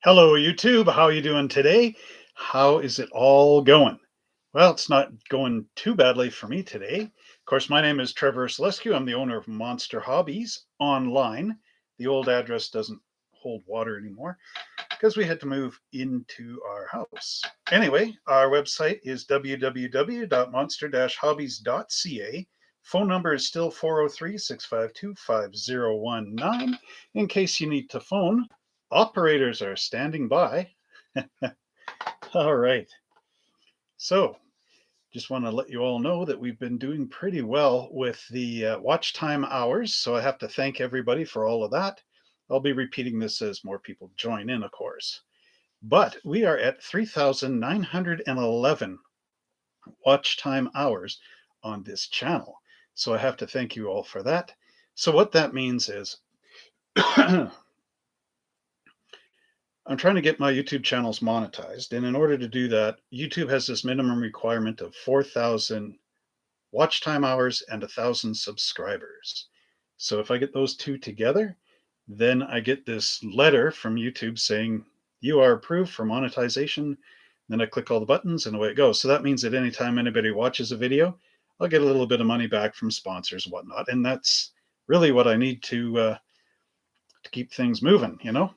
Hello, YouTube. How you doing today? How is it all going? Well, it's not going too badly for me today. Of course, my name is Trevor Selescu. I'm the owner of Monster Hobbies online. The old address doesn't hold water anymore because we had to move into our house. Anyway, our website is www.monster-hobbies.ca. Phone number is still 403-652-5019 in case you need to phone. Operators are standing by. All right. So, just want to let you all know that we've been doing pretty well with the watch time hours. So, I have to thank everybody for all of that. I'll be repeating this as more people join in, of course. But we are at 3,911 watch time hours on this channel. So, I have to thank you all for that. So, what that means is I'm trying to get my YouTube channels monetized. And in order to do that, YouTube has this minimum requirement of 4,000 watch time hours and 1,000 subscribers. So if I get those two together, then I get this letter from YouTube saying you are approved for monetization. Then I click all the buttons and away it goes. So that means that anytime anybody watches a video, I'll get a little bit of money back from sponsors and whatnot. And that's really what I need to keep things moving, you know?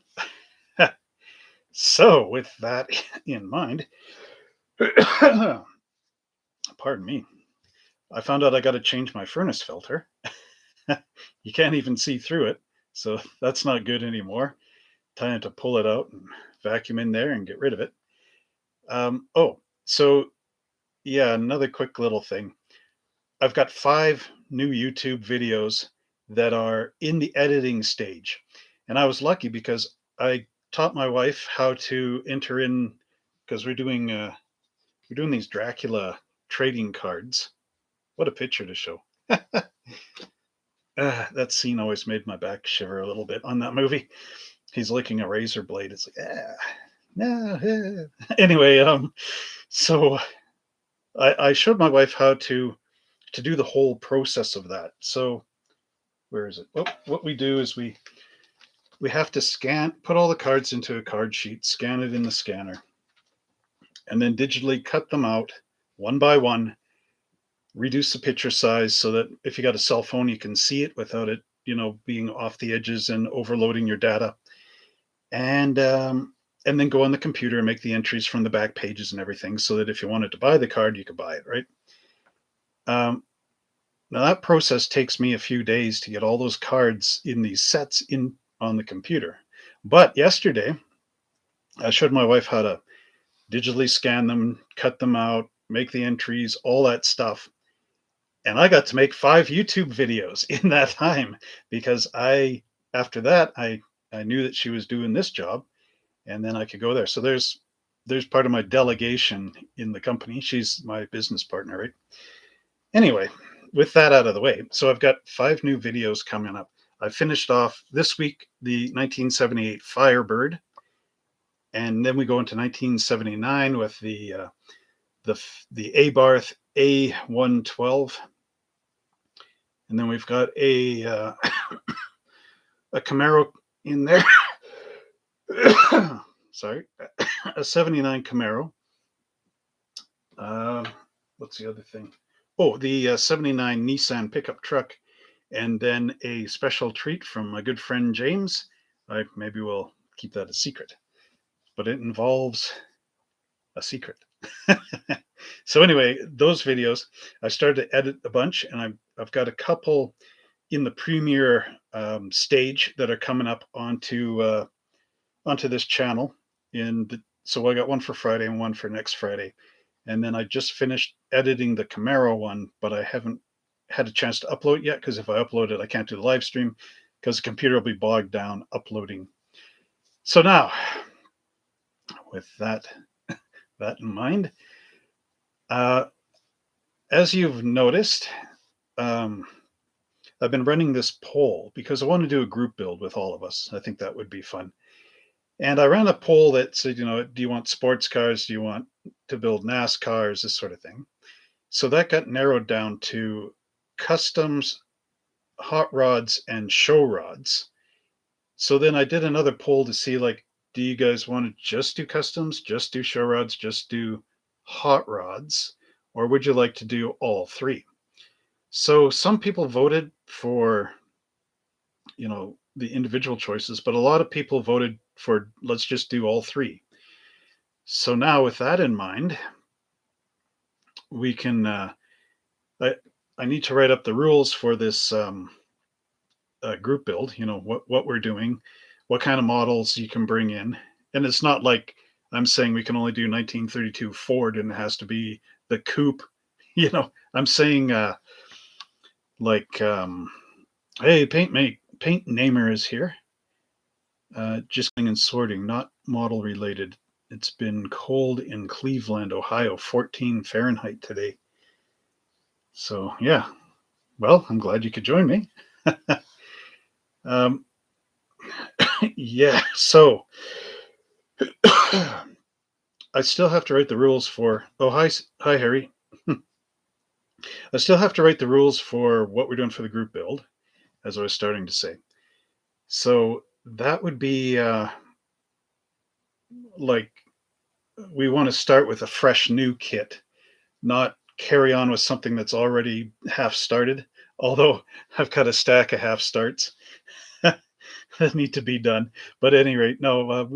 So, with that in mind, pardon me, I found out I got to change my furnace filter. You can't even see through it, so that's not good anymore. Time to pull it out and vacuum in there and get rid of it. So yeah, another quick little thing. I've got 5 new YouTube videos that are in the editing stage, and I was lucky because I taught my wife how to enter in because we're doing these Dracula trading cards. What a picture to show. That scene always made my back shiver a little bit on that movie. He's licking a razor blade. It's like, no. Anyway, so I showed my wife how to do the whole process of that. So where is it? Well, what we do is we have to put all the cards into a card sheet, scan it in the scanner, and then digitally cut them out one by one, reduce the picture size so that if you got a cell phone, you can see it without it, being off the edges and overloading your data. And then go on the computer and make the entries from the back pages and everything so that if you wanted to buy the card, you could buy it, right? Now that process takes me a few days to get all those cards in these sets in on the computer. But yesterday, I showed my wife how to digitally scan them, cut them out, make the entries, all that stuff. And I got to make 5 YouTube videos in that time because after that, I knew that she was doing this job and then I could go there. So there's part of my delegation in the company. She's my business partner, right? Anyway, with that out of the way, so I've got 5 new videos coming up. I finished off this week the 1978 Firebird, and then we go into 1979 with the Abarth A112, and then we've got a Camaro in there. Sorry, a 79 Camaro. What's the other thing? Oh, the 79 Nissan pickup truck, and then a special treat from my good friend James. Maybe we'll keep that a secret, but it involves a secret. So anyway, those videos, I started to edit a bunch, and I've got a couple in the premiere stage that are coming up onto this channel. So I got one for Friday and one for next Friday. And then I just finished editing the Camaro one, but I haven't had a chance to upload it yet because if I upload it, I can't do the live stream because the computer will be bogged down uploading. So now, with that in mind, as you've noticed, I've been running this poll because I want to do a group build with all of us. I think that would be fun. And I ran a poll that said, do you want sports cars? Do you want to build NASCARs? This sort of thing. So that got narrowed down to customs, hot rods, and show rods. So then I did another poll to see, like, do you guys want to just do customs, just do show rods, just do hot rods, or would you like to do all three? So some people voted for, the individual choices, but a lot of people voted for let's just do all three. So now with that in mind, we can I, I need to write up the rules for this group build, what we're doing, what kind of models you can bring in. And it's not like I'm saying we can only do 1932 Ford and it has to be the coupe. I'm saying like hey, paint namer is here. Just and sorting, not model related. It's been cold in Cleveland, Ohio, 14 Fahrenheit today. So yeah, well, I'm glad you could join me. um, yeah, so I still have to write the rules for. Oh, hi, Harry. I still have to write the rules for what we're doing for the group build, as I was starting to say. So that would be like we want to start with a fresh new kit, not carry on with something that's already half started. Although I've got a stack of half starts that need to be done. But at any rate, no,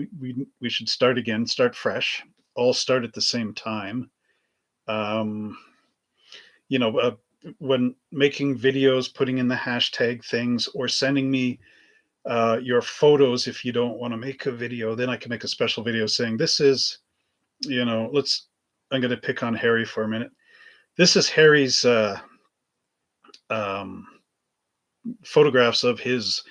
we should start again, start fresh, all start at the same time. Um, you know, uh, when making videos, putting in the hashtag things, or sending me your photos if you don't want to make a video, then I can make a special video saying this is, let's. I'm going to pick on Harry for a minute. This is Harry's um, photographs of his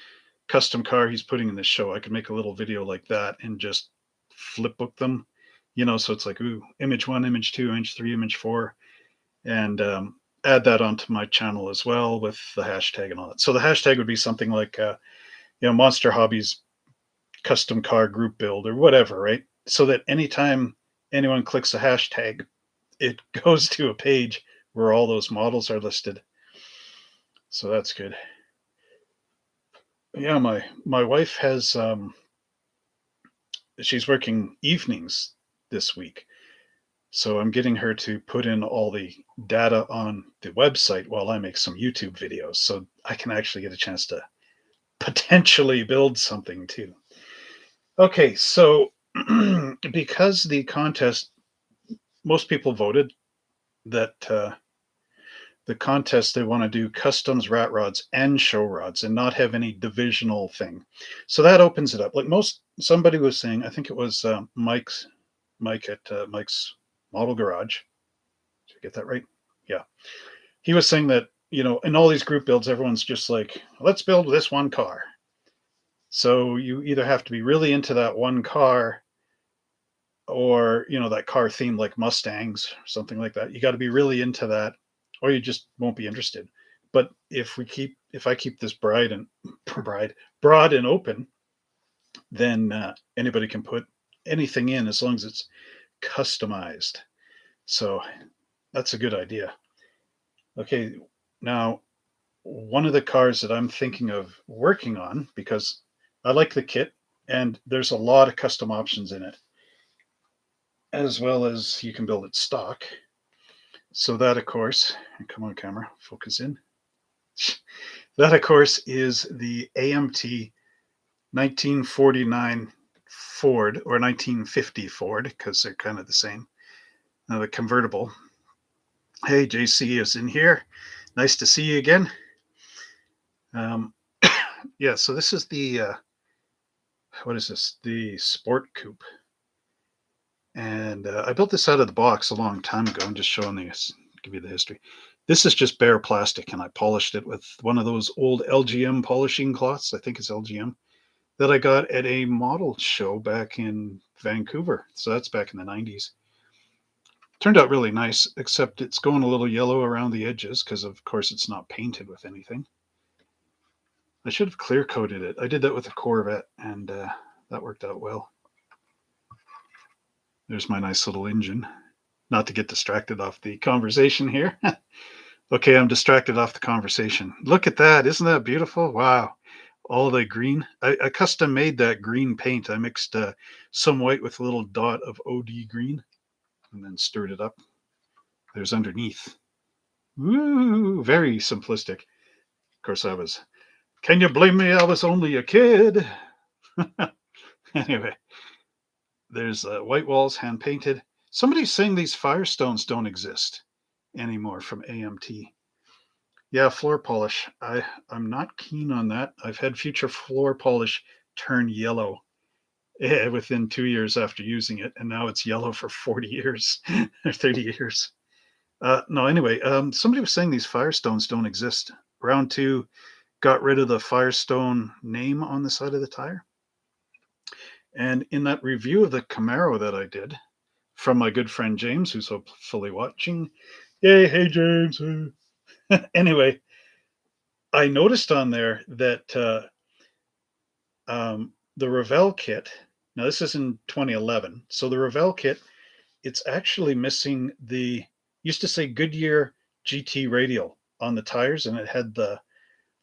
custom car he's putting in this show. I could make a little video like that and just flip book them, so it's like, ooh, image one, image two, image three, image four, and add that onto my channel as well with the hashtag and all that. So the hashtag would be something like, Monster Hobbies custom car group build or whatever, right? So that anytime anyone clicks a hashtag, it goes to a page where all those models are listed. So that's good. Yeah, my wife has she's working evenings this week. So I'm getting her to put in all the data on the website while I make some YouTube videos so I can actually get a chance to potentially build something too. Okay, so because the contest, most people voted that the contest they want to do customs, rat rods, and show rods and not have any divisional thing. So that opens it up. Like somebody was saying, I think it was Mike at Mike's Model Garage. Did I get that right? Yeah. He was saying that, in all these group builds, everyone's just like, let's build this one car. So you either have to be really into that one car or, that car theme like Mustangs, something like that. You got to be really into that or you just won't be interested. But if I keep this broad and open, then anybody can put anything in as long as it's customized. So that's a good idea. Okay, now one of the cars that I'm thinking of working on, because I like the kit and there's a lot of custom options in it, as well as you can build it stock. So that, of course, come on, camera, focus in. That, of course, is the AMT 1949 Ford or 1950 Ford, because they're kind of the same. Now the convertible. Hey, JC is in here. Nice to see you again. Yeah, so this is the what is this? The Sport Coupe, and I built this out of the box a long time ago. I'm just showing this, give you the history. This is just bare plastic, and I polished it with one of those old LGM polishing cloths. I think it's LGM that I got at a model show back in Vancouver. So that's back in the 90s. Turned out really nice, except it's going a little yellow around the edges because, of course, it's not painted with anything. I should have clear coated it. I did that with a Corvette, and that worked out well. There's my nice little engine. Not to get distracted off the conversation here. Okay, I'm distracted off the conversation. Look at that. Isn't that beautiful? Wow. all the green. I custom made that green paint. I mixed some white with a little dot of OD green and then stirred it up. There's underneath. Woo! Very simplistic. Of course, I was. Can you blame me? I was only a kid. Anyway, there's white walls, hand painted. Somebody's saying these Firestones don't exist anymore from AMT. Yeah, floor polish. I'm not keen on that. I've had future floor polish turn yellow within 2 years after using it, and now it's yellow for 40 years or 30 years. No, anyway, somebody was saying these Firestones don't exist. Round two got rid of the Firestone name on the side of the tire. And in that review of the Camaro that I did from my good friend James, who's hopefully watching, yay, hey James. Anyway, I noticed on there that the Revell kit. Now this is in 2011, so the Revell kit, it's actually missing the used to say Goodyear GT radial on the tires, and it had the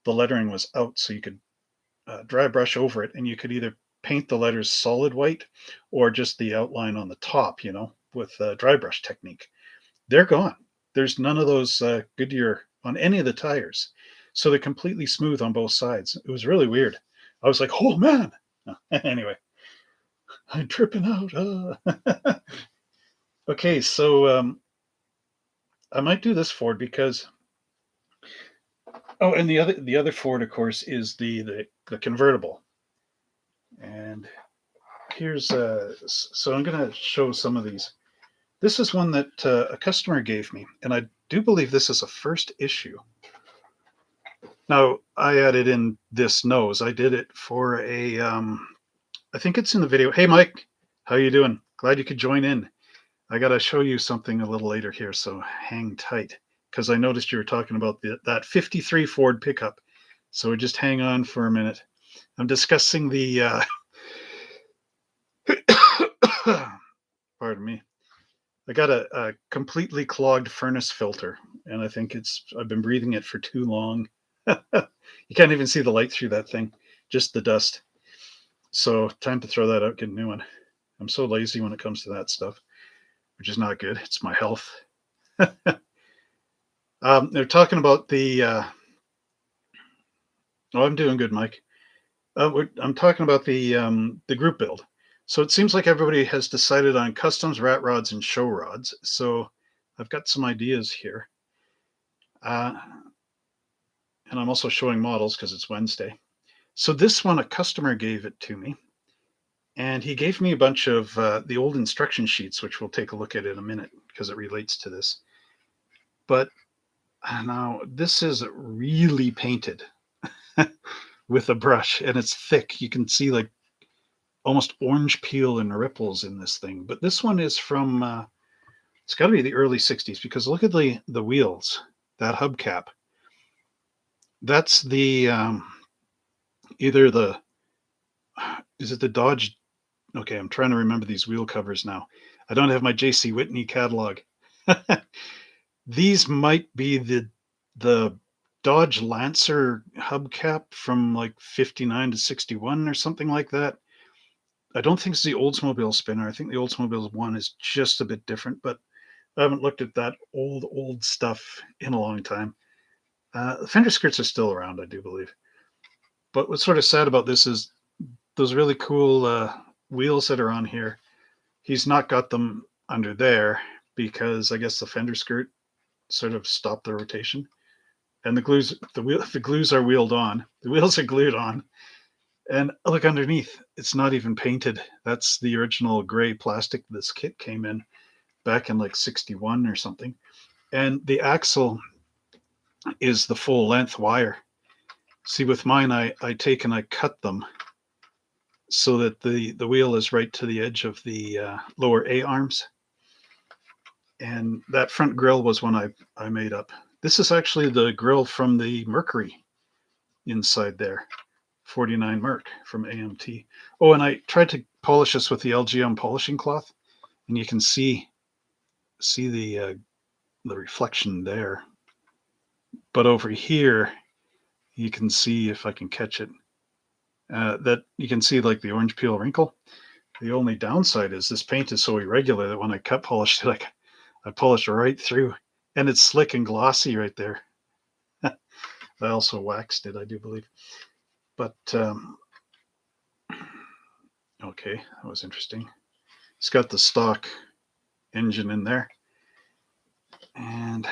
lettering was out, so you could dry brush over it, and you could either paint the letters solid white or just the outline on the top, with dry brush technique. They're gone. There's none of those Goodyear on any of the tires. So they're completely smooth on both sides. It was really weird. I was like, oh man. Anyway, I'm tripping out. Okay, so I might do this Ford because and the other Ford, of course, is the convertible. And here's so I'm going to show some of these. This is one that a customer gave me, and I do believe this is a first issue. Now, I added in this nose. I did it for I think it's in the video. Hey, Mike, how you doing? Glad you could join in. I got to show you something a little later here, so hang tight, because I noticed you were talking about that 53 Ford pickup. So just hang on for a minute. I'm discussing the, pardon me. I got a completely clogged furnace filter, and I think I've been breathing it for too long. You can't even see the light through that thing, just the dust. So time to throw that out, get a new one. I'm so lazy when it comes to that stuff, which is not good. It's my health. They're talking about I'm doing good, Mike. I'm talking about the group build. So it seems like everybody has decided on customs, rat rods, and show rods. So I've got some ideas here. And I'm also showing models because it's Wednesday. So this one, a customer gave it to me. And he gave me a bunch of the old instruction sheets, which we'll take a look at in a minute because it relates to this. But now this is really painted with a brush, and it's thick. You can see like almost orange peel and ripples in this thing. But this one is from, it's got to be the early 60s because look at the wheels, that hubcap. That's the, either the, is it the Dodge? Okay, I'm trying to remember these wheel covers now. I don't have my JC Whitney catalog. These might be the Dodge Lancer hubcap from like 59 to 61 or something like that. I don't think it's the Oldsmobile spinner. I think the Oldsmobile one is just a bit different, but I haven't looked at that old stuff in a long time. The fender skirts are still around, I do believe. But what's sort of sad about this is those really cool wheels that are on here. He's not got them under there because I guess the fender skirt sort of stopped the rotation. And the glues are wheeled on. The wheels are glued on. And look underneath, it's not even painted. That's the original gray plastic this kit came in back in like 61 or something. And the axle is the full length wire. See, with mine, I take and I cut them so that the wheel is right to the edge of the lower A arms. And that front grille was one I made up. This is actually the grille from the Mercury inside there. 49 Merc from AMT. Oh, and I tried to polish this with the LGM polishing cloth, and you can see the reflection there. But over here, you can see, if I can catch it, that you can see like the orange peel wrinkle. The only downside is this paint is so irregular that when I cut polish it, like I polish right through, and it's slick and glossy right there. I also waxed it, I do believe. But okay, that was interesting. It's got the stock engine in there, and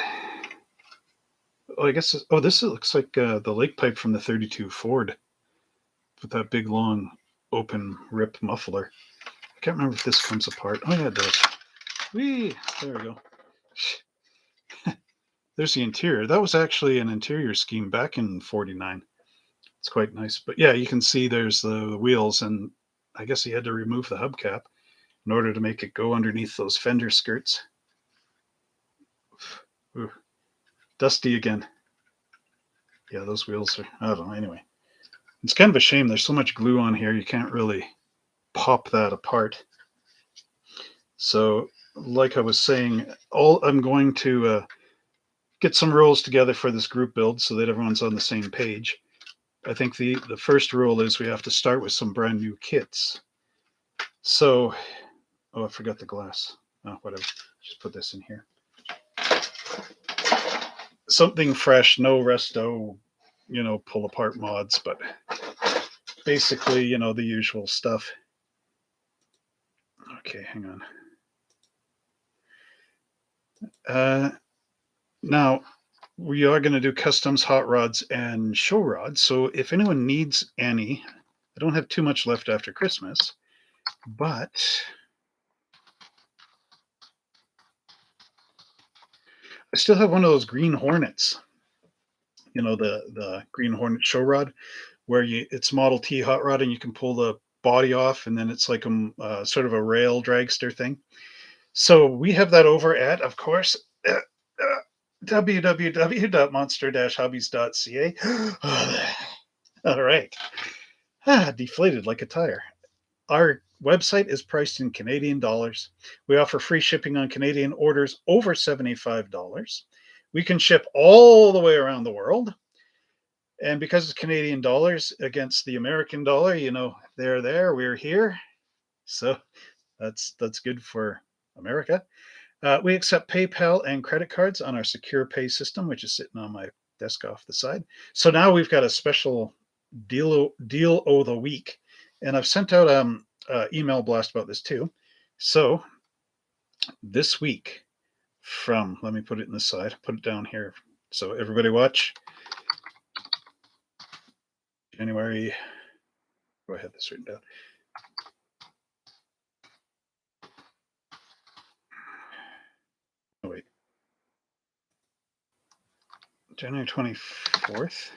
I guess this looks like the lake pipe from the 32 Ford with that big long open rip muffler. I can't remember if this comes apart. Oh yeah, it does. Whee! There we go. There's the interior. That was actually an interior scheme back in '49. It's quite nice. But yeah, you can see there's the wheels, and I guess he had to remove the hubcap in order to make it go underneath those fender skirts. Ooh, dusty again. Yeah, those wheels are, I don't know. Anyway, it's kind of a shame. There's so much glue on here, you can't really pop that apart. So, like I was saying, I'm going to get some rules together for this group build so that everyone's on the same page. I think the first rule is we have to start with some brand new kits. So, oh, I forgot the glass. Oh, whatever. Just put this in here. Something fresh, no resto, pull apart mods, but basically, the usual stuff. Okay, hang on. Now, we are going to do customs hot rods and show rods. So if anyone needs any, I don't have too much left after Christmas, but I still have one of those Green Hornets. The Green Hornet show rod, where it's Model T hot rod, and you can pull the body off, and then it's like a sort of a rail dragster thing. So we have that over at, of course, www.monster-hobbies.ca. All right. Deflated like a tire. Our website is priced in Canadian dollars. We offer free shipping on Canadian orders over $75. We can ship all the way around the world. And because it's Canadian dollars against the American dollar, they're there, we're here. So that's good for America. We accept PayPal and credit cards on our secure pay system, which is sitting on my desk off the side. So now we've got a special deal of the week, and I've sent out email blast about this too. So this week, let me put it in the side, put it down here, so everybody watch. January. Go ahead, this written down. Oh wait, January 24th.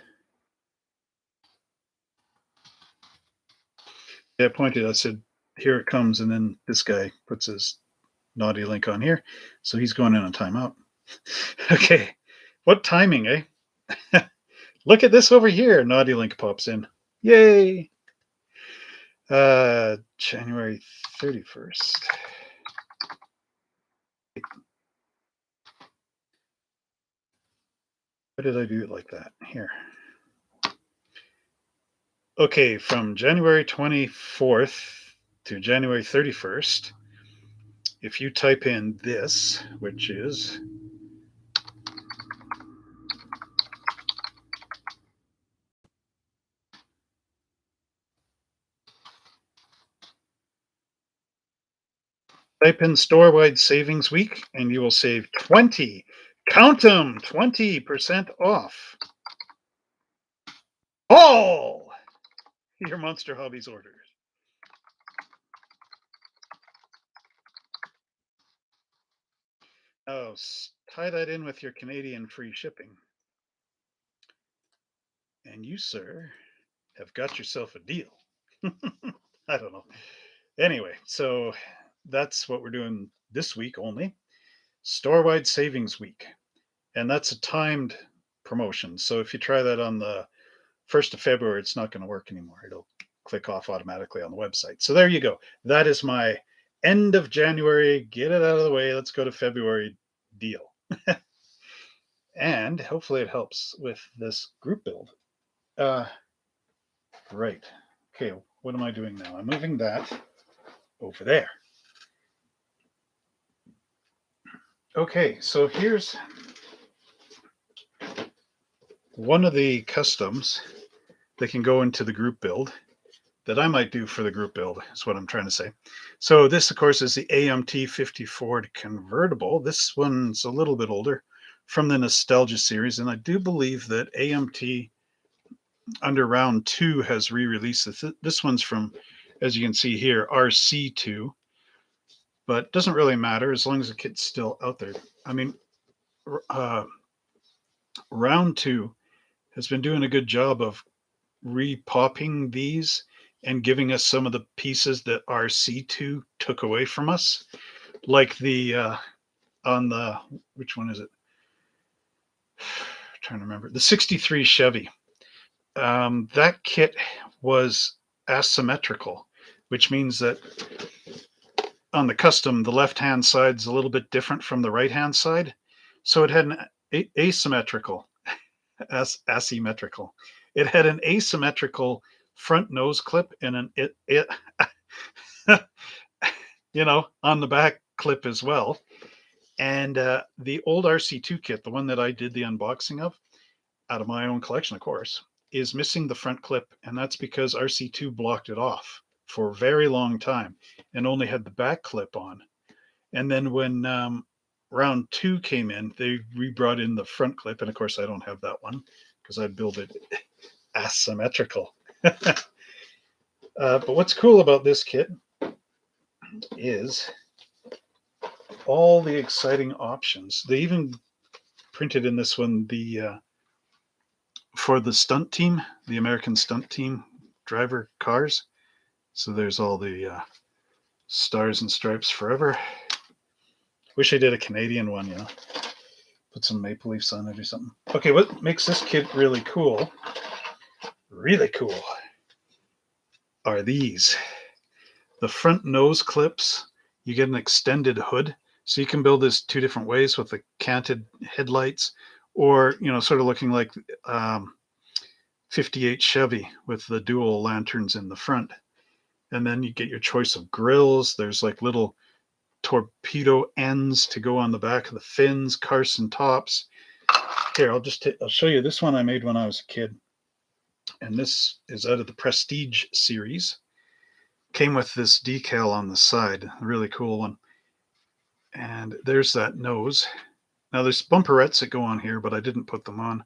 Yeah, I pointed. I said, "Here it comes," and then this guy puts his naughty link on here, so he's going in on timeout. Okay, what timing, eh? Look at this over here. Naughty link pops in. Yay! January 31st. Why did I do it like that? Here. Okay, from January 24th to January 31st, if you type in this, which is type in store-wide savings week, and you will save 20, count them, 20% off all your Monster Hobbies orders. Oh, tie that in with your Canadian free shipping. And you, sir, have got yourself a deal. I don't know. Anyway, so that's what we're doing this week only. Store-wide savings week. And that's a timed promotion. So if you try that on the 1st of February, it's not going to work anymore. It'll click off automatically on the website. So there you go. That is my end of January. Get it out of the way. Let's go to February deal. And hopefully it helps with this group build. Right. Okay, what am I doing now? I'm moving that over there. Okay, so here's one of the customs that can go into the group build that I might do for the group build, is what I'm trying to say. So this, of course, is the AMT 50 Ford Convertible. This one's a little bit older, from the Nostalgia series, and I do believe that AMT under round 2 has re-released this. This one's from, as you can see here, RC2, but it doesn't really matter as long as the kit's still out there. I mean, uh, round 2 has been doing a good job of repopping these and giving us some of the pieces that RC2 took away from us, like the on the, which one is it? I'm trying to remember, the 63 Chevy. That kit was asymmetrical, which means that on the custom, the left-hand side is a little bit different from the right-hand side. So it had an asymmetrical, asymmetrical. It had an asymmetrical front nose clip and an on the back clip as well. And the old RC2 kit, the one that I did the unboxing of, out of my own collection, of course, is missing the front clip, and that's because RC2 blocked it off for a very long time and only had the back clip on. And then when round 2 came in, they re-brought in the front clip, and of course I don't have that one because I built it asymmetrical. But what's cool about this kit is all the exciting options. They even printed in this one the for the stunt team, the American stunt team driver cars. So there's all the stars and stripes forever. Wish I did a Canadian one, put some maple leafs on it or something. Okay, what makes this kit really cool, are these. The front nose clips, you get an extended hood. So you can build this 2 different ways with the canted headlights, or, sort of looking like 58 Chevy with the dual lanterns in the front. And then you get your choice of grills. There's like little torpedo ends to go on the back of the fins, Carson tops. Here, I'll show you this one I made when I was a kid. And this is out of the Prestige series. Came with this decal on the side, a really cool one. And there's that nose. Now there's bumperettes that go on here, but I didn't put them on.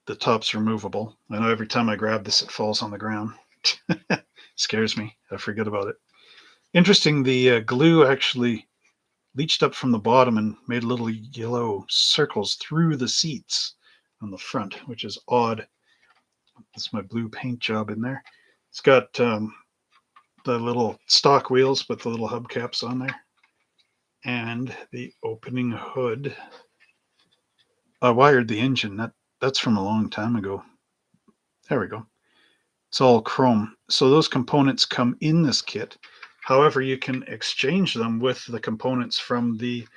The top's removable. I know every time I grab this, it falls on the ground. Scares me. I forget about it. Interesting, the glue actually leached up from the bottom and made little yellow circles through the seats on the front, which is odd. That's my blue paint job in there. It's got the little stock wheels with the little hubcaps on there. And the opening hood. I wired the engine. That's from a long time ago. There we go. It's all chrome. So those components come in this kit. However, you can exchange them with the components from the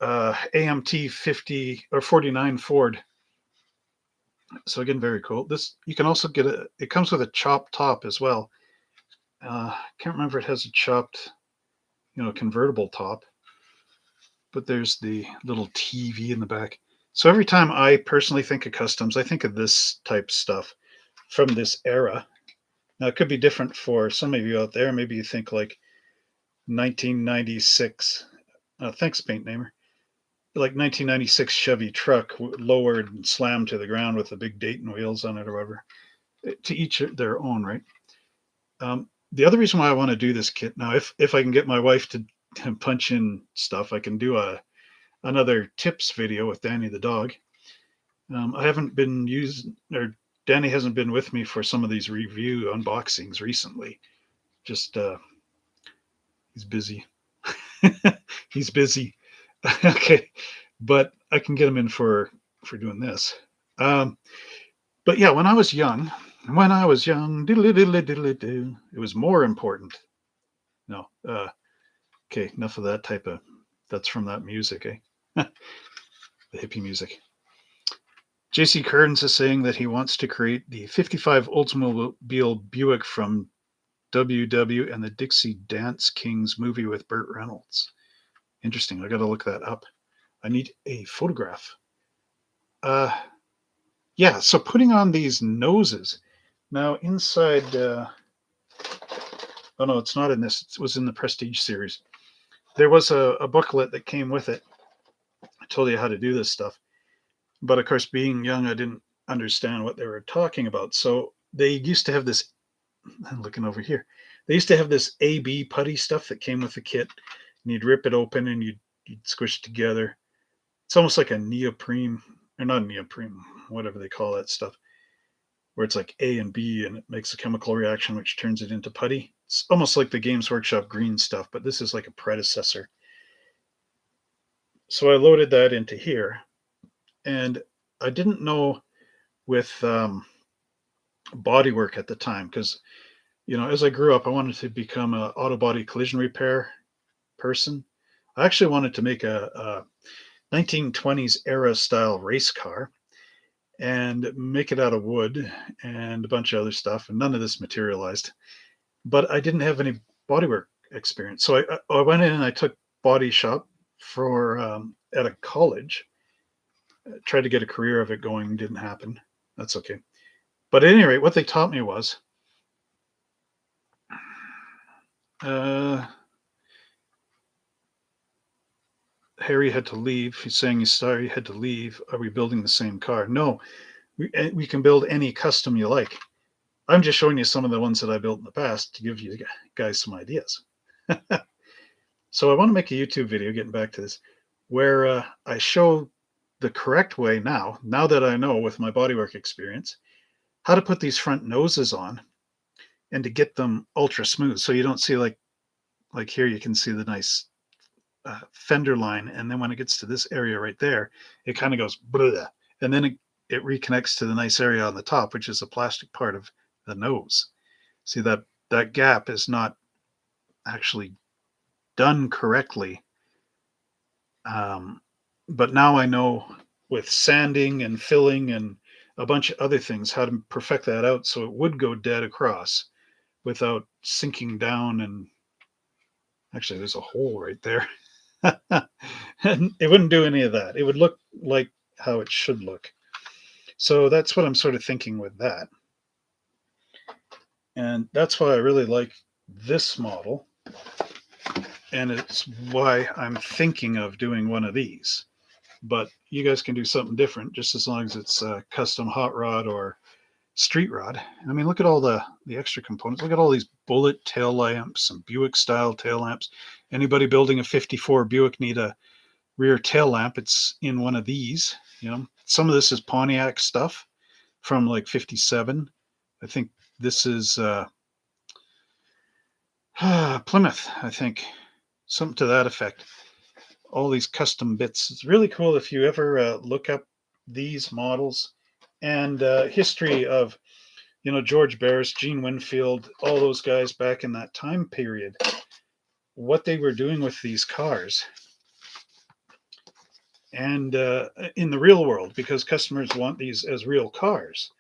AMT 50 or 49 Ford. So again, very cool. This, you can also get it comes with a chopped top as well. Can't remember if it has a chopped, convertible top, but there's the little TV in the back. So every time I personally think of customs, I think of this type stuff from this era. Now it could be different for some of you out there. Maybe you think like 1996. Thanks, Paint Namer. Like 1996 Chevy truck lowered and slammed to the ground with the big Dayton wheels on it or whatever. To each their own, right? The other reason why I want to do this kit now, if I can get my wife to punch in stuff, I can do another tips video with Danny the dog. I haven't been using, or Danny hasn't been with me for some of these review unboxings recently. Just he's busy. He's busy. Okay, but I can get him in for doing this. But yeah, when I was young, it was more important. No, okay, enough of that type of. That's from that music, eh? The hippie music. JC Kearns is saying that he wants to create the 55 Oldsmobile Buick from WW and the Dixie Dance Kings movie with Burt Reynolds. Interesting. I got to look that up. I need a photograph. Uh, yeah. So putting on these noses now inside. Oh no, it's not in this. It was in the Prestige series. There was a booklet that came with it. I told you how to do this stuff, but of course, being young, I didn't understand what they were talking about. So they used to have this. I'm looking over here. They used to have this AB putty stuff that came with the kit, and you'd rip it open and you'd squish it together. It's almost like a neoprene, or not neoprene, whatever they call that stuff, where it's like A and B and it makes a chemical reaction which turns it into putty. It's almost like the Games Workshop green stuff, but this is like a predecessor. So I loaded that into here, and I didn't know with bodywork at the time because as I grew up, I wanted to become an auto body collision repair person. I actually wanted to make a 1920s era style race car and make it out of wood and a bunch of other stuff, and none of this materialized. But I didn't have any bodywork experience, so I went in and I took body shop for at a college. Tried to get a career of it going, didn't happen. That's okay. But at any rate, what they taught me was Harry had to leave. He's saying he's sorry he had to leave. Are we building the same car? No, we can build any custom you like. I'm just showing you some of the ones that I built in the past to give you guys some ideas. So I want to make a YouTube video, getting back to this, where I show the correct way now that I know with my bodywork experience, how to put these front noses on and to get them ultra smooth. So you don't see like here, you can see the nice fender line. And then when it gets to this area right there, it kind of goes, blah, and then it reconnects to the nice area on the top, which is the plastic part of the nose. See that gap is not actually done correctly. But now I know with sanding and filling and a bunch of other things how to perfect that out so it would go dead across without sinking down. And actually, there's a hole right there. And it wouldn't do any of that. It would look like how it should look. So that's what I'm sort of thinking with that. And that's why I really like this model. And it's why I'm thinking of doing one of these. But you guys can do something different just as long as it's a custom hot rod or street rod. I mean, look at all the extra components. Look at all these bullet tail lamps and Buick style tail lamps. Anybody building a 54 Buick need a rear tail lamp. It's in one of these. Some of this is Pontiac stuff from like 57. I think this is Plymouth, I think. Something to that effect. All these custom bits. It's really cool if you ever look up these models and history of, George Barris, Gene Winfield, all those guys back in that time period, what they were doing with these cars. And in the real world, because customers want these as real cars.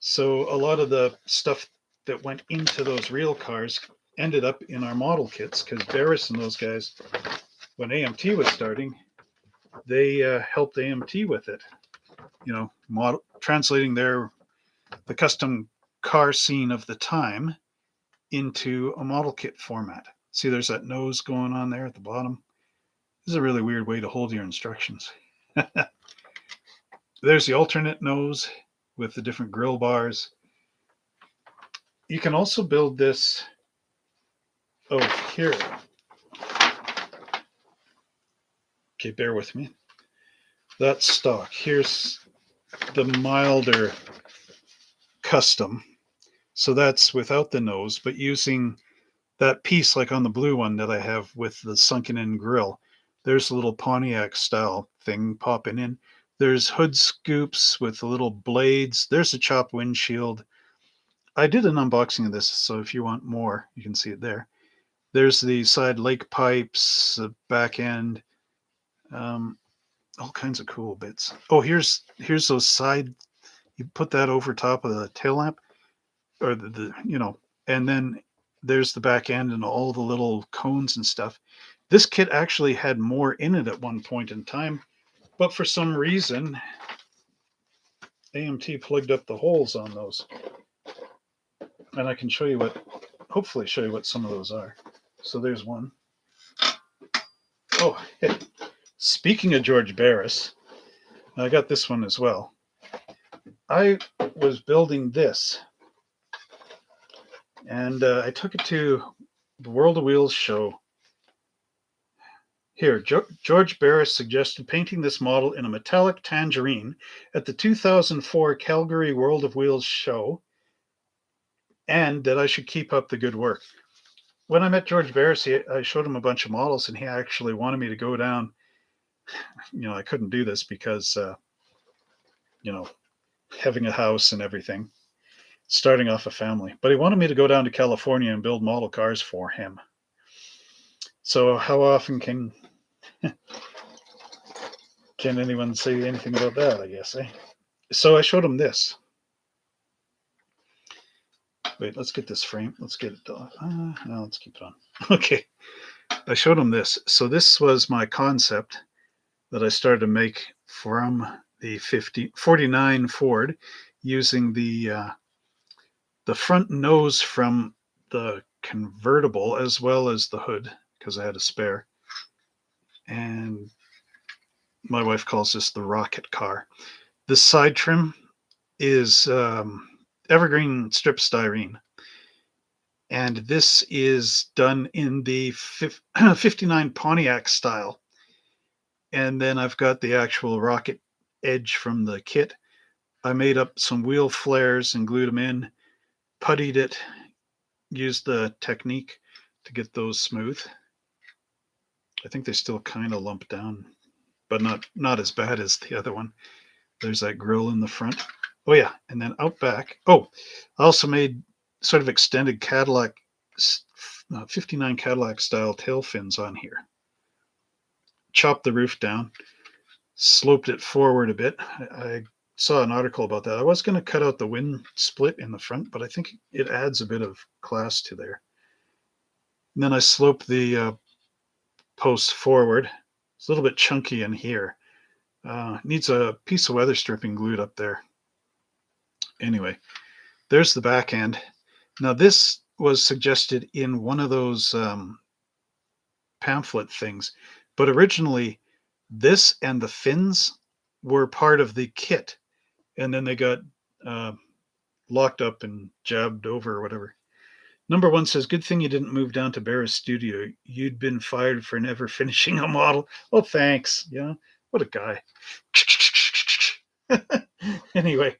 So a lot of the stuff that went into those real cars ended up in our model kits because Barris and those guys, when AMT was starting, they helped AMT with it. Translating the custom car scene of the time into a model kit format. See, there's that nose going on there at the bottom. This is a really weird way to hold your instructions. There's the alternate nose with the different grill bars. You can also build this here. Okay, bear with me. That's stock. Here's the milder custom. So that's without the nose, but using that piece like on the blue one that I have with the sunken in grill. There's a little Pontiac style thing popping in. There's hood scoops with the little blades. There's a chopped windshield. I did an unboxing of this, so if you want more, you can see it there. There's the side lake pipes, the back end. all kinds of cool bits. Oh, here's those side. You put that over top of the tail lamp, or the and then there's the back end and all the little cones and stuff. This kit actually had more in it at one point in time, but for some reason, AMT plugged up the holes on those. And I can show you hopefully show you what some of those are. So there's one. Oh, hey, speaking of George Barris, I got this one as well. I was building this, and I took it to the World of Wheels show. Here, George Barris suggested painting this model in a metallic tangerine at the 2004 Calgary World of Wheels show, and that I should keep up the good work. When I met George Barris, I showed him a bunch of models, and he actually wanted me to go down. I couldn't do this because, having a house and everything, starting off a family. But he wanted me to go down to California and build model cars for him. So how often can anyone say anything about that, I guess, eh? So I showed him this. Wait, let's get this frame. Let's get it off. No, let's keep it on. Okay. I showed him this. So this was my concept that I started to make from the 49 Ford, using the front nose from the convertible as well as the hood, because I had a spare. And my wife calls this the rocket car. This side trim is evergreen strip styrene. And this is done in the 59 Pontiac style. And then I've got the actual rocket edge from the kit. I made up some wheel flares and glued them in, puttied it, used the technique to get those smooth. I think they still kind of lump down, but not as bad as the other one. There's that grill in the front. Oh yeah, and then out back. Oh, I also made sort of extended Cadillac, 59 Cadillac style tail fins on here. Chopped the roof down, sloped it forward a bit. I saw an article about that. I was going to cut out the wind split in the front, but I think it adds a bit of class to there. And then I sloped the posts forward. It's a little bit chunky in here. Needs a piece of weather stripping glued up there. Anyway, there's the back end. Now this was suggested in one of those pamphlet things, but originally this and the fins were part of the kit, and then they got locked up and jabbed over or whatever. Number one says, good thing you didn't move down to Barris Studio. You'd been fired for never finishing a model. Oh, thanks. Yeah, what a guy. Anyway,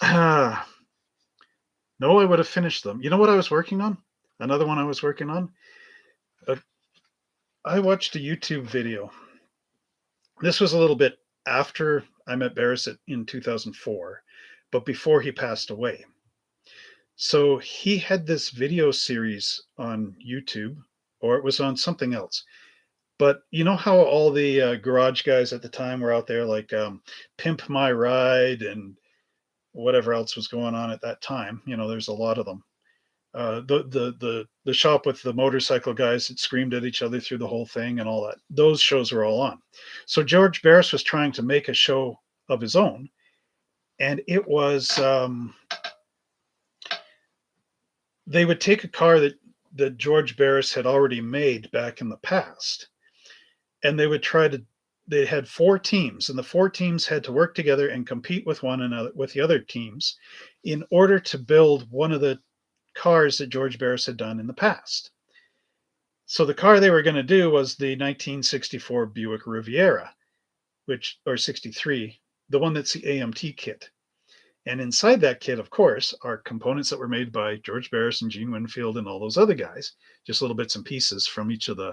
no, I would have finished them. You know what I was working on? Another one I was working on? I watched a YouTube video. This was a little bit after I met Barris in 2004, but before he passed away. So he had this video series on YouTube, or it was on something else. But you know how all the garage guys at the time were out there, like Pimp My Ride and whatever else was going on at that time. There's a lot of them. The shop with the motorcycle guys that screamed at each other through the whole thing and all that. Those shows were all on. So George Barris was trying to make a show of his own, and it was they would take a car that George Barris had already made back in the past, and they would they had 4 teams, and the 4 teams had to work together and compete with one another, with the other teams, in order to build one of the cars that George Barris had done in the past. So the car they were going to do was the 1964 Buick Riviera, or 63, the one that's the AMT kit. And inside that kit, of course, are components that were made by George Barris and Gene Winfield and all those other guys, just little bits and pieces from each of the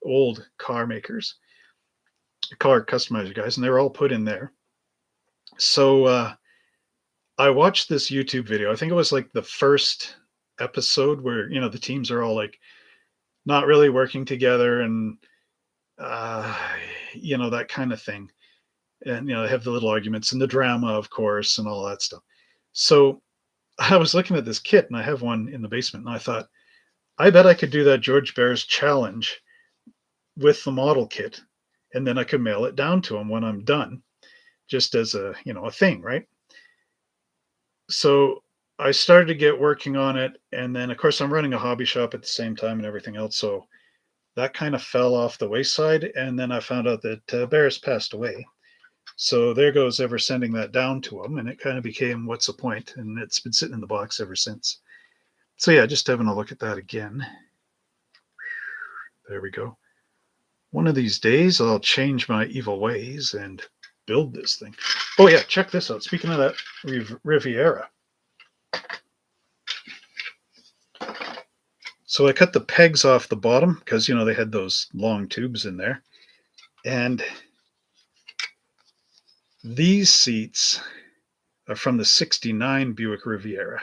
old car makers, car customizer guys, and they were all put in there. So I watched this YouTube video. I think it was like the first episode where, the teams are all like not really working together, and that kind of thing. And, they have the little arguments and the drama, of course, and all that stuff. So I was looking at this kit and I have one in the basement and I thought, I bet I could do that George Bears challenge with the model kit. And then I could mail it down to him when I'm done, just as a thing, right? So I started to get working on it. And then, of course, I'm running a hobby shop at the same time and everything else. So that kind of fell off the wayside. And then I found out that Barris passed away. So there goes ever sending that down to him. And it kind of became, what's the point? And it's been sitting in the box ever since. So yeah, just having a look at that again. There we go. One of these days, I'll change my evil ways and build this thing. Oh yeah, check this out. Speaking of that Riviera. So I cut the pegs off the bottom because, they had those long tubes in there. And these seats are from the 69 Buick Riviera.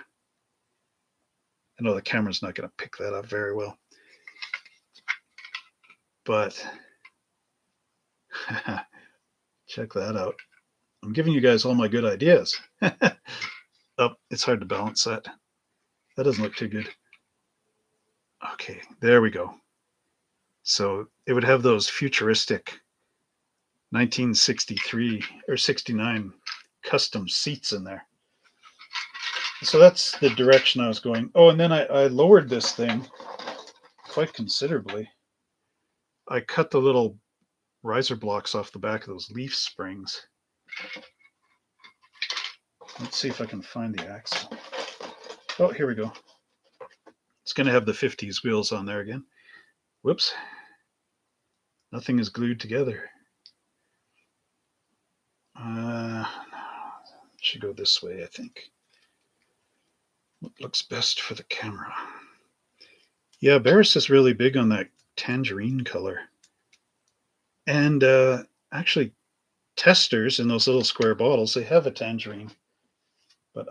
I know the camera's not going to pick that up very well. But check that out. I'm giving you guys all my good ideas. Oh, it's hard to balance that. That doesn't look too good. Okay, there we go. So it would have those futuristic 1963 or 69 custom seats in there. So that's the direction I was going. Oh, and then I lowered this thing quite considerably. I cut the little riser blocks off the back of those leaf springs. Let's see if I can find the axle. Oh, here we go. It's going to have the 50s wheels on there again. Whoops. Nothing is glued together. Should go this way, I think. What looks best for the camera? Yeah, Barris is really big on that tangerine color. And actually, testers in those little square bottles, they have a tangerine. But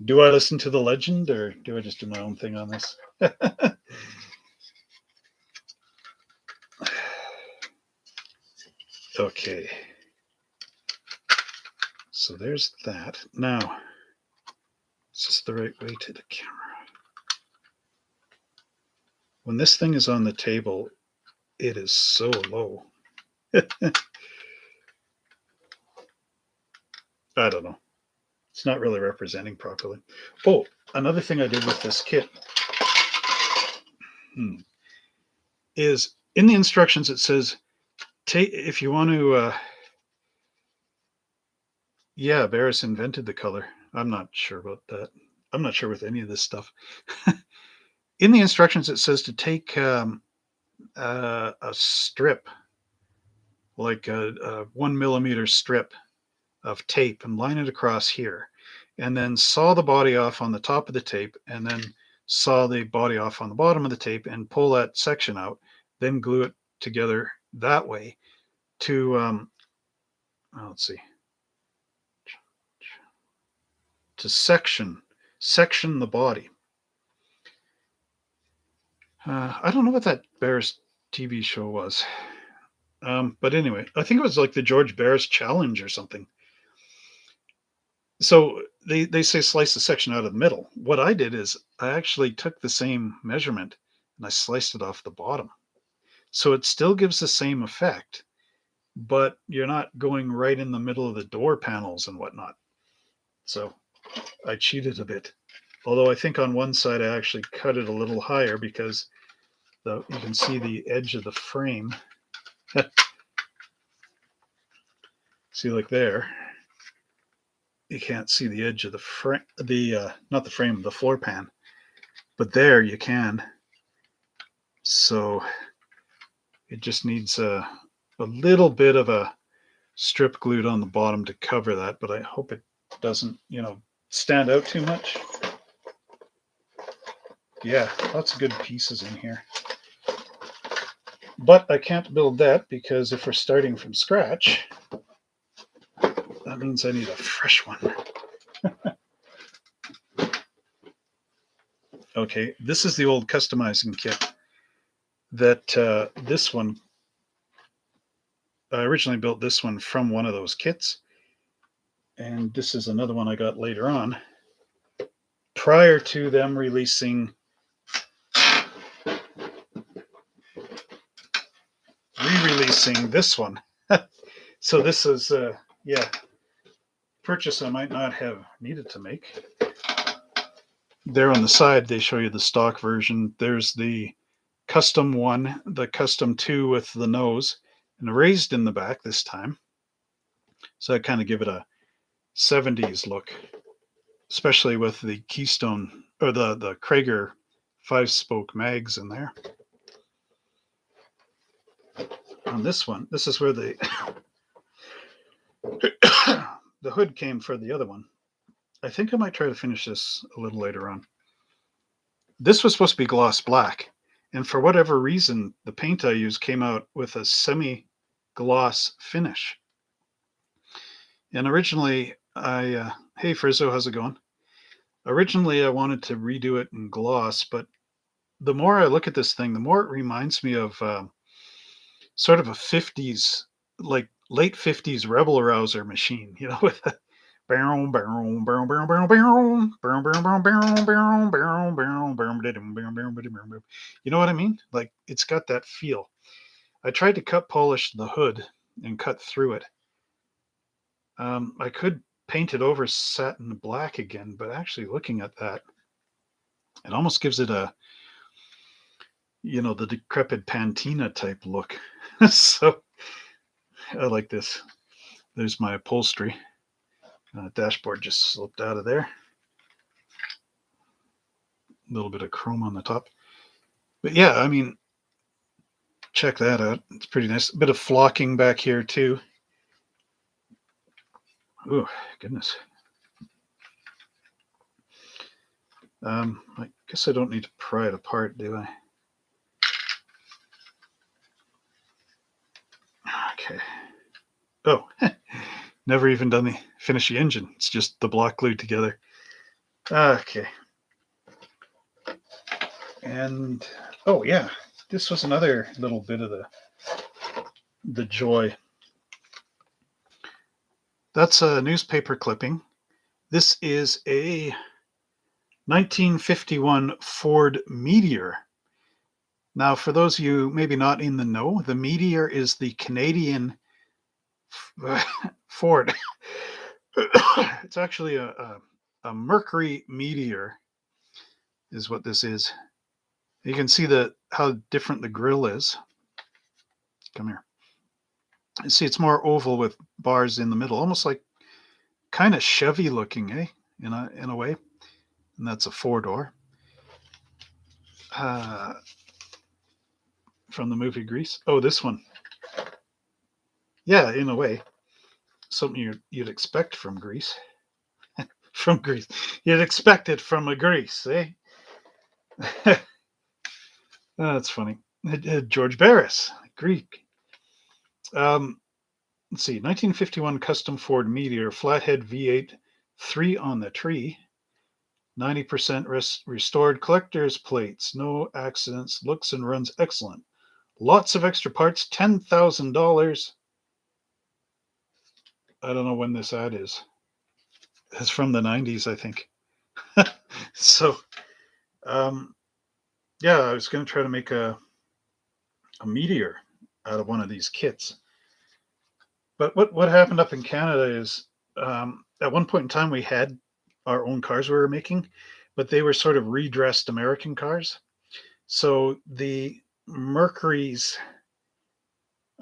do I listen to the legend or do I just do my own thing on this? Okay. So there's that. Now, is this the right way to the camera? When this thing is on the table, it is so low. I don't know. It's not really representing properly. Oh, another thing I did with this kit is in the instructions it says, if you want to, yeah, Barris invented the color. I'm not sure about that. I'm not sure with any of this stuff. In the instructions, it says to take a strip, like a 1 millimeter strip of tape and line it across here, and then saw the body off on the top of the tape, and then saw the body off on the bottom of the tape and pull that section out, then glue it together that way to, let's see, to section the body. I don't know what that Bears TV show was. But anyway, I think it was like the George Bears Challenge or something. So they say slice the section out of the middle. What I did is I actually took the same measurement and I sliced it off the bottom. So it still gives the same effect, but you're not going right in the middle of the door panels and whatnot. So I cheated a bit. Although I think on one side I actually cut it a little higher because you can see the edge of the frame. See, like there, you can't see the edge of the frame, not the frame, the floor pan, but there you can. So it just needs a little bit of a strip glued on the bottom to cover that, but I hope it doesn't, stand out too much. Yeah, lots of good pieces in here. But I can't build that because if we're starting from scratch, that means I need a fresh one. Okay, this is the old customizing kit that this one I originally built this one from one of those kits, and this is another one I got later on, prior to them re-releasing this one. So this is, yeah, purchase I might not have needed to make. There on the side, they show you the stock version. There's the custom one, the custom two with the nose, and raised in the back this time. So I kind of give it a 70s look, especially with the Keystone or the Krager 5-spoke mags in there. On this one, this is where the the hood came for the other one. I think I might try to finish this a little later on. This was supposed to be gloss black, and for whatever reason, the paint I used came out with a semi-gloss finish. And originally, hey Frizzo, how's it going? Originally, I wanted to redo it in gloss, but the more I look at this thing, the more it reminds me of sort of a 50s, like late 50s rebel rouser machine, with a you know what I mean? Like it's got that feel. I tried to cut polish the hood and cut through it. I could paint it over satin black again, but actually looking at that, it almost gives it a, the decrepit patina type look. So I like this. There's my upholstery. Dashboard just slipped out of there. A little bit of chrome on the top. But yeah, I mean, check that out. It's pretty nice. A bit of flocking back here too. Oh, goodness. I guess I don't need to pry it apart, do I? Okay. Oh, never even finish the engine. It's just the block glued together. Okay. And oh yeah, this was another little bit of the joy. That's a newspaper clipping. This is a 1951 Ford Meteor. Now, for those of you maybe not in the know, the Meteor is the Canadian Ford. It's actually a Mercury Meteor is what this is. You can see how different the grille is. Come here. You see, it's more oval with bars in the middle, almost like kind of Chevy looking, in a way. And that's a 4-door. From the movie Grease. Oh, this one. Yeah, in a way. Something you'd expect from Grease. From Grease. You'd expect it from a Grease, eh? That's funny. George Barris, Greek. Let's see. 1951 custom Ford Meteor, flathead V8, 3 on the tree. 90% restored collector's plates. No accidents. Looks and runs excellent. Lots of extra parts. $10,000. I don't know when this ad is. It's from the 90s, I think. So, yeah, I was going to try to make a Meteor out of one of these kits. But what happened up in Canada is at one point in time we had our own cars we were making, but they were sort of redressed American cars. So the Mercury's,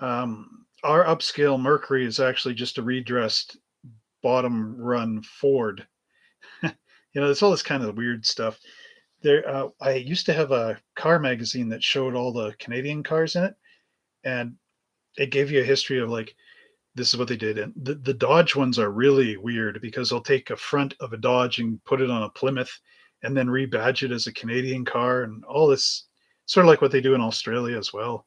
our upscale Mercury is actually just a redressed bottom run Ford. There's all this kind of weird stuff. I used to have a car magazine that showed all the Canadian cars in it, and it gave you a history of like, this is what they did. And the Dodge ones are really weird because they'll take a front of a Dodge and put it on a Plymouth and then rebadge it as a Canadian car and all this, sort of like what they do in Australia as well.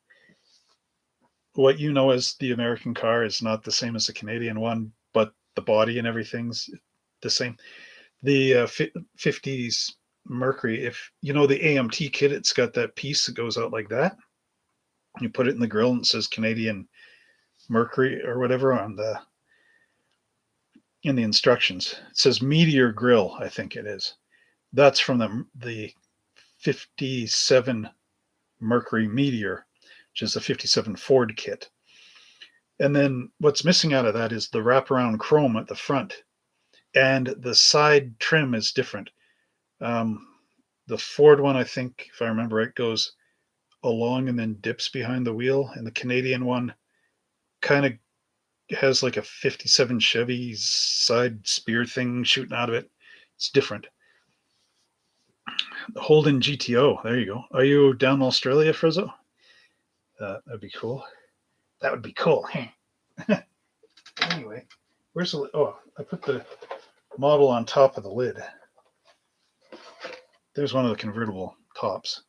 What you know as the American car is not the same as the Canadian one, but the body and everything's the same. The 50s Mercury, if you know the AMT kit, it's got that piece that goes out like that. You put it in the grill and it says Canadian Mercury or whatever on in the instructions. It says Meteor Grill, I think it is. That's from the 57 Mercury Meteor, which is the 57 Ford kit. And then what's missing out of that is the wraparound chrome at the front, and the side trim is different. The Ford one, I think, if I remember right, goes along and then dips behind the wheel, and the Canadian one kind of has like a 57 Chevy side spear thing shooting out of it. It's different. The Holden GTO. There you go. Are you down in Australia, Frizzo? That'd be cool. That would be cool. Anyway, where's the? Oh, I put the model on top of the lid. There's one of the convertible tops.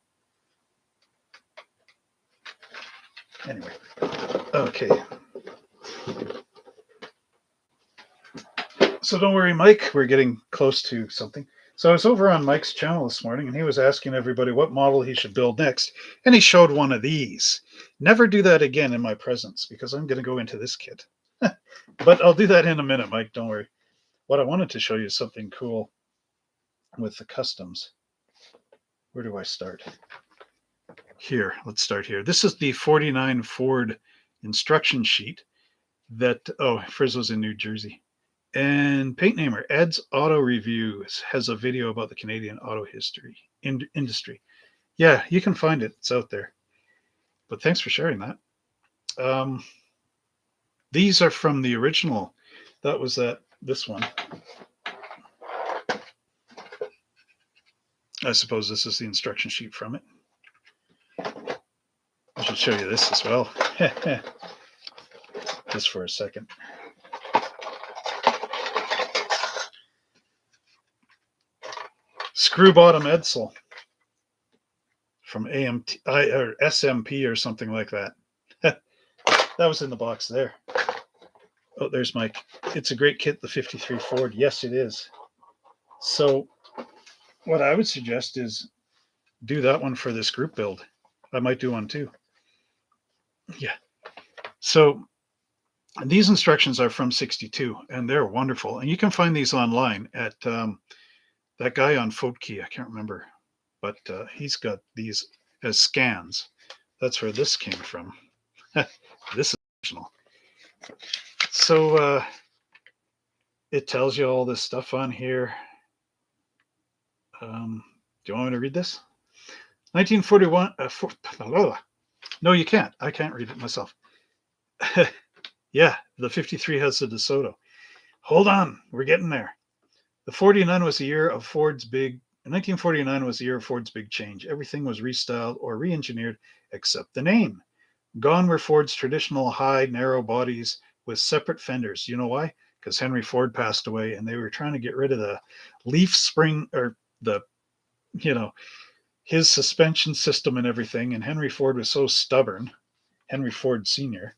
Anyway, okay. So don't worry, Mike. We're getting close to something. So I was over on Mike's channel this morning, and he was asking everybody what model he should build next, and he showed one of these. Never do that again in my presence, because I'm going to go into this kit. But I'll do that in a minute, Mike. Don't worry. What I wanted to show you is something cool with the customs. Where do I start? Here, let's start here. This is the 49 Ford instruction sheet that, oh, Frizzo's in New Jersey. And Paint Namer, Ed's Auto Reviews, has a video about the Canadian auto industry. Yeah, you can find it. It's out there. But thanks for sharing that. These are from the original. That was this one. I suppose this is the instruction sheet from it. I should show you this as well. Just for a second. Screw bottom Edsel from AMT or SMP or something like that. That was in the box there. Oh, there's Mike. It's a great kit, the 53 Ford. Yes, it is. So what I would suggest is do that one for this group build. I might do one too. Yeah. So these instructions are from 62, and they're wonderful. And you can find these online at that guy on Fodkey. I can't remember, but he's got these as scans. That's where this came from. This is original. So it tells you all this stuff on here. Do you want me to read this? 1941. No, you can't. I can't read it myself. Yeah, the 53 has the DeSoto. Hold on, we're getting there. The 49 was the year of Ford's big. 1949 was the year of Ford's big change. Everything was restyled or re-engineered except the name. Gone were Ford's traditional high, narrow bodies with separate fenders. You know why? Because Henry Ford passed away, and they were trying to get rid of the leaf spring or his suspension system and everything. And Henry Ford was so stubborn, Henry Ford Sr.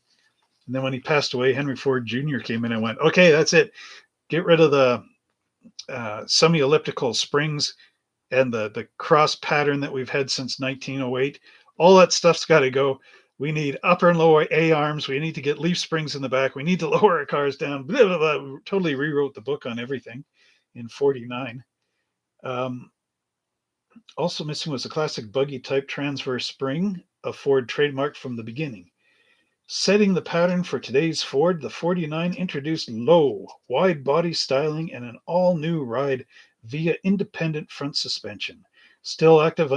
And then when he passed away, Henry Ford Jr. came in and went, okay, that's it. Get rid of the semi-elliptical springs and the cross pattern that we've had since 1908. All that stuff's got to go. We need upper and lower A-arms. We need to get leaf springs in the back. We need to lower our cars down. Blah, blah, blah. Totally rewrote the book on everything in 49. Also missing was a classic buggy type transverse spring, a Ford trademark from the beginning. Setting the pattern for today's Ford, the 49 introduced low, wide body styling and an all-new ride via independent front suspension. Still active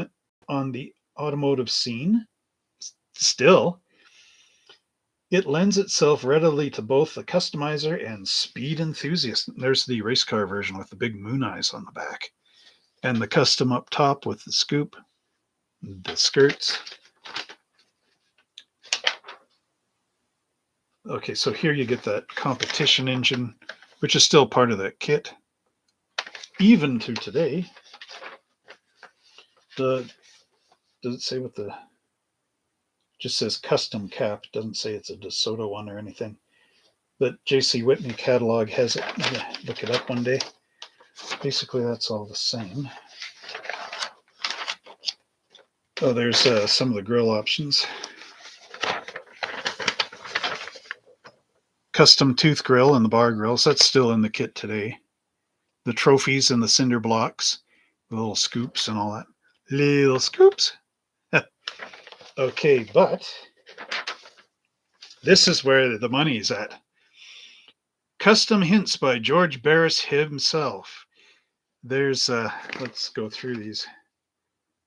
on the automotive scene. Still, it lends itself readily to both the customizer and speed enthusiast. There's the race car version with the big moon eyes on the back. And the custom up top with the scoop, the skirts. Okay, so here you get that competition engine, which is still part of that kit. Even to today, does it say what the, just says custom cap, doesn't say it's a DeSoto one or anything. But J.C. Whitney catalog has it. Yeah, look it up one day. Basically, that's all the same. Oh, there's some of the grill options. Custom tooth grill and the bar grills. That's still in the kit today. The trophies and the cinder blocks, the little scoops and all that. Little scoops. Okay, but this is where the money's at. Custom hints by George Barris himself. There's, let's go through these.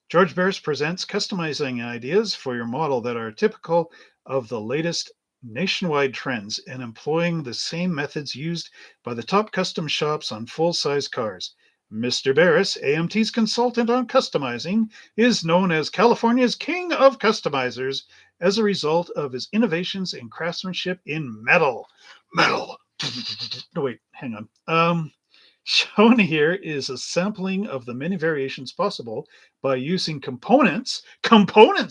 George Barris presents customizing ideas for your model that are typical of the latest nationwide trends and employing the same methods used by the top custom shops on full-size cars. Mr. Barris, AMT's consultant on customizing, is known as California's king of customizers as a result of his innovations in craftsmanship in metal. Metal. No, wait, hang on. Shown here is a sampling of the many variations possible by using components,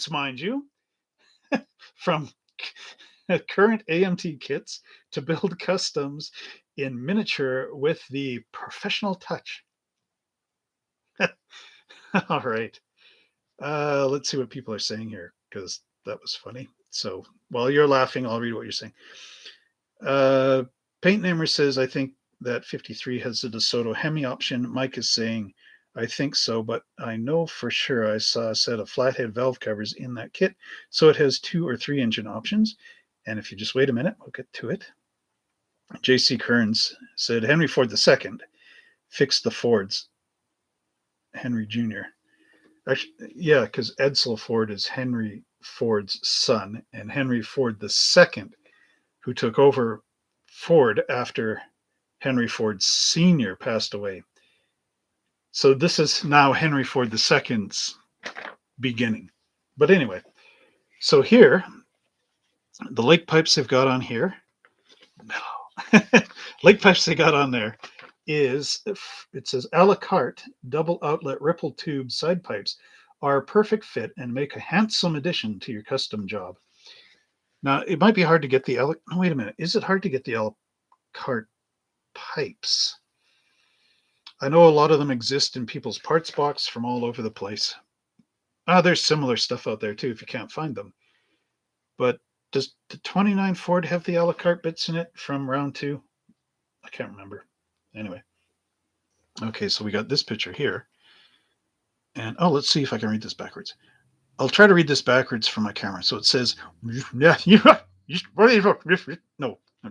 mind you, from current AMT kits to build customs in miniature with the professional touch. All right. Let's see what people are saying here because that was funny. So while you're laughing, I'll read what you're saying. Paint Namer says, I think that 53 has the Desoto Hemi option. Mike is saying, I think so, but I know for sure I saw a set of flathead valve covers in that kit, so it has 2 or 3 engine options. And if you just wait a minute, we'll get to it. J.C. Kearns said, Henry Ford II fixed the Fords. Henry Jr. Actually, yeah, because Edsel Ford is Henry Ford's son, and Henry Ford II, who took over Ford after Henry Ford Sr. passed away. So this is now Henry Ford II's beginning. But anyway, so here, the lake pipes they've got on here, lake pipes they got on there is, it says a la carte double outlet ripple tube side pipes are a perfect fit and make a handsome addition to your custom job. Now, it might be hard to get the wait a minute. Is it hard to get the a la carte pipes? I know a lot of them exist in people's parts box from all over the place. There's similar stuff out there too if you can't find them. But does the 29 Ford have the a la carte bits in it from round 2? I can't remember. Anyway. Okay, so we got this picture here. And let's see if I can read this backwards. I'll try to read this backwards from my camera. So it says, no, I'm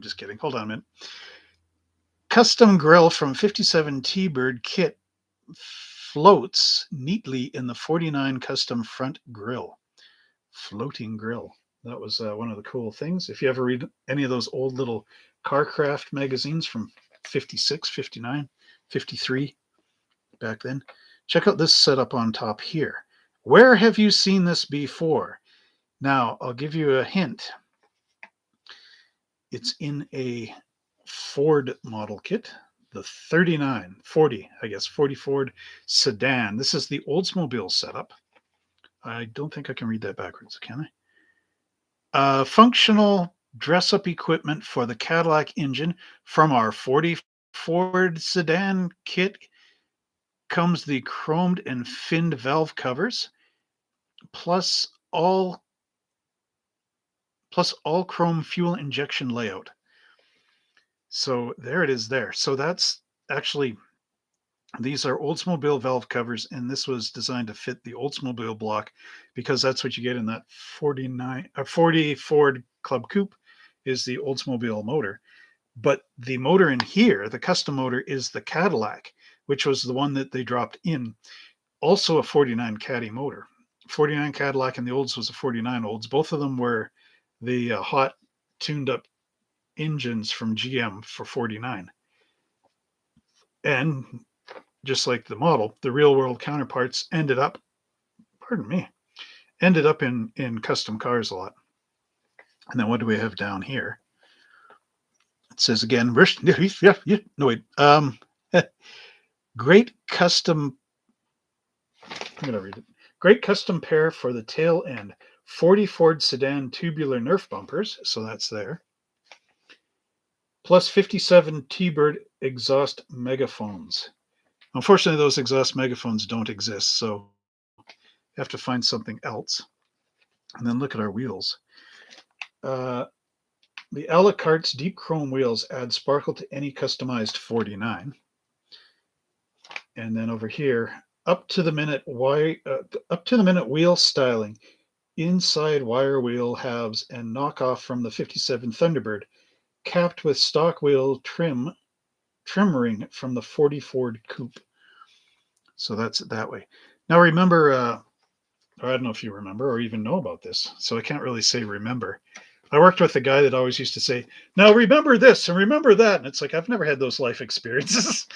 just kidding. Hold on a minute. Custom grill from 57 T-Bird kit floats neatly in the 49 custom front grill. Floating grill. That was one of the cool things. If you ever read any of those old little Carcraft magazines from 56, 59, 53 back then, check out this setup on top here. Where have you seen this before? Now, I'll give you a hint. It's in a Ford model kit, the 40 Ford sedan. This is the Oldsmobile setup. I don't think I can read that backwards, can I? Functional dress-up equipment for the Cadillac engine from our 40 Ford sedan kit comes the chromed and finned valve covers, plus all chrome fuel injection layout. So there it is there. So that's actually, these are Oldsmobile valve covers, and this was designed to fit the Oldsmobile block because that's what you get in that 40 Ford Club Coupe is the Oldsmobile motor. But the motor in here, the custom motor, is the Cadillac, which was the one that they dropped in. Also a 49 Caddy motor. 49 Cadillac and the Olds was a 49 Olds. Both of them were the hot tuned up engines from GM for 49. And just like the model, the real world counterparts ended up in custom cars a lot. And then what do we have down here? It says again, great custom. I'm going to read it. Great custom pair for the tail end. 40 Ford sedan tubular Nerf bumpers. So that's there. Plus 57 T-Bird exhaust megaphones. Unfortunately, those exhaust megaphones don't exist. So you have to find something else. And then look at our wheels. The a la carte's deep chrome wheels add sparkle to any customized 49. And then over here, up to the minute wheel styling, inside wire wheel halves and knockoff from the 57 Thunderbird, capped with stock wheel trim ring from the 40 Ford Coupe. So that's it that way. Now remember, I don't know if you remember or even know about this, so I can't really say remember. I worked with a guy that always used to say, now remember this and remember that. And it's like, I've never had those life experiences.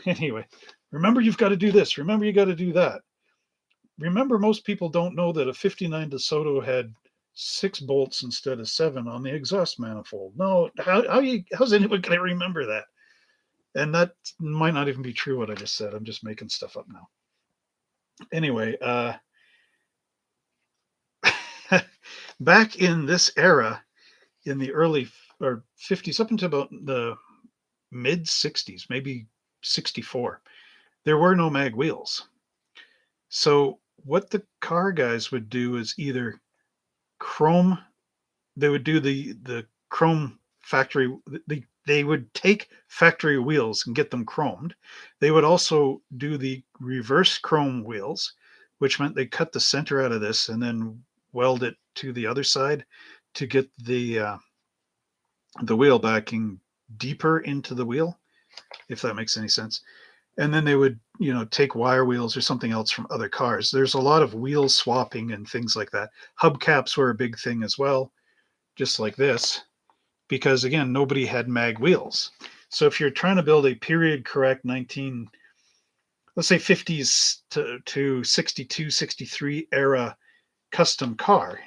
Anyway, remember you've got to do this. Remember you got to do that. Remember, most people don't know that a 59 DeSoto had 6 bolts instead of 7 on the exhaust manifold. No, how's anyone going to remember that? And that might not even be true what I just said. I'm just making stuff up now. Anyway, back in this era, in the early or 50s up until about the mid 60s, maybe 64, there were no mag wheels. So what the car guys would do is either chrome, they would do the chrome factory, they would take factory wheels and get them chromed. They would also do the reverse chrome wheels, which meant they cut the center out of this and then weld it to the other side to get the wheel backing deeper into the wheel, if that makes any sense. And then they would, take wire wheels or something else from other cars. There's a lot of wheel swapping and things like that. Hubcaps were a big thing as well, just like this, because again, nobody had mag wheels. So if you're trying to build a period correct let's say 50s to 62, 63 era custom car,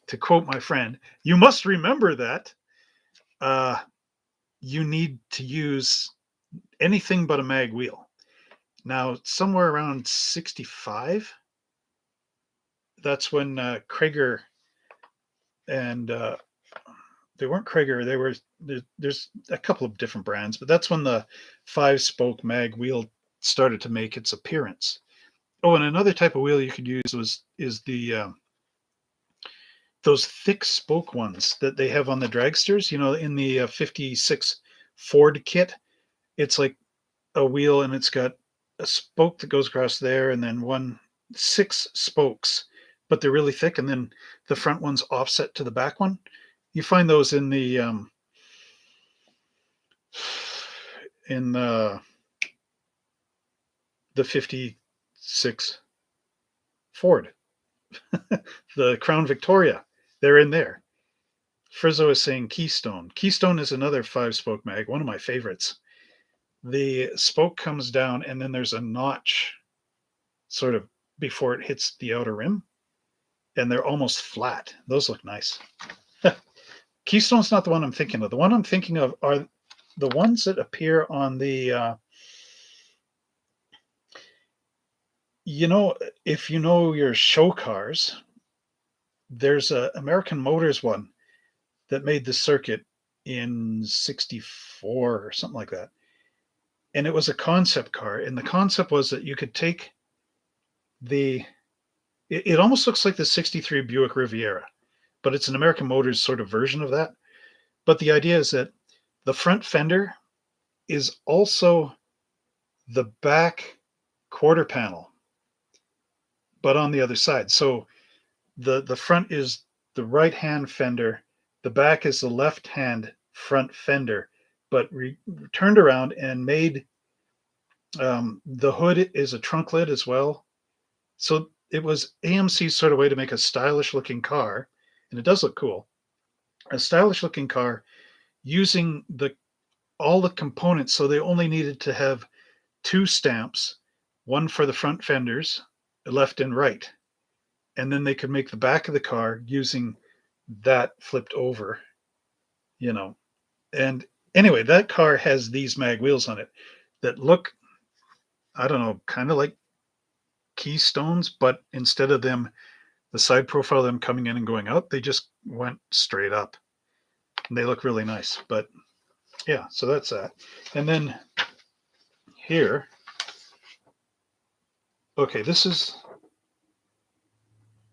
to quote my friend, you must remember that you need to use anything but a mag wheel. Now, somewhere around 65, that's when Krager and they weren't Krager. They were there's a couple of different brands, but that's when the 5-spoke mag wheel started to make its appearance. Oh, and another type of wheel you could use is the those thick spoke ones that they have on the dragsters. In the 56 Ford kit, it's like a wheel and it's got a spoke that goes across there, and then 6 spokes, but they're really thick, and then the front one's offset to the back one. You find those in the in the 56 Ford, the Crown Victoria. They're in there. Frizzo is saying Keystone. Keystone is another 5-spoke mag, one of my favorites. The spoke comes down and then there's a notch sort of before it hits the outer rim, and they're almost flat. Those look nice. Keystone's not the one I'm thinking of. The one I'm thinking of are the ones that appear on the if you know your show cars, there's a American Motors one that made the circuit in 64 or something like that. And it was a concept car. And the concept was that you could take it almost looks like the 63 Buick Riviera, but it's an American Motors sort of version of that. But the idea is that the front fender is also the back quarter panel, but on the other side. So the front is the right hand fender, the back is the left hand front fender, but turned around and made the hood is a trunk lid as well. So it was AMC's sort of way to make a stylish looking car, and it does look cool. A stylish looking car using all the components. So they only needed to have 2 stamps, one for the front fenders, left and right. And then they could make the back of the car using that flipped over, And anyway, that car has these mag wheels on it that look, I don't know, kind of like Keystones, but instead of them, the side profile of them coming in and going out, they just went straight up. And they look really nice. But yeah, so that's that. And then here, okay, this is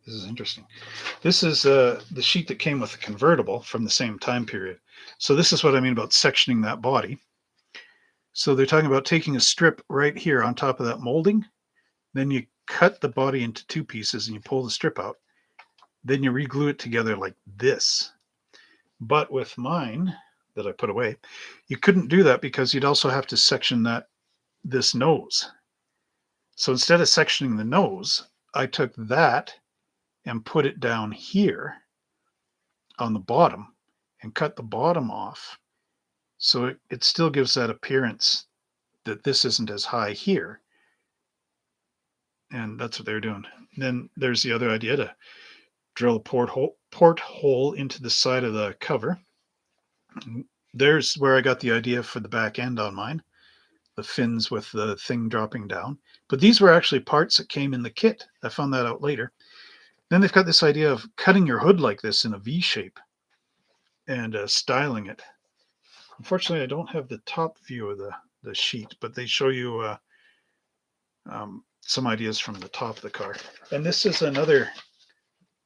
This is interesting. This is the sheet that came with the convertible from the same time period. So this is what I mean about sectioning that body. So they're talking about taking a strip right here on top of that molding. Then you cut the body into two pieces and you pull the strip out. Then you re-glue it together like this. But with mine that I put away, you couldn't do that because you'd also have to section this nose. So instead of sectioning the nose, I took that and put it down here on the bottom and cut the bottom off. So it still gives that appearance that this isn't as high here. And that's what they're doing. And then there's the other idea to drill a porthole into the side of the cover. There's where I got the idea for the back end on mine, the fins with the thing dropping down. But these were actually parts that came in the kit. I found that out later. Then they've got this idea of cutting your hood like this in a V shape and styling it. Unfortunately, I don't have the top view of the sheet, but they show you some ideas from the top of the car. And this is another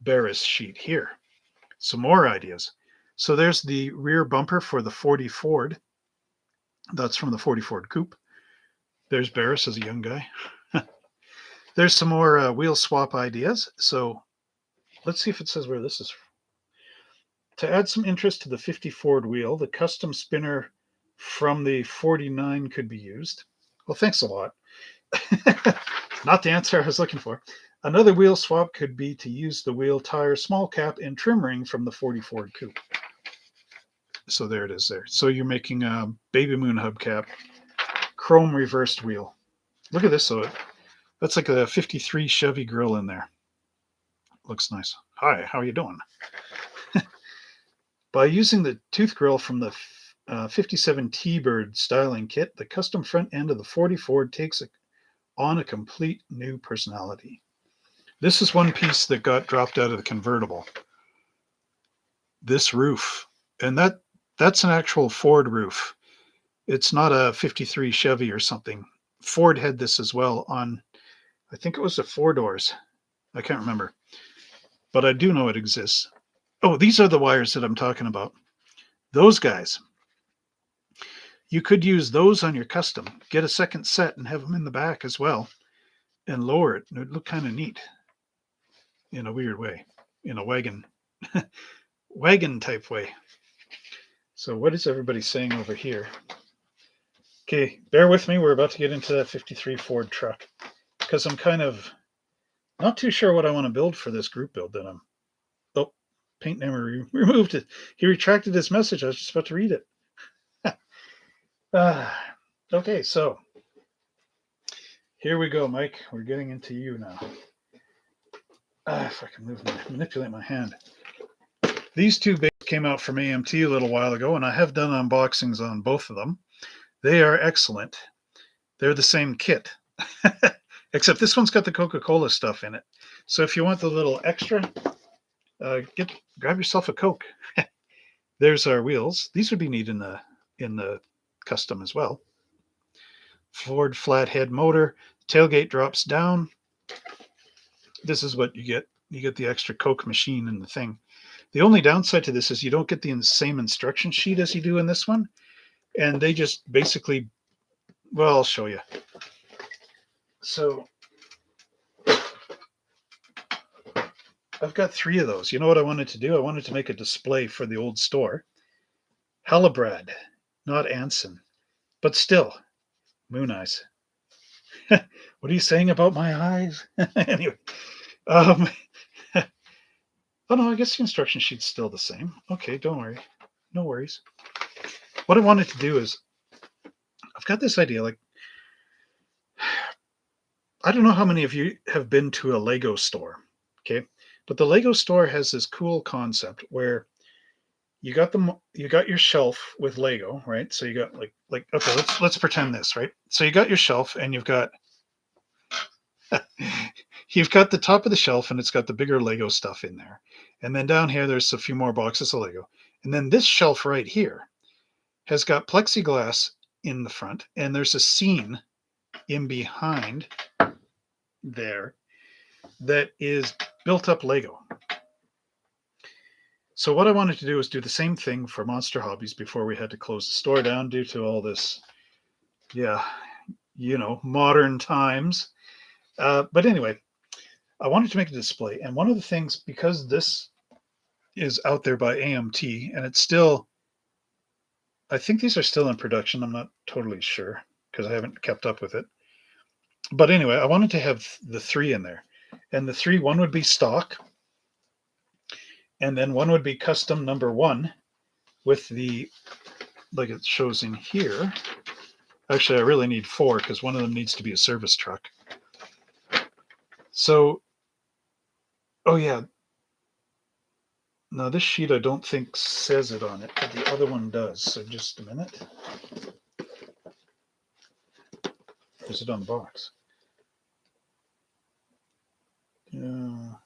Barris sheet here. Some more ideas. So there's the rear bumper for the 40 Ford. That's from the 40 Ford Coupe. There's Barris as a young guy. There's some more wheel swap ideas. So let's see if it says where this is from. To add some interest to the 50 Ford wheel, the custom spinner from the 49 could be used. Well, thanks a lot. Not the answer I was looking for. Another wheel swap could be to use the wheel tire small cap and trim ring from the 40 Ford Coupe. So there it is there. So you're making a Baby Moon hubcap, chrome reversed wheel. Look at this. So that's like a 53 Chevy grill in there. Looks nice. Hi, how are you doing? By using the tooth grill from the 57 T-Bird styling kit, the custom front end of the 40 Ford takes on a complete new personality. This is one piece that got dropped out of the convertible. This roof. And that's an actual Ford roof. It's not a 53 Chevy or something. Ford had this as well on, I think it was the 4-doors. I can't remember. But I do know it exists. Oh, these are the wires that I'm talking about. Those guys. You could use those on your custom. Get a second set and have them in the back as well. And lower it. It would look kind of neat. In a weird way. In a wagon. Wagon type way. So what is everybody saying over here? Okay, bear with me. We're about to get into that 53 Ford truck. Because I'm kind of not too sure what I want to build for this group build that I'm... Oh, paint name removed it. He retracted his message. I was just about to read it. Okay, so here we go, Mike. We're getting into you now. If I can manipulate my hand. These two bays came out from AMT a little while ago, and I have done unboxings on both of them. They are excellent. They're the same kit, except this one's got the Coca-Cola stuff in it. So if you want the little extra, grab yourself a Coke. There's our wheels. These would be neat in the custom as well. Ford flathead motor. Tailgate drops down. This is what you get. You get the extra Coke machine in the thing. The only downside to this is you don't get the same instruction sheet as you do in this one. And they just basically, well, I'll show you. So I've got 3 of those. You know what I wanted to do? I wanted to make a display for the old store. Hillebrand, not Anson. But still, moon eyes. What are you saying about my eyes? Anyway. Oh no, I guess the instruction sheet's still the same. Okay, don't worry. No worries. What I wanted to do is, I've got this idea, like, I don't know how many of you have been to a Lego store, okay? But the Lego store has this cool concept where you got your shelf with Lego, right? So you got like okay, let's pretend this, right? So you got your shelf and you've got the top of the shelf and it's got the bigger Lego stuff in there. And then down here there's a few more boxes of Lego. And then this shelf right here has got plexiglass in the front and there's a scene in behind there that is built up Lego. So what I wanted to do was do the same thing for Monster Hobbies before we had to close the store down due to all this, modern times. But anyway, I wanted to make a display. And one of the things, because this is out there by AMT, and it's still, I think these are still in production. I'm not totally sure because I haven't kept up with it. But anyway, I wanted to have the three in there. And the three, one would be stock, and then one would be custom number one with the, like it shows in here. Actually, I really need four because one of them needs to be a service truck. So, oh yeah. Now this sheet I don't think says it on it, but the other one does. So just a minute. Is it on the box? No.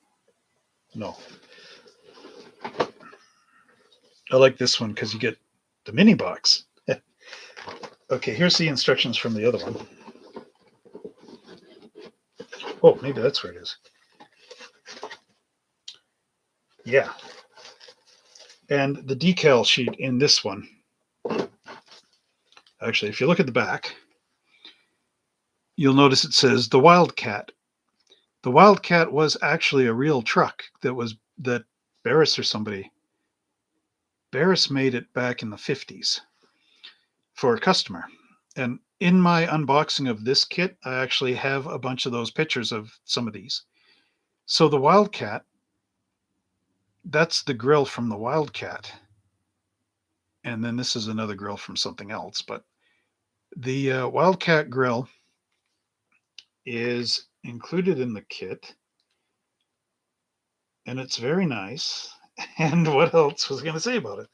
I like this one because you get the mini box. Okay, here's the instructions from the other one. Oh, maybe that's where it is. Yeah. And the decal sheet in this one. Actually, if you look at the back, you'll notice it says the Wildcat. The Wildcat was actually a real truck that Barris or somebody. Barris made it back in the 50s for a customer. And in my unboxing of this kit, I actually have a bunch of those pictures of some of these. So the Wildcat, that's the grill from the Wildcat. And then this is another grill from something else. But the Wildcat grill is included in the kit. And it's very nice. And what else was I going to say about it?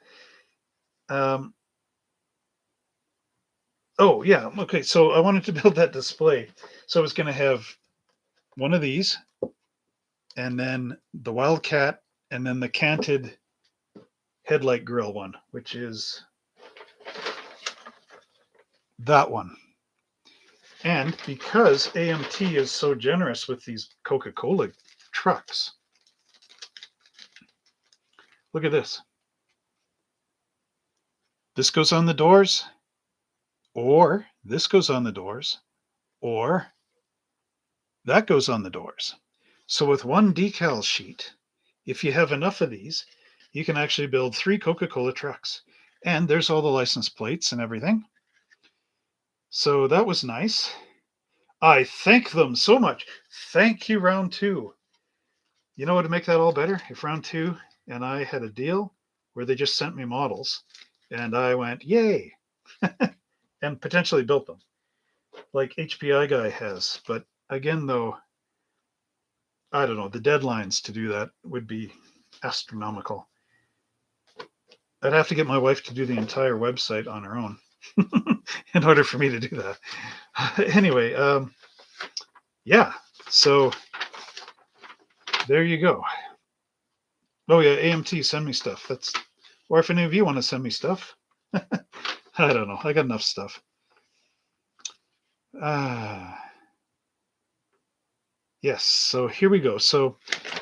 Oh, yeah. Okay. So I wanted to build that display. So I was going to have one of these, and then the Wildcat, and then the canted headlight grill one, which is that one. And because AMT is so generous with these Coca-Cola trucks, look at this. This goes on the doors, or this goes on the doors, or that goes on the doors. So with one decal sheet, if you have enough of these, you can actually build 3 Coca-Cola trucks. And there's all the license plates and everything. So that was nice. I thank them so much. Thank you, round 2. You know what would make that all better? If round 2 and I had a deal where they just sent me models and I went, yay, and potentially built them like HPI guy has. But again, though, I don't know, the deadlines to do that would be astronomical. I'd have to get my wife to do the entire website on her own in order for me to do that. Anyway, yeah, so there you go. Oh yeah, AMT, send me stuff. Or if any of you want to send me stuff, I don't know. I got enough stuff. Yes, so here we go. So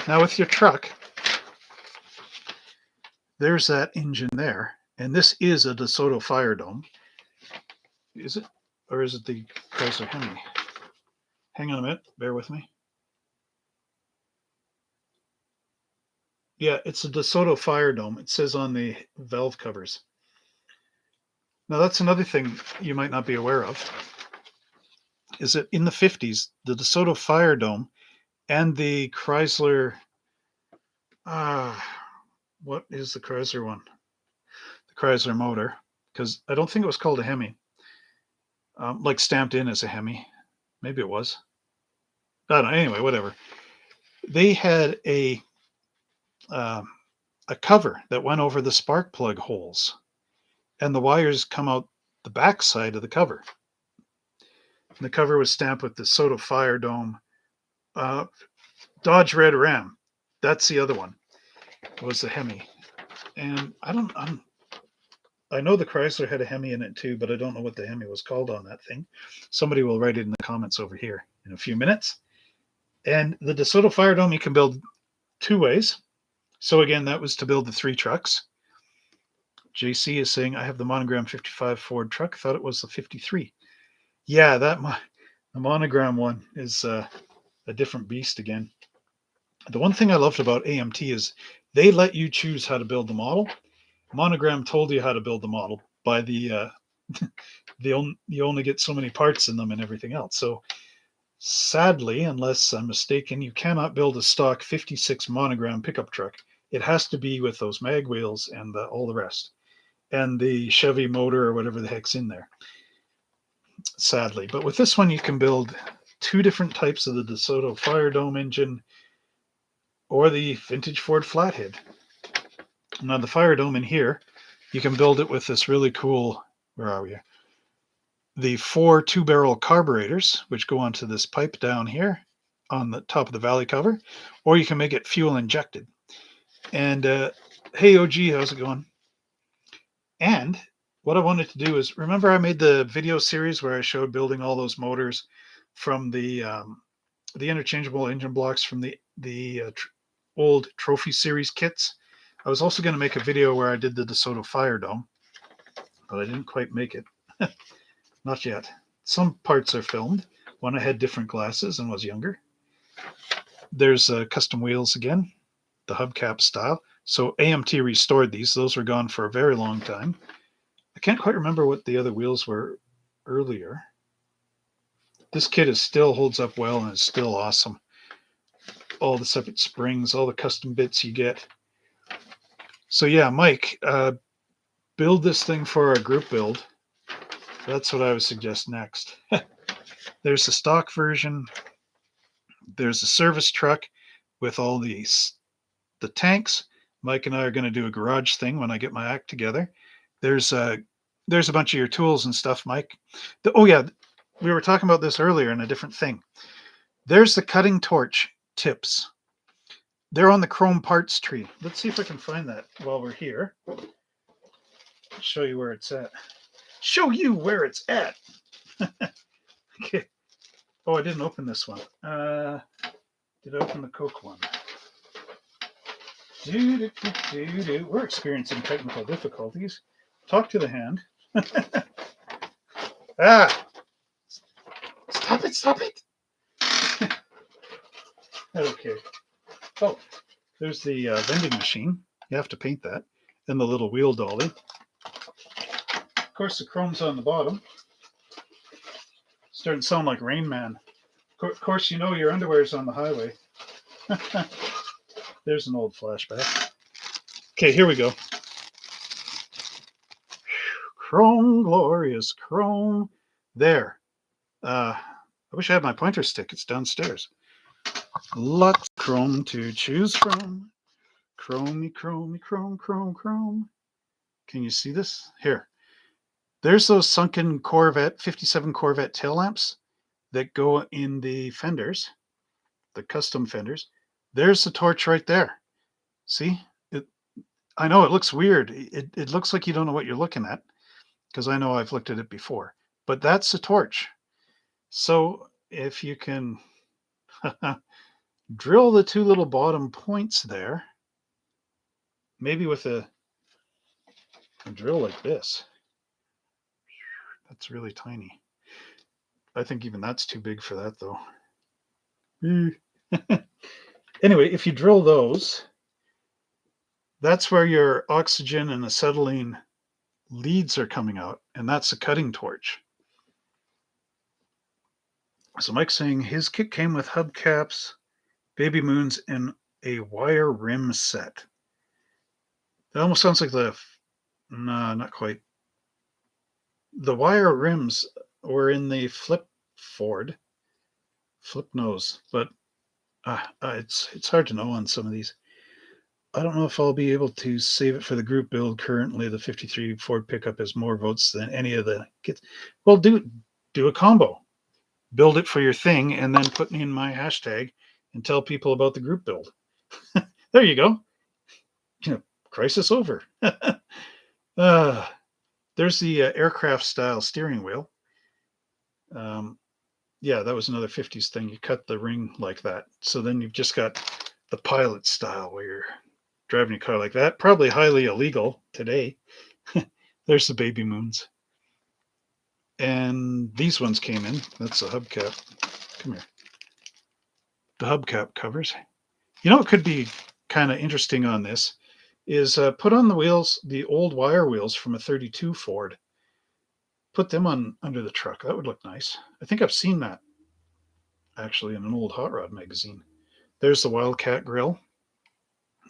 now with your truck, there's that engine there, and this is a Desoto Fire Dome. Is it? Or is it the Chrysler Hemi? Hang on a minute. Bear with me. Yeah, it's a Desoto Fire Dome. It says on the valve covers. Now, that's another thing you might not be aware of, is that in the 50s, the Desoto Fire Dome and the Chrysler, what is the Chrysler one? The Chrysler motor, because I don't think it was called a Hemi, like stamped in as a Hemi. Maybe it was. I don't know. Anyway, whatever. They had a cover that went over the spark plug holes, and the wires come out the back side of the cover. And the cover was stamped with the Desoto Fire Dome. Dodge Red Ram. That's the other one. It was the Hemi. And I know the Chrysler had a Hemi in it too, but I don't know what the Hemi was called on that thing. Somebody will write it in the comments over here in a few minutes. And the Desoto Fire Dome, you can build two ways. So again, that was to build the 3 trucks. JC is saying, I have the Monogram 55 Ford truck. Thought it was the 53. Yeah, the Monogram one is a different beast again. The one thing I loved about AMT is they let you choose how to build the model. Monogram told you how to build the model by you only get so many parts in them and everything else. So sadly, unless I'm mistaken, you cannot build a stock 56 Monogram pickup truck. It has to be with those mag wheels and all the rest, and the Chevy motor or whatever the heck's in there. Sadly, but with this one, you can build 2 different types of the Desoto Fire Dome engine or the vintage Ford flathead. Now the Fire Dome in here, you can build it with this really cool, where are we? The 4 2-barrel carburetors, which go onto this pipe down here on the top of the valley cover, or you can make it fuel injected. And hey, OG, how's it going? And what I wanted to do is, remember I made the video series where I showed building all those motors from the interchangeable engine blocks from the old Trophy Series kits. I was also going to make a video where I did the DeSoto Fire Dome, but I didn't quite make it. Not yet. Some parts are filmed when I had different glasses and was younger. There's custom wheels again, the hubcap style. So AMT restored these. Those were gone for a very long time. I can't quite remember what the other wheels were earlier. This kit still holds up well and is still awesome. All the separate springs, all the custom bits you get. So yeah, Mike, build this thing for our group build. That's what I would suggest next. There's the stock version. There's a service truck with all the tanks. Mike and I are going to do a garage thing when I get my act together. There's a bunch of your tools and stuff, Mike. Oh yeah, we were talking about this earlier in a different thing. There's the cutting torch tips. They're on the chrome parts tree. Let's see if I can find that while we're here. Show you where it's at. Show you where it's at. Okay. Oh, I didn't open this one. Did I open the Coke one? We're experiencing technical difficulties. Talk to the hand. Stop it. Okay. Oh, there's the vending machine. You have to paint that. And the little wheel dolly. Of course, the chrome's on the bottom. Starting to sound like Rain Man. Of course, you know your underwear's on the highway. There's an old flashback. Okay, here we go. Chrome, glorious chrome. There. I wish I had my pointer stick. It's downstairs. Lots of chrome to choose from. Chromey, chrome. Can you see this? Here. There's those sunken Corvette, 57 Corvette tail lamps that go in the fenders, the custom fenders. There's the torch right there. See? I know it looks weird. It looks like you don't know what you're looking at, because I know I've looked at it before. But that's the torch. So if you can drill the 2 little bottom points there, maybe with a drill like this. That's really tiny. I think even that's too big for that, though. Anyway, if you drill those, that's where your oxygen and acetylene leads are coming out, and that's a cutting torch. So Mike's saying his kit came with hubcaps, baby moons, and a wire rim set. That almost sounds like no, not quite. The wire rims were in the flip nose, but it's hard to know on some of these. I don't know if I'll be able to save it for the group build. Currently, the 53 Ford pickup has more votes than any of the kits. Well, do a combo. Build it for your thing, and then put in my hashtag and tell people about the group build. There you go. Crisis over. There's the aircraft style steering wheel. Yeah, that was another 50s thing. You cut the ring like that. So then you've just got the pilot style where you're driving a car like that. Probably highly illegal today. There's the baby moons. And these ones came in. That's a hubcap. Come here. The hubcap covers. You know what could be kind of interesting on this is put on the wheels, the old wire wheels from a 32 Ford. Put them on under the truck. That would look nice. I think I've seen that actually in an old hot rod magazine. There's the Wildcat grill.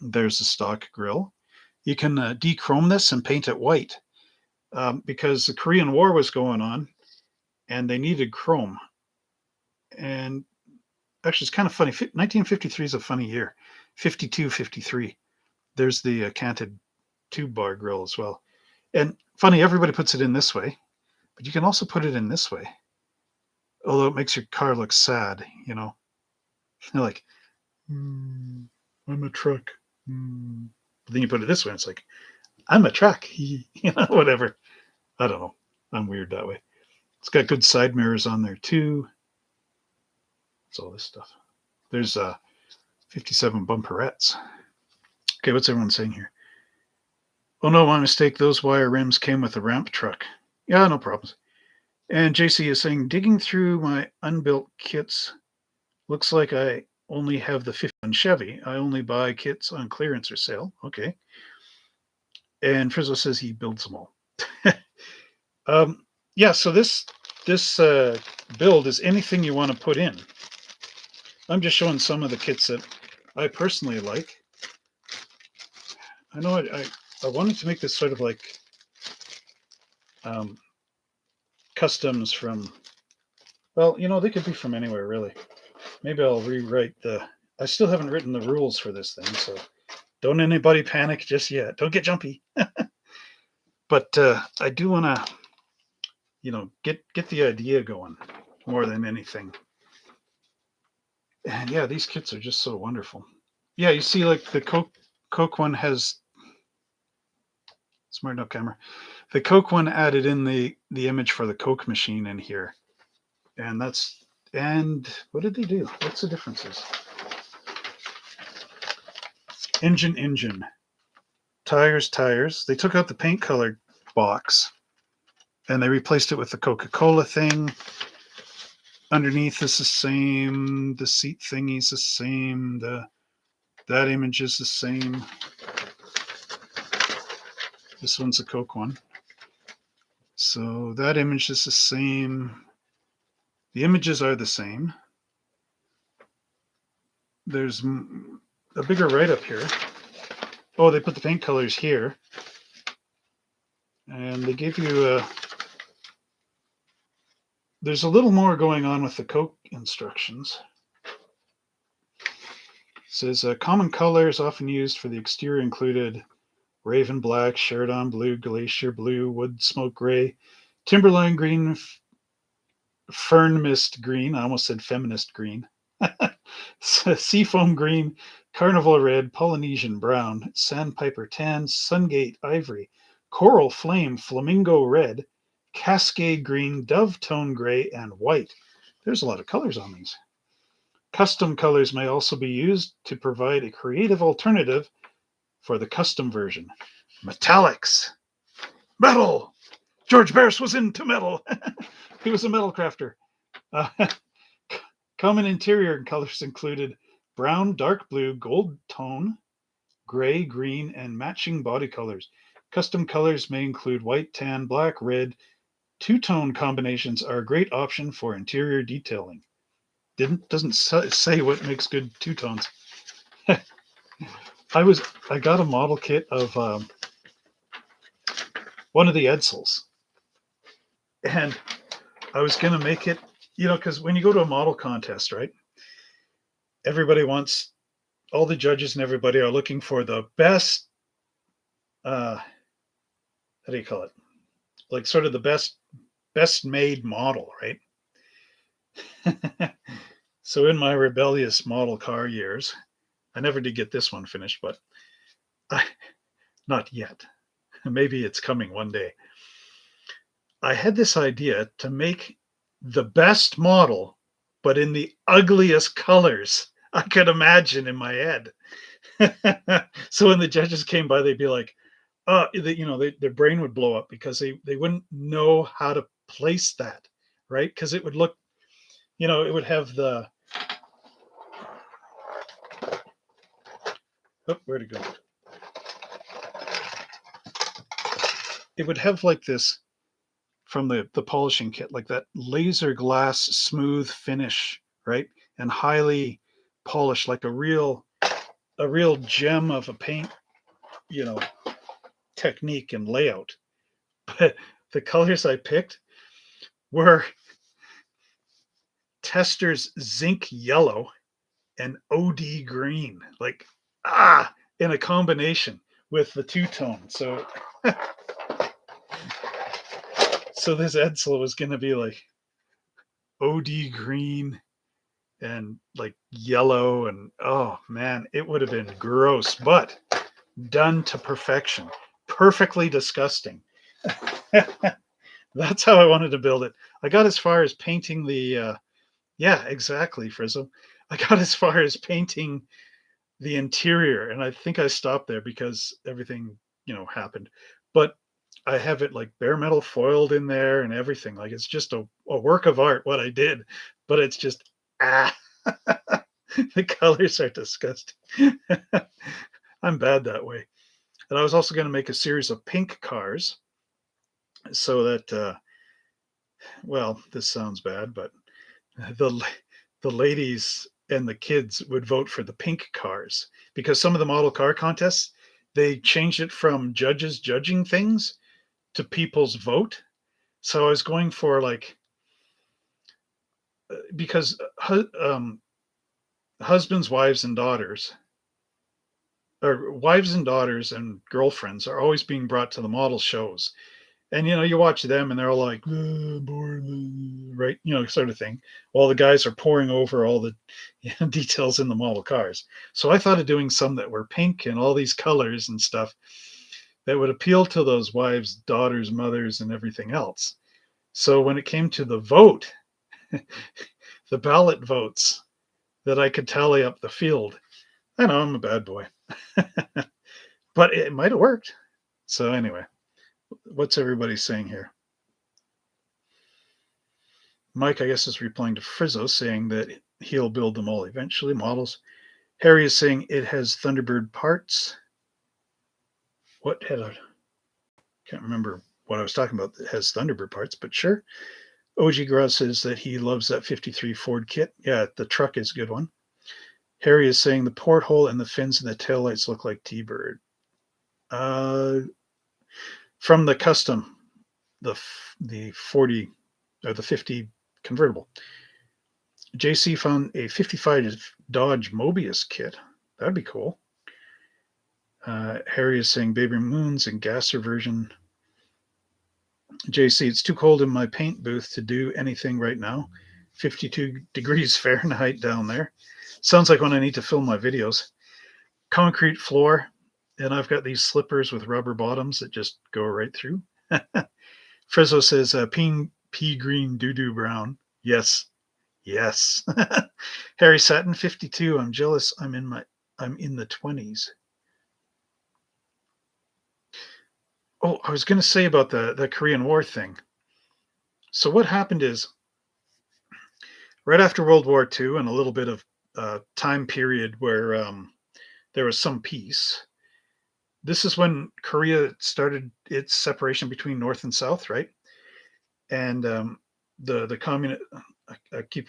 There's the stock grill. You can de-chrome this and paint it white because the Korean War was going on and they needed chrome. And actually, it's kind of funny. 1953 is a funny year. 52, 53. There's the canted tube bar grill as well. And funny, everybody puts it in this way, but you can also put it in this way. Although it makes your car look sad, you know. You're like, I'm a truck. But then you put it this way, and it's like, I'm a truck. You know, whatever. I don't know. I'm weird that way. It's got good side mirrors on there too. It's all this stuff. There's 57 bumperettes. Okay, what's everyone saying here? Oh no, my mistake. Those wire rims came with a ramp truck. Yeah, no problems. And JC is saying, digging through my unbuilt kits, looks like I only have the 51 Chevy. I only buy kits on clearance or sale. Okay. And Frizzo says he builds them all. Yeah, so this build is anything you want to put in. I'm just showing some of the kits that I personally like. I know I wanted to make this sort of like customs from, well, you know, they could be from anywhere, really. Maybe I'll rewrite I still haven't written the rules for this thing, so don't anybody panic just yet. Don't get jumpy. But I do want to, you know, get the idea going more than anything. And yeah, these kits are just so wonderful. Yeah, you see, like the Coke one has smart enough camera. The Coke one added in the image for the Coke machine in here, and what did they do? What's the differences? Engine, tires. They took out the paint color box, and they replaced it with the Coca-Cola thing. Underneath is the same. The seat thingy is the same. That image is the same. This one's a Coke one. So that image is the same. The images are the same. There's a bigger write-up here. Oh, they put the paint colors here. And they give you there's a little more going on with the Coke instructions. It says common colors often used for the exterior included Raven Black, Sheridan Blue, Glacier Blue, Wood Smoke Gray, Timberline Green, Fern Mist Green. I almost said Feminist Green. Seafoam Green, Carnival Red, Polynesian Brown, Sandpiper Tan, Sungate Ivory, Coral Flame, Flamingo Red, Cascade Green, Dove Tone Gray, and White. There's a lot of colors on these. Custom colors may also be used to provide a creative alternative for the custom version. Metallics. Metal! George Barris was into metal. He was a metal crafter. Common interior colors included brown, dark blue, gold tone, gray, green, and matching body colors. Custom colors may include white, tan, black, red. Two-tone combinations are a great option for interior detailing. Doesn't say what makes good two-tones. I got a model kit of one of the Edsels, and I was gonna make it, you know, because when you go to a model contest, right? Everybody wants, all the judges and everybody are looking for the best. How do you call it? Like sort of the best made model, right? So in my rebellious model car years, I never did get this one finished, but not yet. Maybe it's coming one day. I had this idea to make the best model, but in the ugliest colors I could imagine in my head. So when the judges came by, they'd be like, their brain would blow up because they wouldn't know how to place that, right? Because it would look, it would have where'd it go? It would have like this from the polishing kit, like that laser glass smooth finish, right? And highly polished, like a real gem of a paint, you know, technique and layout. But the colors I picked were Tester's zinc yellow and OD green, like in a combination with the two tone. So this Edsel was going to be like OD green and like yellow, and oh man, it would have been gross, but done to perfection, perfectly disgusting. That's how I wanted to build it. I got as far as painting yeah, exactly, Frizzle. I got as far as painting the interior, and I think I stopped there because everything, happened. But I have it like bare metal foiled in there and everything. Like it's just a work of art what I did, but it's just ah the colors are disgusting. I'm bad that way. And I was also going to make a series of pink cars so that well, this sounds bad, but the the ladies and the kids would vote for the pink cars because some of the model car contests they changed it from judges judging things to people's vote. So I was going for like because husbands, wives, and daughters, or wives and daughters and girlfriends are always being brought to the model shows. And you watch them and they're all like boring, right, sort of thing, while the guys are pouring over all the details in the model cars. So I thought of doing some that were pink and all these colors and stuff that would appeal to those wives, daughters, mothers, and everything else. So when it came to the vote, the ballot votes that I could tally up the field, I know I'm a bad boy, but it might have worked. So anyway, what's everybody saying here? Mike, I guess, is replying to Frizzo saying that he'll build them all eventually, models. Harry is saying it has Thunderbird parts. What had I can't remember what I was talking about that has Thunderbird parts, but sure. OG Graz says that he loves that 53 Ford kit. Yeah, the truck is a good one. Harry is saying the porthole and the fins and the taillights look like T-Bird. From the custom, the 40 or the 50 convertible. JC found a 55 Dodge Mobius kit. That'd be cool. Harry is saying Baby Moons and Gasser version. JC, it's too cold in my paint booth to do anything right now. 52 degrees Fahrenheit down there. Sounds like when I need to film my videos. Concrete floor, and I've got these slippers with rubber bottoms that just go right through. Frizzo says pea green doo-doo brown. Yes. Yes. Harry Satin 52. I'm jealous. I'm in the 20s. Oh, I was going to say about the Korean War thing. So what happened is right after World War II and a little bit of time period where there was some peace. This is when Korea started its separation between North and South, right? And the communist, I keep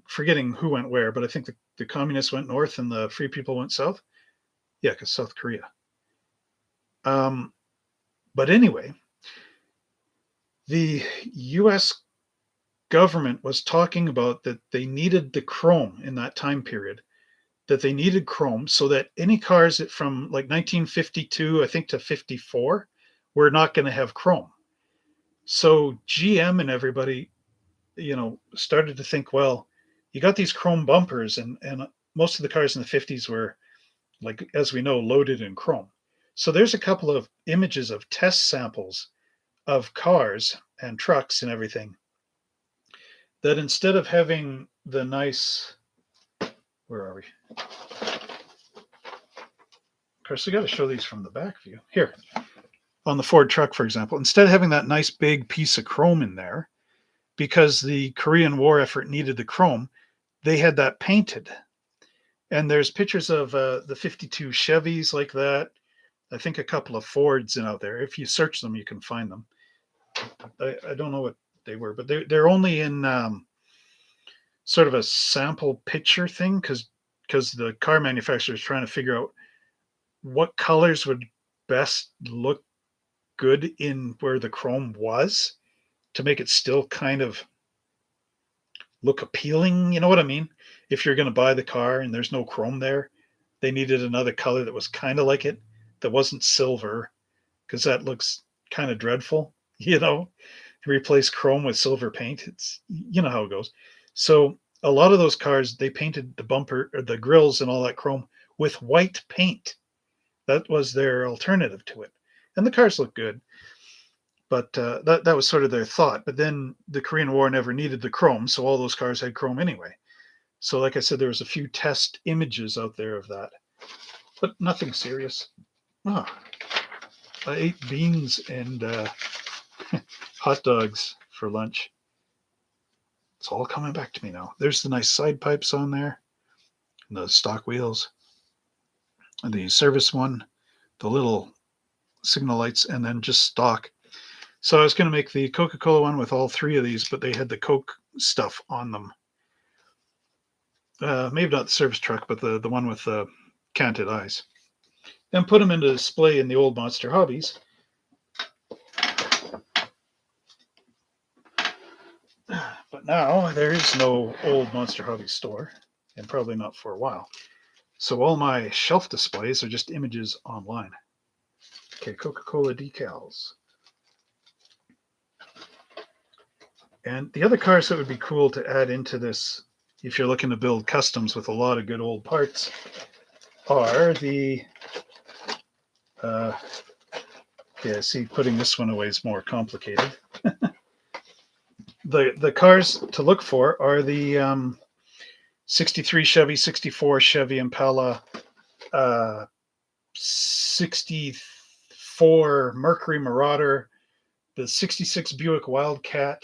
forgetting who went where, but I think the communists went north and the free people went south. Yeah, because South Korea. But anyway, the U.S. government was talking about that they needed the chrome in that time period, that they needed chrome so that any cars that from like 1952, I think, to 54 were not going to have chrome. So GM and everybody, started to think, well, you got these chrome bumpers, and most of the cars in the 50s were, like, as we know, loaded in chrome. So there's a couple of images of test samples of cars and trucks and everything that instead of having the nice, Where are we? Of course, I got to show these from the back view. Here, on the Ford truck, for example, instead of having that nice big piece of chrome in there, because the Korean War effort needed the chrome, they had that painted. And there's pictures of the 52 Chevys like that. I think a couple of Fords in out there. If you search them, you can find them. I don't know what they were, but they're only in sort of a sample picture thing because the car manufacturer is trying to figure out what colors would best look good in where the chrome was to make it still kind of look appealing. You know what I mean? If you're going to buy the car and there's no chrome there, they needed another color that was kind of like it, that wasn't silver, because that looks kind of dreadful. You know, replace chrome with silver paint. It's, you know how it goes. So a lot of those cars, they painted the bumper or the grills and all that chrome with white paint. That was their alternative to it. And the cars look good. But that was sort of their thought. But then the Korean War never needed the chrome, so all those cars had chrome anyway. So like I said, there was a few test images out there of that, but nothing serious. Oh, I ate beans and hot dogs for lunch. It's all coming back to me now. There's the nice side pipes on there, and the stock wheels, and the service one, the little signal lights, and then just stock. So I was going to make the Coca-Cola one with all three of these, but they had the Coke stuff on them. Maybe not the service truck, but the one with the canted eyes. Then put them into display in the old Monster Hobbies. But now there is no old Monster Hobbies store, and probably not for a while. So all my shelf displays are just images online. Okay, Coca-Cola decals. And the other cars that would be cool to add into this, if you're looking to build customs with a lot of good old parts, are the, yeah, see, putting this one away is more complicated. The cars to look for are the 63 Chevy, 64 Chevy Impala, 64 Mercury Marauder, the 66 Buick Wildcat,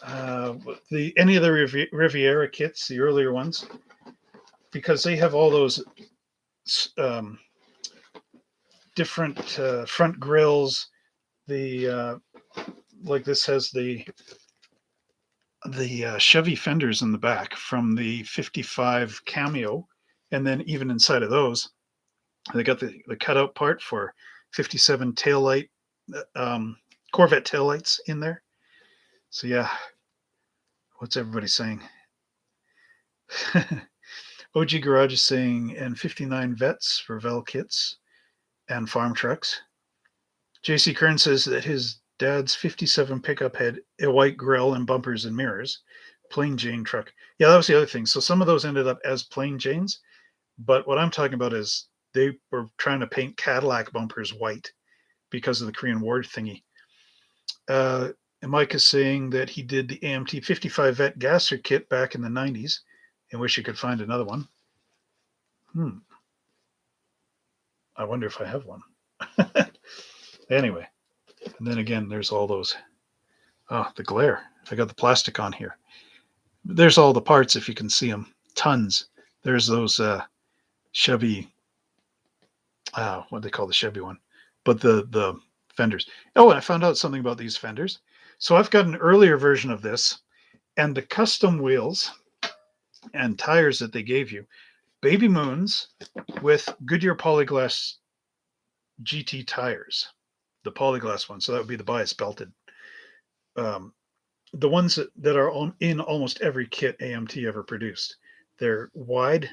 any of the Riviera kits, the earlier ones, because they have all those different front grills. The like this has the Chevy fenders in the back from the 55 Cameo, and then even inside of those, they got the cutout part for 57 taillight Corvette taillights in there. So yeah. What's everybody saying? OG Garage is saying, and 59 vets for Vel kits and farm trucks. JC Kern says that his dad's 57 pickup had a white grill and bumpers and mirrors. Plain Jane truck. Yeah, that was the other thing. So some of those ended up as plain Janes. But what I'm talking about is they were trying to paint Cadillac bumpers white because of the Korean War thingy. And Mike is saying that he did the AMT 55 Vet Gasser kit back in the 90s and wish he could find another one. I wonder if I have one. Anyway, and then again, there's all those. Oh, the glare. I got the plastic on here. There's all the parts, if you can see them. Tons. There's those Chevy, what do they call the Chevy one? But the fenders. Oh, and I found out something about these fenders. So I've got an earlier version of this, and the custom wheels and tires that they gave you, Baby Moons with Goodyear Polyglass GT tires, the Polyglass one. So that would be the bias belted. The ones that are in almost every kit AMT ever produced. They're wide,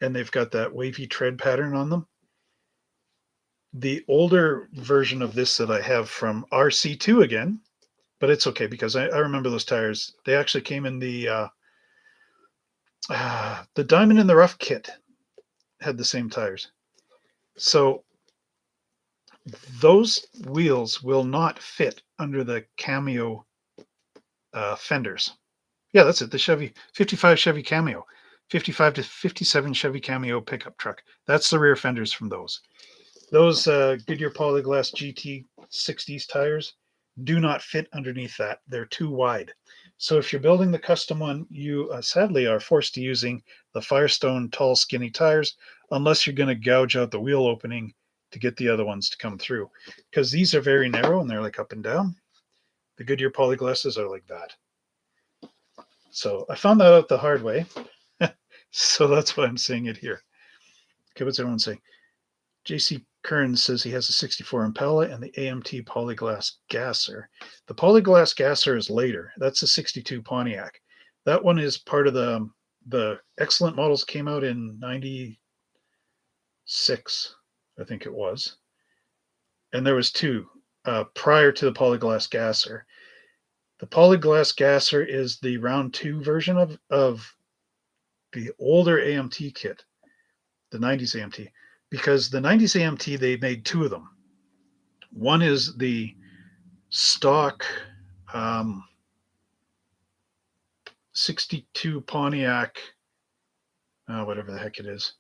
and they've got that wavy tread pattern on them. The older version of this that I have from RC2 again, but it's okay because I remember those tires. They actually came in the Diamond in the Rough kit, had the same tires. So those wheels will not fit under the Cameo fenders. Yeah, that's it. The Chevy 55 Chevy Cameo. 55 to 57 Chevy Cameo pickup truck. That's the rear fenders from those. Those Goodyear Polyglass GT60s tires do not fit underneath that. They're too wide. So if you're building the custom one, you sadly are forced to using the Firestone tall, skinny tires, unless you're going to gouge out the wheel opening to get the other ones to come through. Because these are very narrow and they're like up and down. The Goodyear Polyglasses are like that. So I found that out the hard way. So that's why I'm saying it here. Okay, what's everyone saying? JC Kern says he has a 64 Impala and the AMT Polyglass Gasser. The Polyglass Gasser is later. That's a 62 Pontiac. That one is part of the excellent models came out in 96, I think it was. And there was two prior to the Polyglass Gasser. The Polyglass Gasser is the round 2 version of the older AMT kit, the 90s AMT. Because the 90s AMT, they made two of them. One is the stock 62 Pontiac, whatever the heck it is.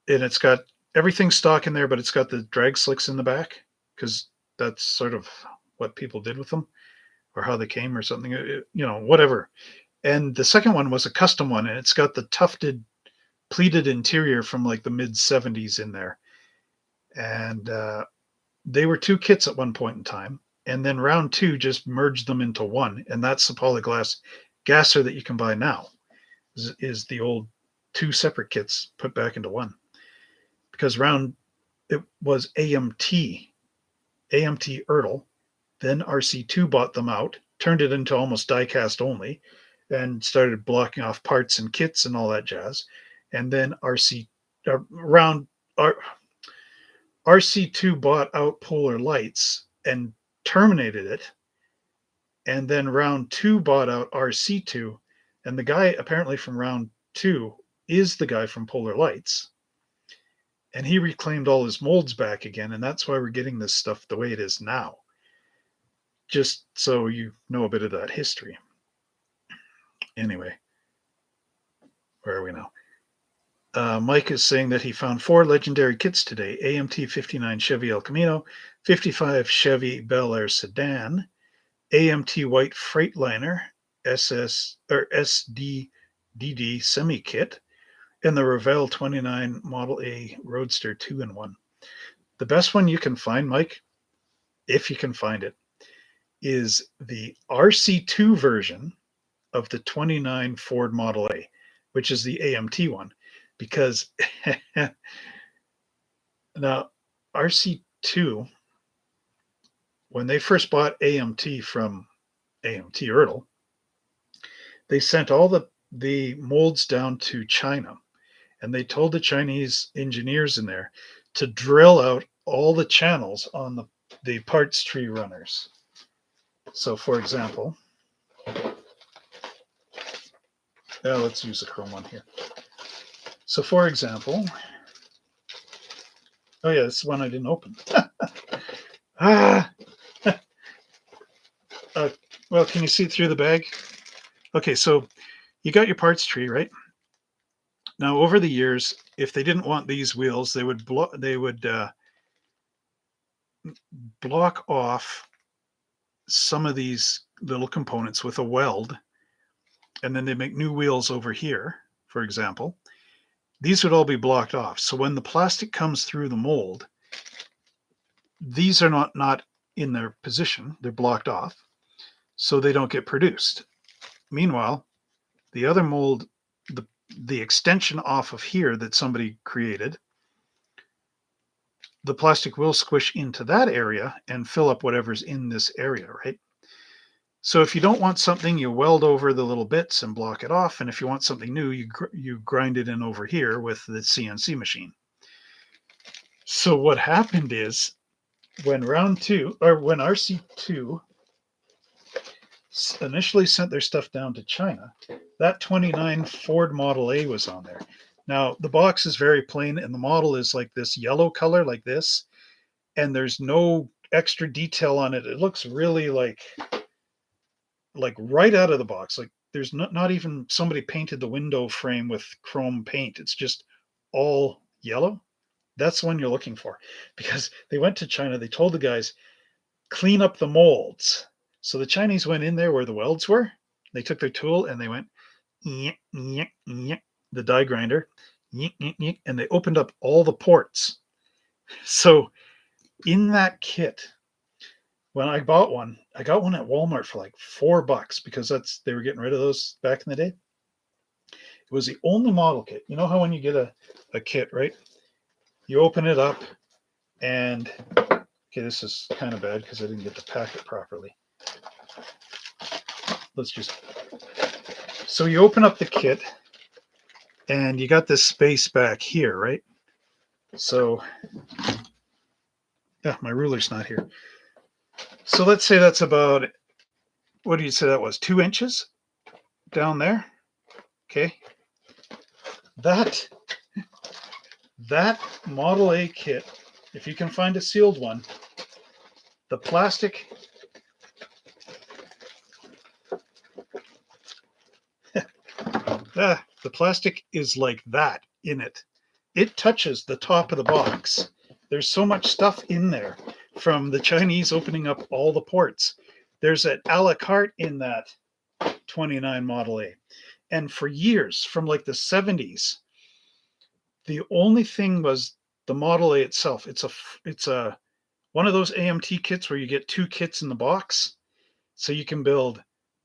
And it's got everything stock in there, but it's got the drag slicks in the back because that's sort of what people did with them or how they came or something, whatever. And the second one was a custom one, and it's got the tufted pleated interior from like the mid 70s in there. And they were two kits at one point in time. And then round 2 just merged them into one. And that's the Polyglass Gasser that you can buy now, is the old 2 separate kits put back into one. Because it was AMT Ertl. Then RC2 bought them out, turned it into almost die-cast only, and started blocking off parts and kits and all that jazz. And then RC2 bought out Polar Lights and terminated it. And then round 2 bought out RC2. And the guy apparently from round 2 is the guy from Polar Lights. And he reclaimed all his molds back again. And that's why we're getting this stuff the way it is now. Just so you know a bit of that history. Anyway, where are we now? Mike is saying that he found 4 legendary kits today: AMT 59 Chevy El Camino, 55 Chevy Bel Air Sedan, AMT White Freightliner SDDD Semi Kit, and the Revell 29 Model A Roadster 2-in-1. The best one you can find, Mike, if you can find it, is the RC2 version of the 29 Ford Model A, which is the AMT one. Because now RC2, when they first bought AMT from AMT Ertl, they sent all the molds down to China, and they told the Chinese engineers in there to drill out all the channels on the parts tree runners. So, for example, let's use the chrome one here. So, for example, oh yeah, this is one I didn't open. Well, can you see it through the bag? Okay, so you got your parts tree, right? Now, over the years, if they didn't want these wheels, they would block off some of these little components with a weld, and then they make new wheels over here, for example. These would all be blocked off. So when the plastic comes through the mold, these are not in their position. They're blocked off, so they don't get produced. Meanwhile, the other mold, the extension off of here that somebody created, the plastic will squish into that area and fill up whatever's in this area, right? So if you don't want something, you weld over the little bits and block it off. And if you want something new, you grind it in over here with the CNC machine. So what happened is when when RC2 initially sent their stuff down to China, that 29 Ford Model A was on there. Now, the box is very plain, and the model is like this yellow color, like this, and there's no extra detail on it. It looks really like right out of the box, like there's not even somebody painted the window frame with chrome paint. It's just all yellow. That's the one you're looking for, because they went to China. They told the guys, clean up the molds. So the Chinese went in there where the welds were. They took their tool and they went, nyeh, nyeh, nyeh, the die grinder, nyeh, nyeh, nyeh, and they opened up all the ports. So in that kit, when I bought one, I got one at Walmart for like $4 because they were getting rid of those back in the day. It was the only model kit. You know how when you get a kit, right? You open it up and, okay, this is kind of bad because I didn't get to pack it properly. So you open up the kit and you got this space back here, right? So, yeah, my ruler's not here. So let's say that's about, what do you say that was? 2 inches down there. Okay. That Model A kit, if you can find a sealed one, the plastic, the plastic is like that in it. It touches the top of the box. There's so much stuff in there from the Chinese opening up all the ports. There's an a la carte in that 29 Model A. And for years, from like the 70s, the only thing was the Model A itself. It's a one of those AMT kits where you get 2 kits in the box. So you can build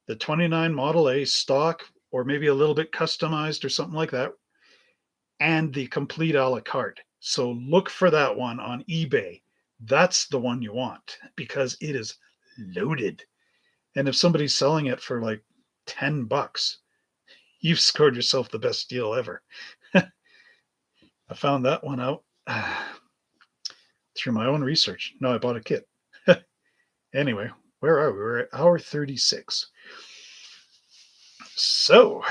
the 29 Model A stock or maybe a little bit customized or something like that, and the complete a la carte. So look for that one on eBay. That's the one you want because it is loaded. And if somebody's selling it for like $10, you've scored yourself the best deal ever. I found that one out through my own research. No, I bought a kit. Anyway, where are we? We're at hour 36. So,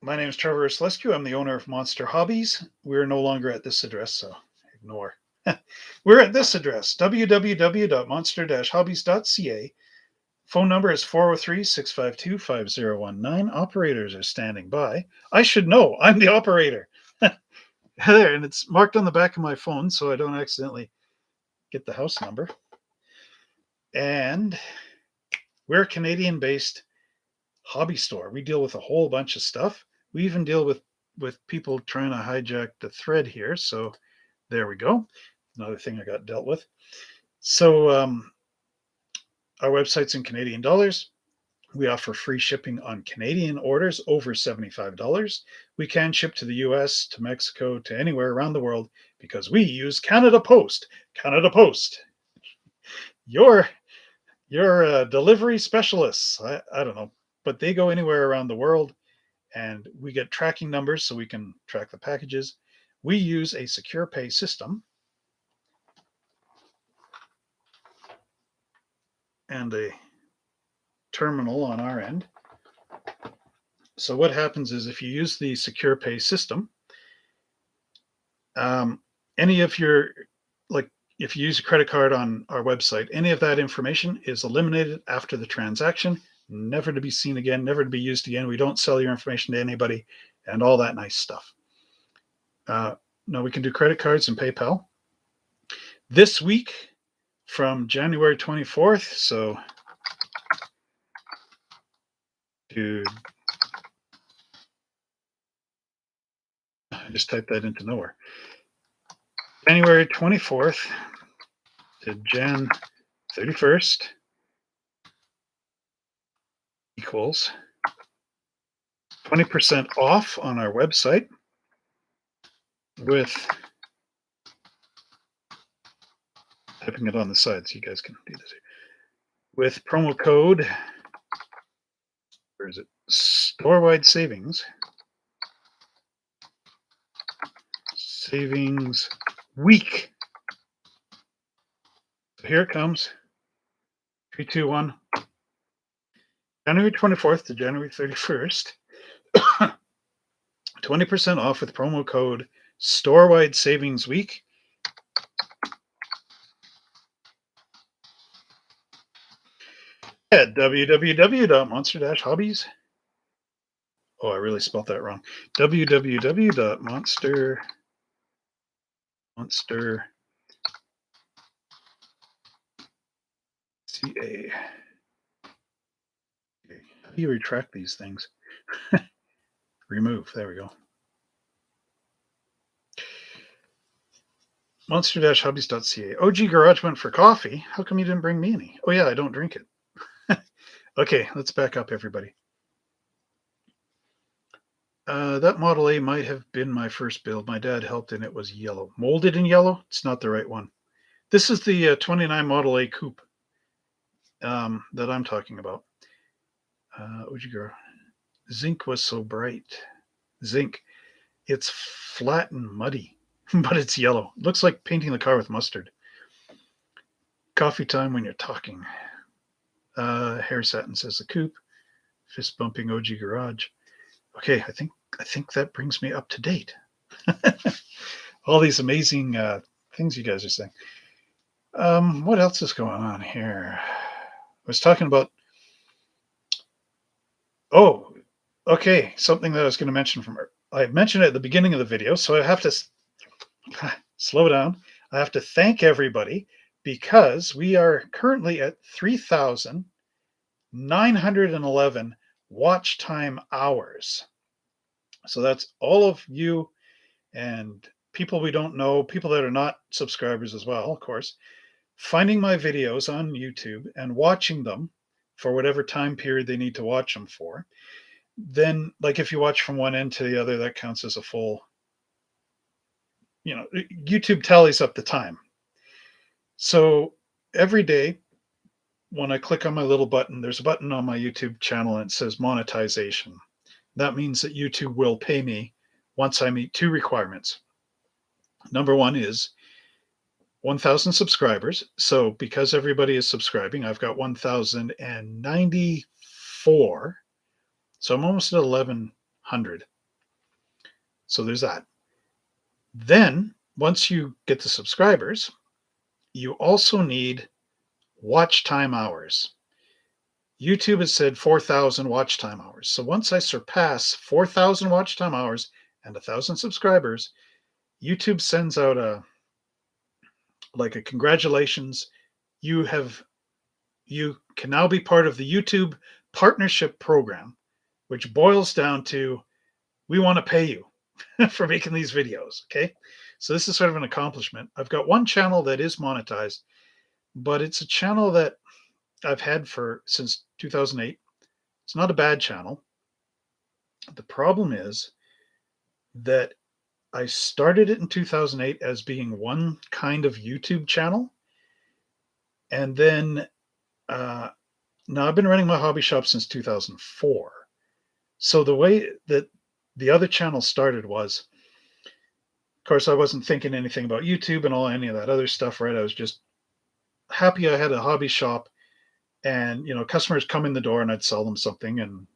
my name is Trevor Slescu. I'm the owner of Monster Hobbies. We're no longer at this address, so ignore. We're at this address, www.monster-hobbies.ca. Phone number is 403-652-5019. Operators are standing by. I should know. I'm the operator. There, and it's marked on the back of my phone so I don't accidentally get the house number. And we're a Canadian-based hobby store. We deal with a whole bunch of stuff. We even deal with people trying to hijack the thread here. So there we go. Another thing I got dealt with. So our website's in Canadian dollars. We offer free shipping on Canadian orders over $75. We can ship to the US, to Mexico, to anywhere around the world because we use Canada Post. Canada Post. Your delivery specialists. I don't know, but they go anywhere around the world, and we get tracking numbers so we can track the packages. We use a secure pay system and a terminal on our end. So what happens is if you use the secure pay system, any of your, like if you use a credit card on our website, any of that information is eliminated after the transaction, never to be seen again, never to be used again. We don't sell your information to anybody and all that nice stuff. No, we can do credit cards and PayPal. This week from January 24th, so to, I just typed that into nowhere. January 24th to Jan 31st equals 20% off on our website with, typing it on the side so you guys can do this here, with promo code, where is it? Store-wide savings. Savings week. So here it comes. 3, 2, 1. January 24th to January 31st. 20% off with promo code Store-wide Savings Week. at www.monster-hobbies. Oh, I really spelled that wrong. www.monster.ca. How do you retract these things? Remove. There we go. Monster-hobbies.ca. OG Garage went for coffee. How come you didn't bring me any? Oh, yeah, I don't drink it. Okay, let's back up, everybody. That Model A might have been my first build. My dad helped and it was yellow. Molded in yellow? It's not the right one. This is the 29 Model A Coupe that I'm talking about. Ujiguro. Zinc was so bright. Zinc. It's flat and muddy, but it's yellow. Looks like painting the car with mustard. Coffee time when you're talking. Hair Satin says the Coupe. Fist bumping OG Garage. Okay, I think that brings me up to date. All these amazing things you guys are saying. What else is going on here? I was talking about. Oh, okay. Something that I was going to mention from her. I mentioned it at the beginning of the video, so I have to slow down. I have to thank everybody because we are currently at 3,911 watch time hours. So that's all of you and people we don't know, people that are not subscribers as well, of course, finding my videos on YouTube and watching them for whatever time period they need to watch them for. Then, like if you watch from one end to the other, that counts as a full, YouTube tallies up the time. So every day when I click on my little button, there's a button on my YouTube channel and it says monetization. That means that YouTube will pay me once I meet two requirements. Number one is 1,000 subscribers. So because everybody is subscribing, I've got 1,094. So I'm almost at 1,100. So there's that. Then once you get the subscribers, you also need watch time hours. YouTube has said 4,000 watch time hours. So once I surpass 4,000 watch time hours and 1,000 subscribers, YouTube sends out a congratulations, you can now be part of the YouTube partnership program, which boils down to we want to pay you for making these videos. Okay. So this is sort of an accomplishment. I've got one channel that is monetized, but it's a channel that I've had since 2008. It's not a bad channel. The problem is that I started it in 2008 as being one kind of YouTube channel. And then now I've been running my hobby shop since 2004. So the way that the other channel started was, of course, I wasn't thinking anything about YouTube and any of that other stuff, right? I was just happy I had a hobby shop and, customers come in the door and I'd sell them something. And,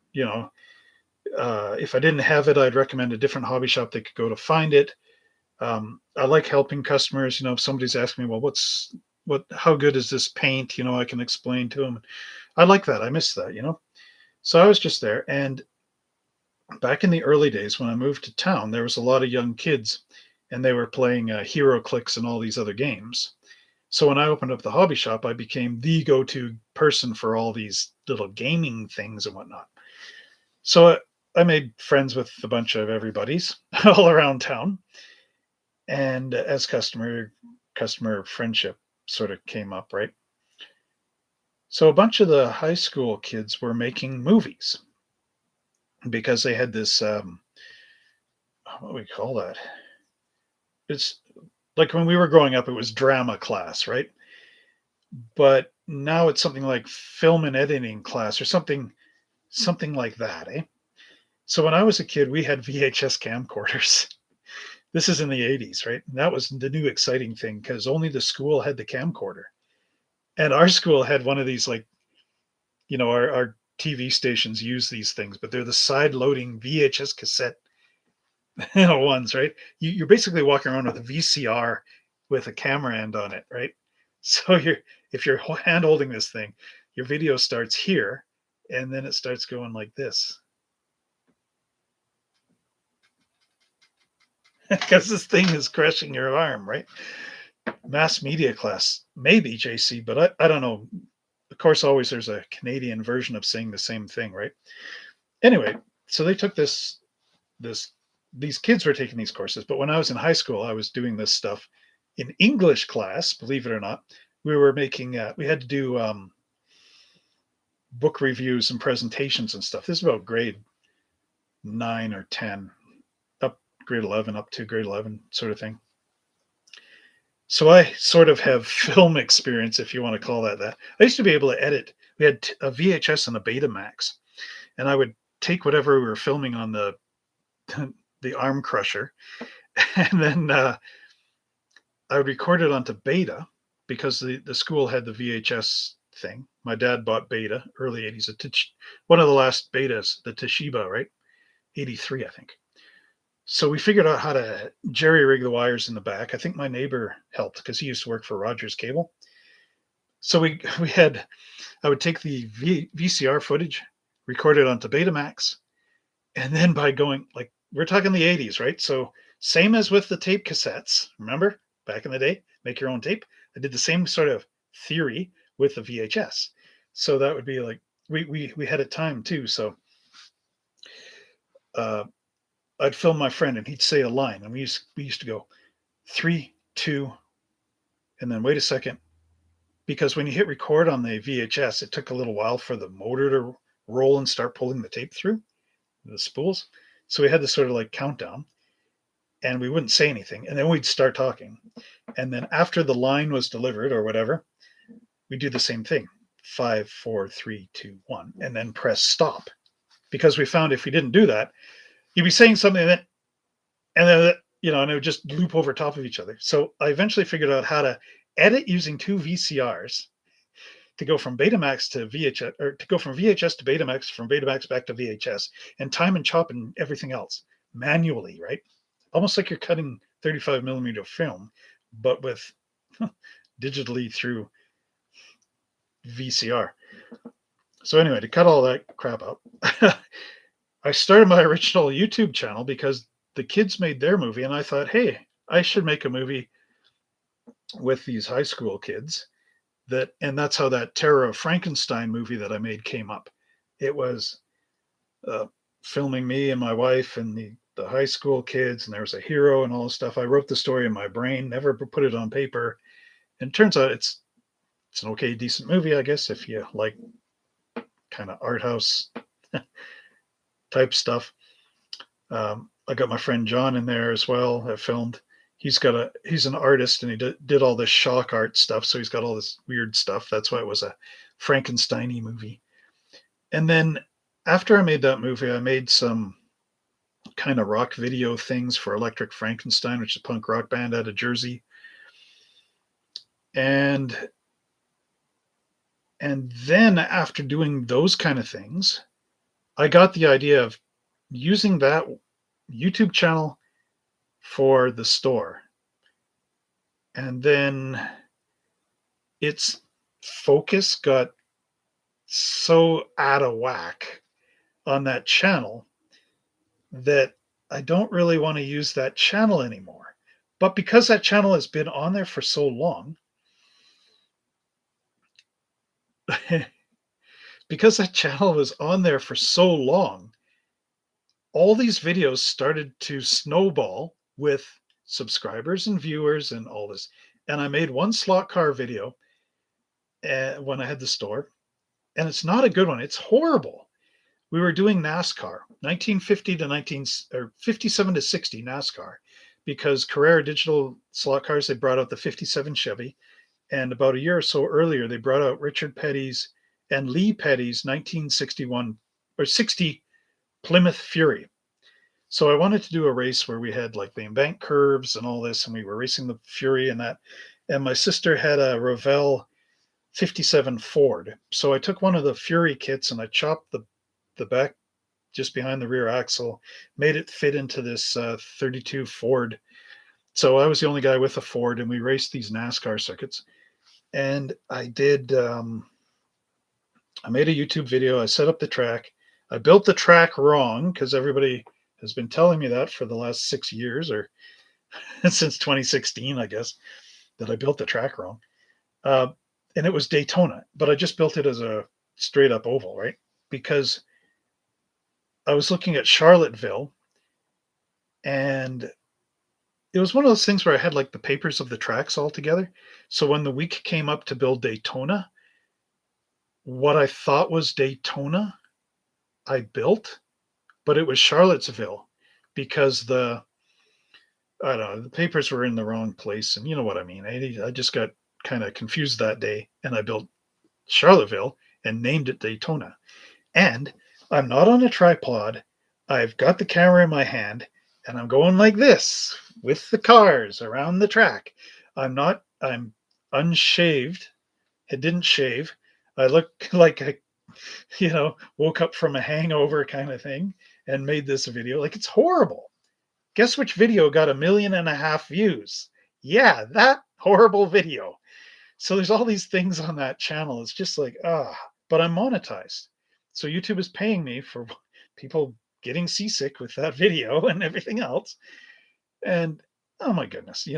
if I didn't have it, I'd recommend a different hobby shop they could go to find it. I like helping customers. If somebody's asking me, well, how good is this paint? I can explain to them. I like that. I miss that, So I was just there. And back in the early days when I moved to town, there was a lot of young kids and they were playing Hero Clicks and all these other games. So when I opened up the hobby shop, I became the go-to person for all these little gaming things and whatnot. So I made friends with a bunch of everybody's all around town. And as customer friendship sort of came up, right? So a bunch of the high school kids were making movies because they had this, what do we call that? It's like when we were growing up, it was drama class, right? But now it's something like film and editing class or something like that, eh? So when I was a kid, we had VHS camcorders. This is in the 80s, right? And that was the new exciting thing because only the school had the camcorder. And our school had one of these, our TV stations use these things, but they're the side loading VHS cassette ones, right? You're basically walking around with a VCR with a camera end on it, right? So if you're hand holding this thing, your video starts here, and then it starts going like this. Because this thing is crushing your arm, right? Mass media class, maybe JC, but I don't know. Of course, always there's a Canadian version of saying the same thing, right? Anyway, so they took this these kids were taking these courses, but when I was in high school, I was doing this stuff in English class. Believe it or not, we were making we had to do book reviews and presentations and stuff. This is about grade 9 or 10, up grade 11, up to grade 11 sort of thing. So I sort of have film experience, if you want to call that. I used to be able to edit. We had a VHS and a Betamax, and I would take whatever we were filming on the arm crusher, and then I would record it onto Beta because the school had the VHS thing. My dad bought Beta, early 80s, one of the last Betas, the Toshiba, right? 83, I think. So we figured out how to jerry rig the wires in the back. I think my neighbor helped because he used to work for Rogers Cable. So I would take the VCR footage, record it onto Betamax, and then by going, like, we're talking the 80s, right? So same as with the tape cassettes, remember back in the day, make your own tape. I did the same sort of theory with the VHS. So that would be like, we had it timed too. So I'd film my friend and he'd say a line, and we used to go 3, 2, and then wait a second, because when you hit record on the VHS, it took a little while for the motor to roll and start pulling the tape through the spools. So we had this sort of like countdown, and we wouldn't say anything, and then we'd start talking, and then after the line was delivered or whatever, we do the same thing, 5, 4, 3, 2, 1, and then press stop, because we found if we didn't do that, you'd be saying something and then and it would just loop over top of each other. So I eventually figured out how to edit using 2 VCRs to go from Betamax to VHS, or to go from VHS to Betamax, from Betamax back to VHS, and time and chop and everything else manually, right? Almost like you're cutting 35 millimeter film, but with digitally through VCR. So anyway, to cut all that crap out, I started my original YouTube channel because the kids made their movie, and I thought, hey, I should make a movie with these high school kids. And that's how that Terror of Frankenstein movie that I made came up. It was filming me and my wife and the high school kids, and there was a hero and all this stuff. I wrote the story in my brain, never put it on paper, and it turns out it's an okay, decent movie, I guess, if you like kind of art house type stuff. I got my friend John in there as well. I filmed. He's an artist, and he did all this shock art stuff. So he's got all this weird stuff. That's why it was a Frankenstein-y movie. And then after I made that movie, I made some kind of rock video things for Electric Frankenstein, which is a punk rock band out of Jersey. And then after doing those kind of things, I got the idea of using that YouTube channel for the store. And then its focus got so out of whack on that channel that I don't really want to use that channel anymore. But because that channel has been on there for so long, because that channel was on there for so long, all these videos started to snowball with subscribers and viewers and all this. And I made one slot car video when I had the store, and it's not a good one. It's horrible. We were doing NASCAR, 1950 to 57 to 60 NASCAR, because Carrera Digital slot cars, they brought out the 57 Chevy, and about a year or so earlier, they brought out Richard Petty's and Lee Petty's 1961 or 60 Plymouth Fury. So I wanted to do a race where we had like the embanked curves and all this, and we were racing the Fury and that. And my sister had a Revell 57 Ford. So I took one of the Fury kits and I chopped the back just behind the rear axle, made it fit into this 32 Ford. So I was the only guy with a Ford, and we raced these NASCAR circuits. And I did I made a YouTube video. I set up the track. I built the track wrong because everybody has been telling me that for the last 6 years, or since 2016, I guess, that I built the track wrong. Uh, and it was Daytona, but I just built it as a straight up oval, right? Because I was looking at Charlottesville, and it was one of those things where I had like the papers of the tracks all together. So when the week came up to build Daytona, what I thought was Daytona, I built, but it was Charlottesville because I don't know, the papers were in the wrong place, and you know what I mean. I just got kind of confused that day, and I built Charlottesville and named it Daytona. And I'm not on a tripod. I've got the camera in my hand, and I'm going like this with the cars around the track. I'm unshaved. I didn't shave. I look like I, woke up from a hangover kind of thing and made this video. Like, it's horrible. Guess which video got 1.5 million views? Yeah, that horrible video. So there's all these things on that channel. It's just like, but I'm monetized. So YouTube is paying me for people getting seasick with that video and everything else. And oh my goodness,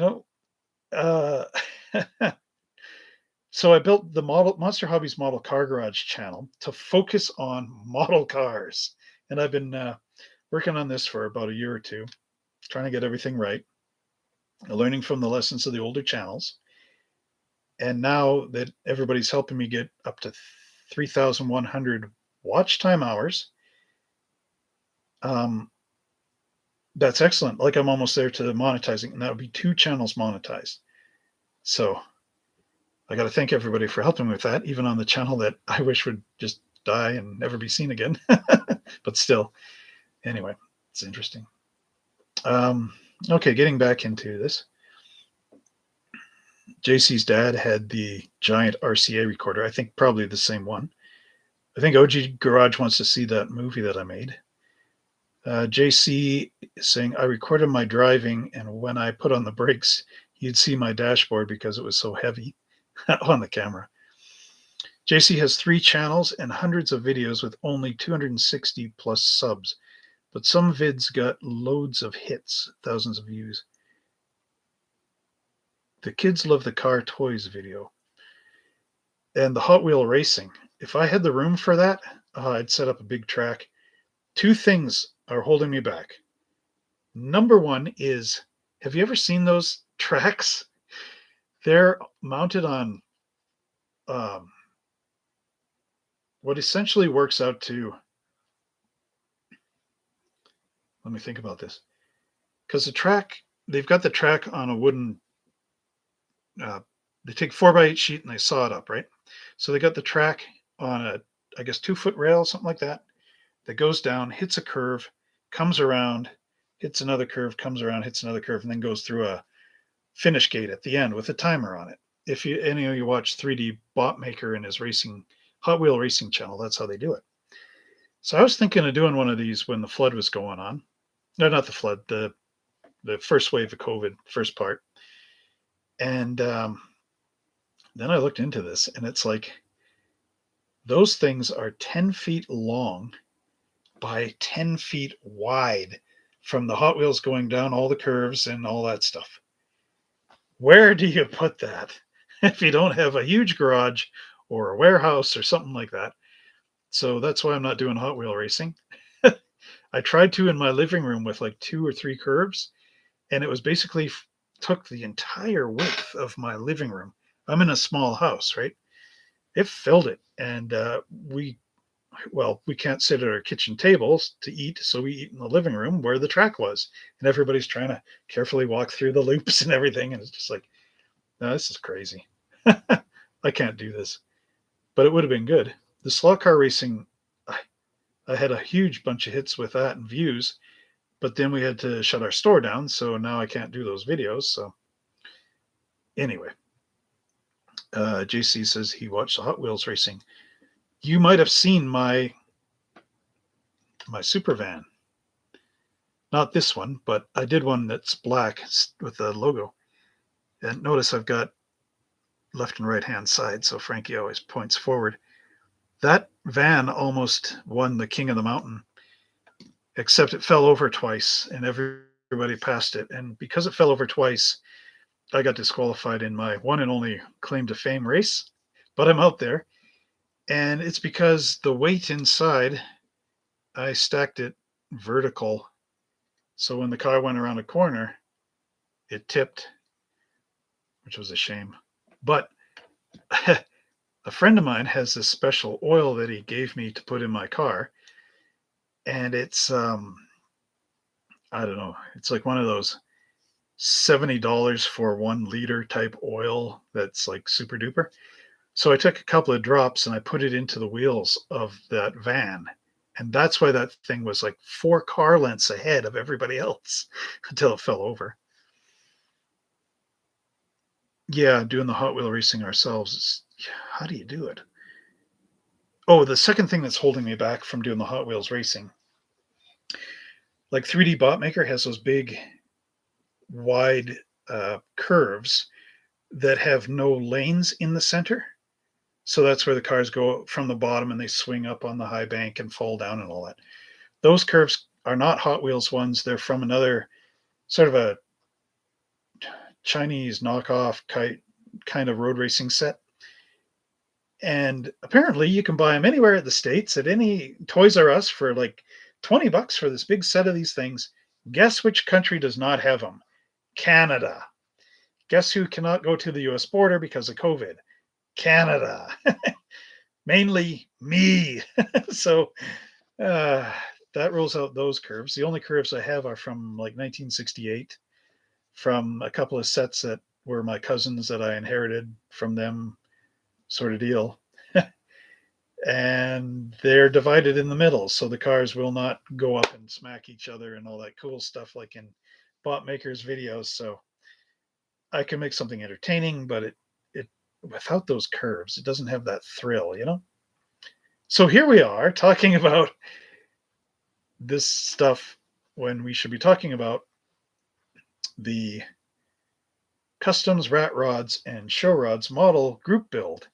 uh, so I built the Monster Hobbies Model Car Garage channel to focus on model cars. And I've been working on this for about a year or two, trying to get everything right, learning from the lessons of the older channels. And now that everybody's helping me get up to 3,100 watch time hours, that's excellent. Like, I'm almost there to monetizing, and that would be 2 channels monetized. So I got to thank everybody for helping me with that, even on the channel that I wish would just die and never be seen again. But still, anyway, it's interesting. Okay, getting back into this. JC's dad had the giant RCA recorder. I think probably the same one. I think OG Garage wants to see that movie that I made. JC is saying, I recorded my driving, and when I put on the brakes, you'd see my dashboard because it was so heavy on the camera. JC has 3 channels and hundreds of videos with only 260 plus subs, but some vids got loads of hits, thousands of views. The kids love the car toys video and the Hot Wheel racing. If I had the room for that, I'd set up a big track. 2 things are holding me back. Number one is, have you ever seen those tracks? They're mounted on what essentially works out to, let me think about this. Because they've got the track on a wooden, they take 4x8 sheet and they saw it up, right? So they got the track on a, I guess, 2-foot rail, something like that goes down, hits a curve, comes around, hits another curve, comes around, hits another curve, and then goes through a finish gate at the end with a timer on it. If any of you watch 3D Bot Maker and his Hot Wheel racing channel, that's how they do it. So I was thinking of doing one of these when the flood was going on. No, not the flood, the first wave of COVID, first part. And then I looked into this, and it's like, those things are 10 feet long by 10 feet wide from the Hot Wheels going down all the curves and all that stuff. Where do you put that if you don't have a huge garage or a warehouse or something like that? So that's why I'm not doing Hot Wheel racing. I tried to in my living room with like 2 or 3 curves, and it was basically took the entire width of my living room. I'm in a small house, right? It filled it, and we can't sit at our kitchen tables to eat, so we eat in the living room where the track was, and everybody's trying to carefully walk through the loops and everything, and it's just like, no, this is crazy. I can't do this. But it would have been good. The slot car racing, I had a huge bunch of hits with that and views, but then we had to shut our store down, so now I can't do those videos. So anyway, JC says he watched the Hot Wheels racing. You might have seen my super van. Not this one, but I did one that's black with the logo. And notice I've got left and right hand side, so Frankie always points forward. That van almost won the King of the Mountain, except it fell over twice and everybody passed it. And because it fell over twice, I got disqualified in my one and only claim to fame race. But I'm out there. And it's because the weight inside, I stacked it vertical. So when the car went around a corner, it tipped, which was a shame. But a friend of mine has this special oil that he gave me to put in my car. And it's, I don't know, it's like one of those $70 for 1 liter type oil that's like super duper. So I took a couple of drops and I put it into the wheels of that van. And that's why that thing was like 4 car lengths ahead of everybody else until it fell over. Yeah, doing the Hot Wheel racing ourselves is, how do you do it? Oh, the second thing that's holding me back from doing the Hot Wheels racing, like 3D Bot Maker has those big, wide curves that have no lanes in the center. So that's where the cars go from the bottom and they swing up on the high bank and fall down and all that. Those curves are not Hot Wheels ones. They're from another sort of a Chinese knockoff kind of road racing set. And apparently you can buy them anywhere at the States at any Toys R Us for like $20 for this big set of these things. Guess which country does not have them? Canada. Guess who cannot go to the US border because of COVID? Canada. Mainly me. So that rules out those curves. The only curves I have are from like 1968, from a couple of sets that were my cousins that I inherited from them, sort of deal. And they're divided in the middle, so the cars will not go up and smack each other and all that cool stuff like in Bot Maker's videos. So I can make something entertaining, but it without those curves, it doesn't have that thrill, you know? So here we are talking about this stuff when we should be talking about the Customs Rat Rods and Show Rods model group build.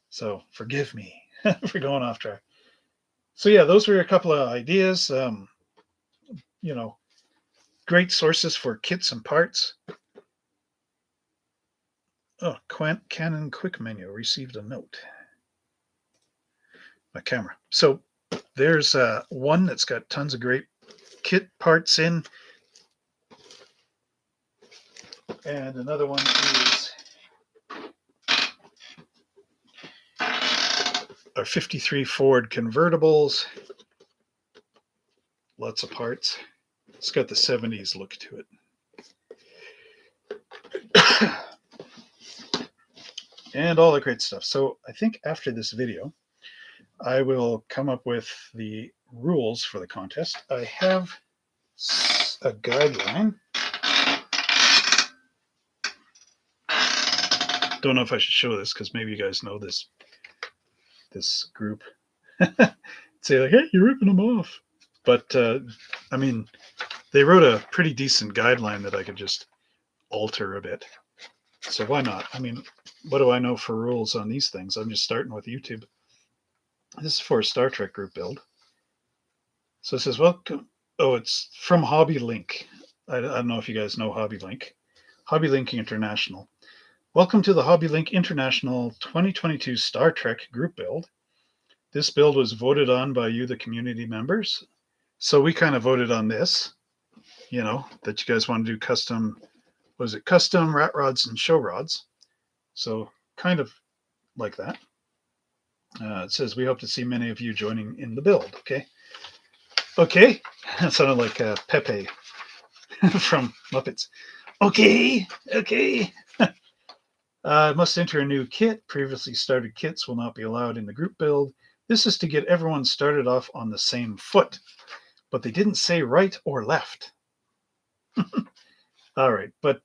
So forgive me for going off track. So yeah, those were a couple of ideas. You know, great sources for kits and parts. Oh, Canon Quick Menu received a note. My camera. So there's one that's got tons of great kit parts in, and another one is our 53 Ford convertibles. Lots of parts. It's got the 70s look to it. And all the great stuff. So I think after this video, I will come up with the rules for the contest. I have a guideline. Don't know if I should show this because maybe you guys know this group. Say like, hey, you're ripping them off. But I mean, they wrote a pretty decent guideline that I could just alter a bit. So why not? I mean, what do I know for rules on these things? I'm just starting with YouTube. This is for a Star Trek group build. So it says, welcome. Oh, it's from Hobby Link. I don't know if you guys know Hobby Link. Hobby Link International. Welcome to the Hobby Link International 2022 Star Trek group build. This build was voted on by you, the community members. So we kind of voted on this, you know, that you guys want to do custom, was it custom rat rods and show rods? So kind of like that. It says, we hope to see many of you joining in the build. Okay. Okay. That sounded like Pepe from Muppets. Okay. Okay. Must enter a new kit. Previously started kits will not be allowed in the group build. This is to get everyone started off on the same foot. But they didn't say right or left. All right. But,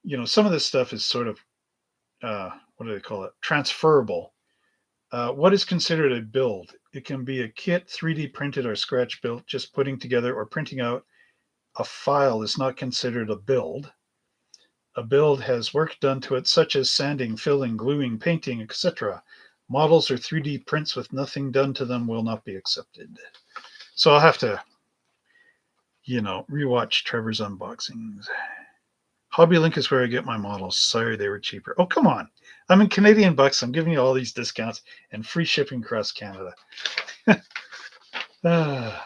you know, some of this stuff is sort of, what do they call it? Transferable. What is considered a build? It can be a kit, 3D printed or scratch built. Just putting together or printing out a file is not considered a build. A build has work done to it, such as sanding, filling, gluing, painting, etc. Models or 3D prints with nothing done to them will not be accepted. So I'll have to, rewatch Trevor's unboxings. Hobby Link is where I get my models. Sorry, they were cheaper. Oh, come on. I'm in Canadian bucks. I'm giving you all these discounts and free shipping across Canada. I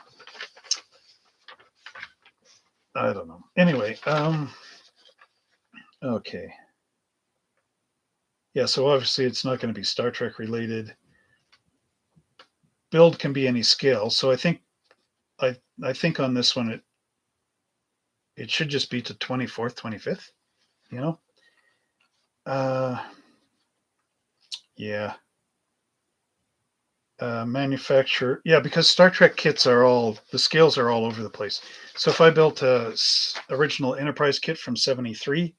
don't know. Anyway, okay. Yeah, so obviously it's not going to be Star Trek related. Build can be any scale. So I think on this one it should just be to 24th, 25th, you know? Yeah. Manufacturer. Yeah, because Star Trek kits the scales are all over the place. So if I built a original Enterprise kit from 73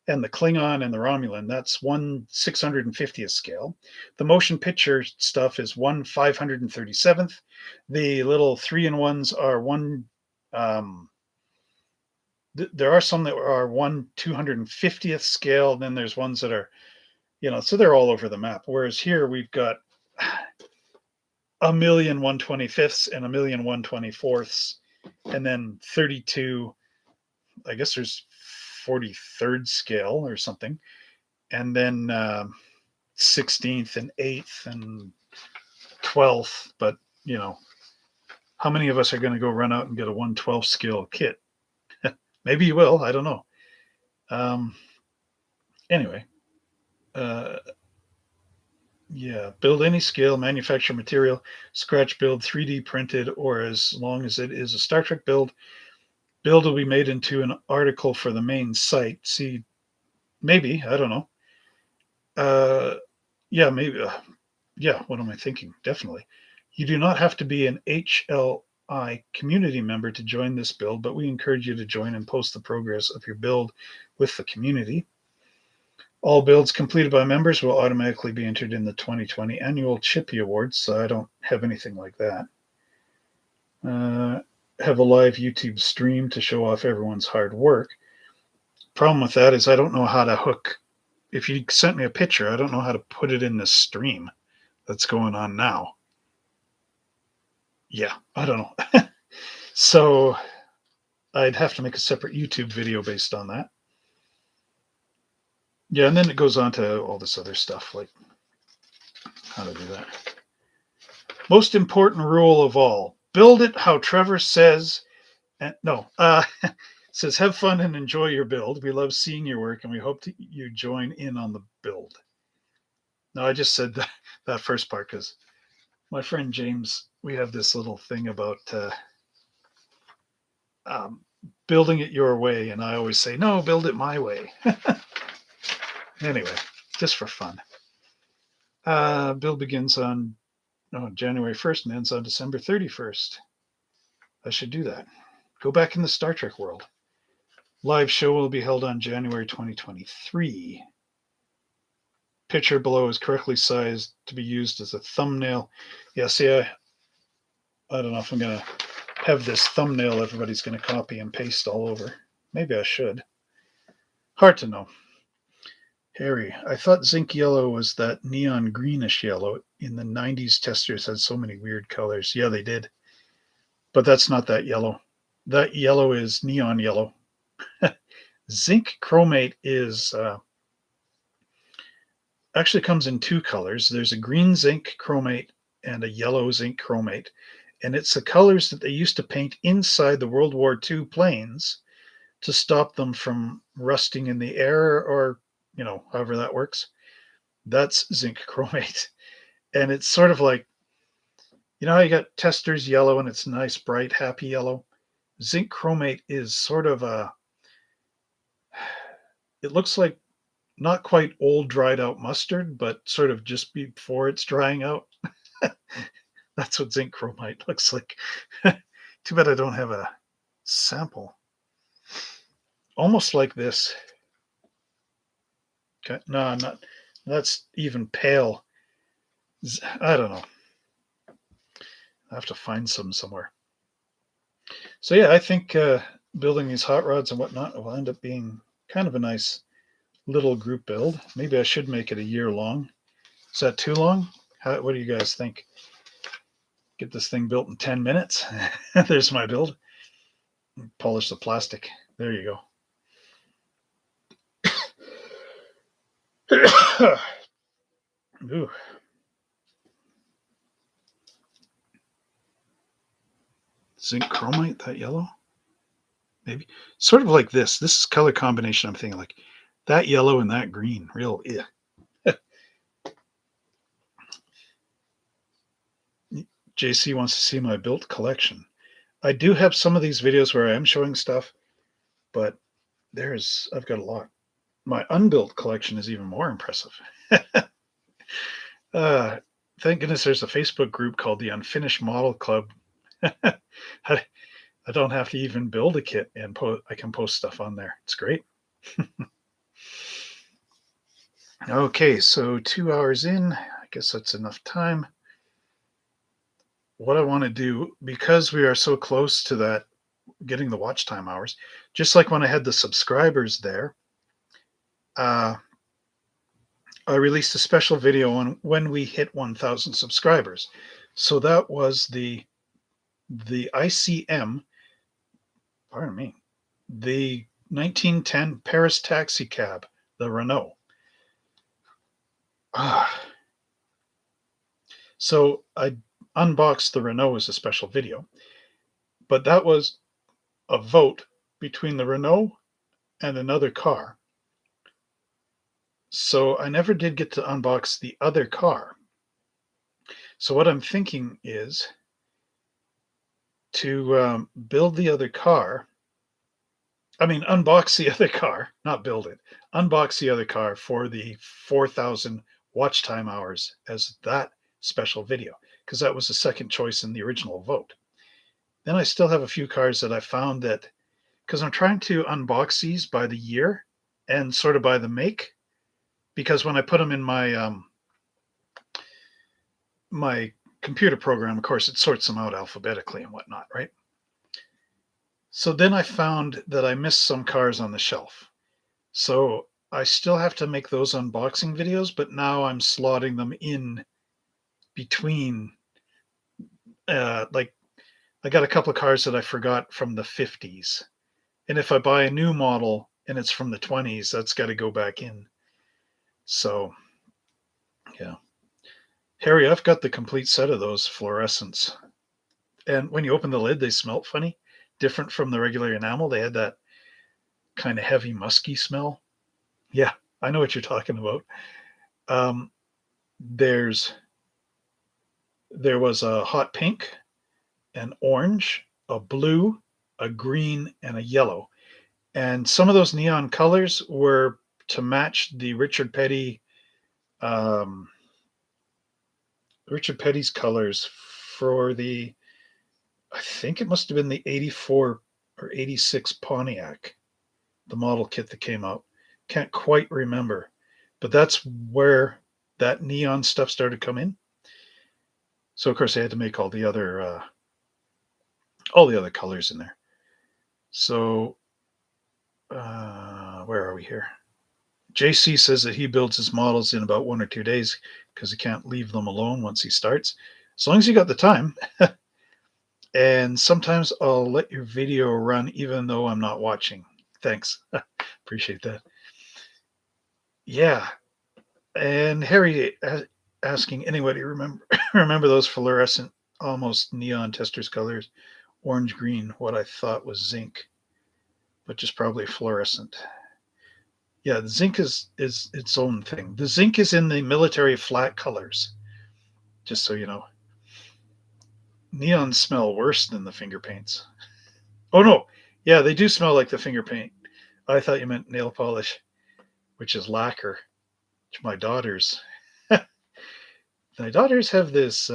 and the Klingon and the Romulan, that's 1/650th scale. The motion picture stuff is 1/537th. The little 3-in-1s are there are some that are 1/250th scale. Then there's ones that are, so they're all over the map. Whereas here we've got a million 1/25ths and a million 1/24ths, and then 32. I guess there's 43rd scale or something, and then 16th and 8th and 12th. But how many of us are going to go run out and get a 1/12 scale kit? Maybe you will. I don't know. Anyway, yeah, build any scale, manufacture material, scratch build, 3D printed, or as long as it is a Star Trek build. Build will be made into an article for the main site. See, maybe, I don't know. Yeah, maybe. Yeah, what am I thinking? Definitely. You do not have to be an HLI community member to join this build, but we encourage you to join and post the progress of your build with the community. All builds completed by members will automatically be entered in the 2020 annual Chippy Awards, so I don't have anything like that. Have a live YouTube stream to show off everyone's hard work. Problem with that is I don't know how to hook. If you sent me a picture, I don't know how to put it in this stream that's going on now. Yeah, I don't know. So I'd have to make a separate YouTube video based on that. Yeah, and then it goes on to all this other stuff, like how to do that. Most important rule of all, build it how Trevor says. Says have fun and enjoy your build. We love seeing your work and we hope you join in on the build. No, I just said that first part because my friend James, we have this little thing about building it your way, and I always say, no, build it my way. Anyway, just for fun. Build begins on January 1st and ends on December 31st. I should do that. Go back in the Star Trek world. Live show will be held on January 2023. Picture below is correctly sized to be used as a thumbnail. Yeah, see, I don't know if I'm going to have this thumbnail everybody's going to copy and paste all over. Maybe I should. Hard to know. Harry, I thought zinc yellow was that neon greenish yellow. In the 90s, testers had so many weird colors. Yeah, they did. But that's not that yellow. That yellow is neon yellow. Zinc chromate is actually comes in two colors. There's a green zinc chromate and a yellow zinc chromate. And it's the colors that they used to paint inside the World War II planes to stop them from rusting in the air or, however that works. That's zinc chromate. And it's sort of like, how you got Tester's yellow and it's nice, bright, happy yellow? Zinc chromate is sort of it looks like not quite old dried out mustard, but sort of just before it's drying out. That's what zinc chromate looks like. Too bad I don't have a sample. Almost like this. Okay, no, not. That's even pale. I don't know. I have to find some somewhere. So yeah, I think building these hot rods and whatnot will end up being kind of a nice little group build. Maybe I should make it a year long. Is that too long? What do you guys think? Get this thing built in 10 minutes. There's my build. Polish the plastic. There you go. Ooh. Zinc chromite, that yellow? Maybe. Sort of like this. This is color combination. I'm thinking like that yellow and that green. Real, yeah. JC wants to see my built collection. I do have some of these videos where I am showing stuff, but I've got a lot. My unbuilt collection is even more impressive. Thank goodness there's a Facebook group called the Unfinished Model Club. I don't have to even build a kit, and I can post stuff on there. It's great. Okay, so 2 hours in, I guess that's enough time. What I want to do, because we are so close to that, getting the watch time hours, just like when I had the subscribers there, I released a special video on when we hit 1,000 subscribers. So that was the ICM, pardon me, the 1910 Paris taxi cab, the Renault. So I unboxed the Renault as a special video, but that was a vote between the Renault and another car. So I never did get to unbox the other car. So what I'm thinking is to build the other car. I mean, unbox the other car, not build it. Unbox the other car for the 4,000 watch time hours as that special video, because that was the second choice in the original vote. Then I still have a few cars that I found that, because I'm trying to unbox these by the year and sort of by the make, because when I put them in my my computer program, of course, it sorts them out alphabetically and whatnot, right? So then I found that I missed some cars on the shelf. So I still have to make those unboxing videos, but now I'm slotting them in between. Like I got a couple of cars that I forgot from the 50s. And if I buy a new model and it's from the 20s, that's got to go back in. So, yeah. Harry, I've got the complete set of those fluorescents. And when you open the lid, they smelt funny, different from the regular enamel. They had that kind of heavy, musky smell. Yeah, I know what you're talking about. There was a hot pink, an orange, a blue, a green, and a yellow. And some of those neon colors were to match the Richard Petty's colors for the, I think it must have been the 84 or 86 Pontiac, the model kit that came out. Can't quite remember, but that's where that neon stuff started to come in. So of course they had to make all the other colors in there. So where are we here? JC says that he builds his models in about 1 or 2 days because he can't leave them alone once he starts. As long as you got the time. And sometimes I'll let your video run even though I'm not watching. Thanks. Appreciate that. Yeah. And Harry asking, anybody remember those fluorescent, almost neon testers colors, orange green, what I thought was zinc, but just probably fluorescent. Yeah, the zinc is its own thing. The zinc is in the military flat colors, just so you know. Neons smell worse than the finger paints. Oh no, yeah, they do smell like the finger paint. I thought you meant nail polish, which is lacquer. Which my daughters have this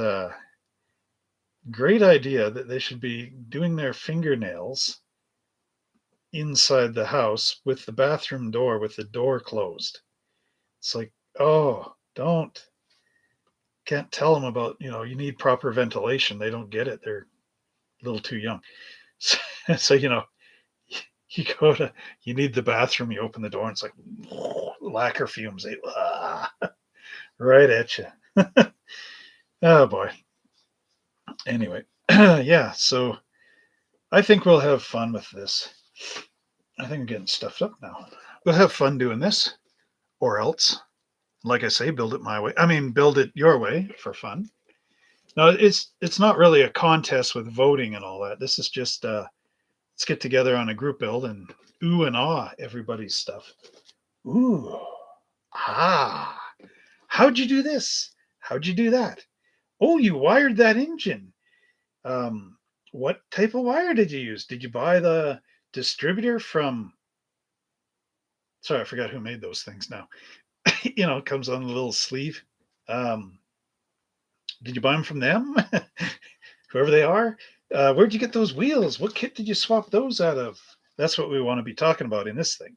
great idea that they should be doing their fingernails inside the house with the bathroom door with the door closed. It's like, oh, can't tell them about, you need proper ventilation. They don't get it. They're a little too young. So you need the bathroom, you open the door and it's like lacquer fumes, right at you. Oh boy. Anyway, yeah. So I think we'll have fun with this. I think I'm getting stuffed up now. We'll have fun doing this, or else, like I say, build it my way. I mean, build it your way for fun. No, it's not really a contest with voting and all that. This is just let's get together on a group build and ooh and ah everybody's stuff. Ooh, ah, how'd you do this? How'd you do that? Oh, you wired that engine. Um, what type of wire did you use? Did you buy the distributor from? Sorry, I forgot who made those things now. It comes on a little sleeve. Um, did you buy them from them? Whoever they are. Where'd you get those wheels? What kit did you swap those out of? That's what we want to be talking about in this thing,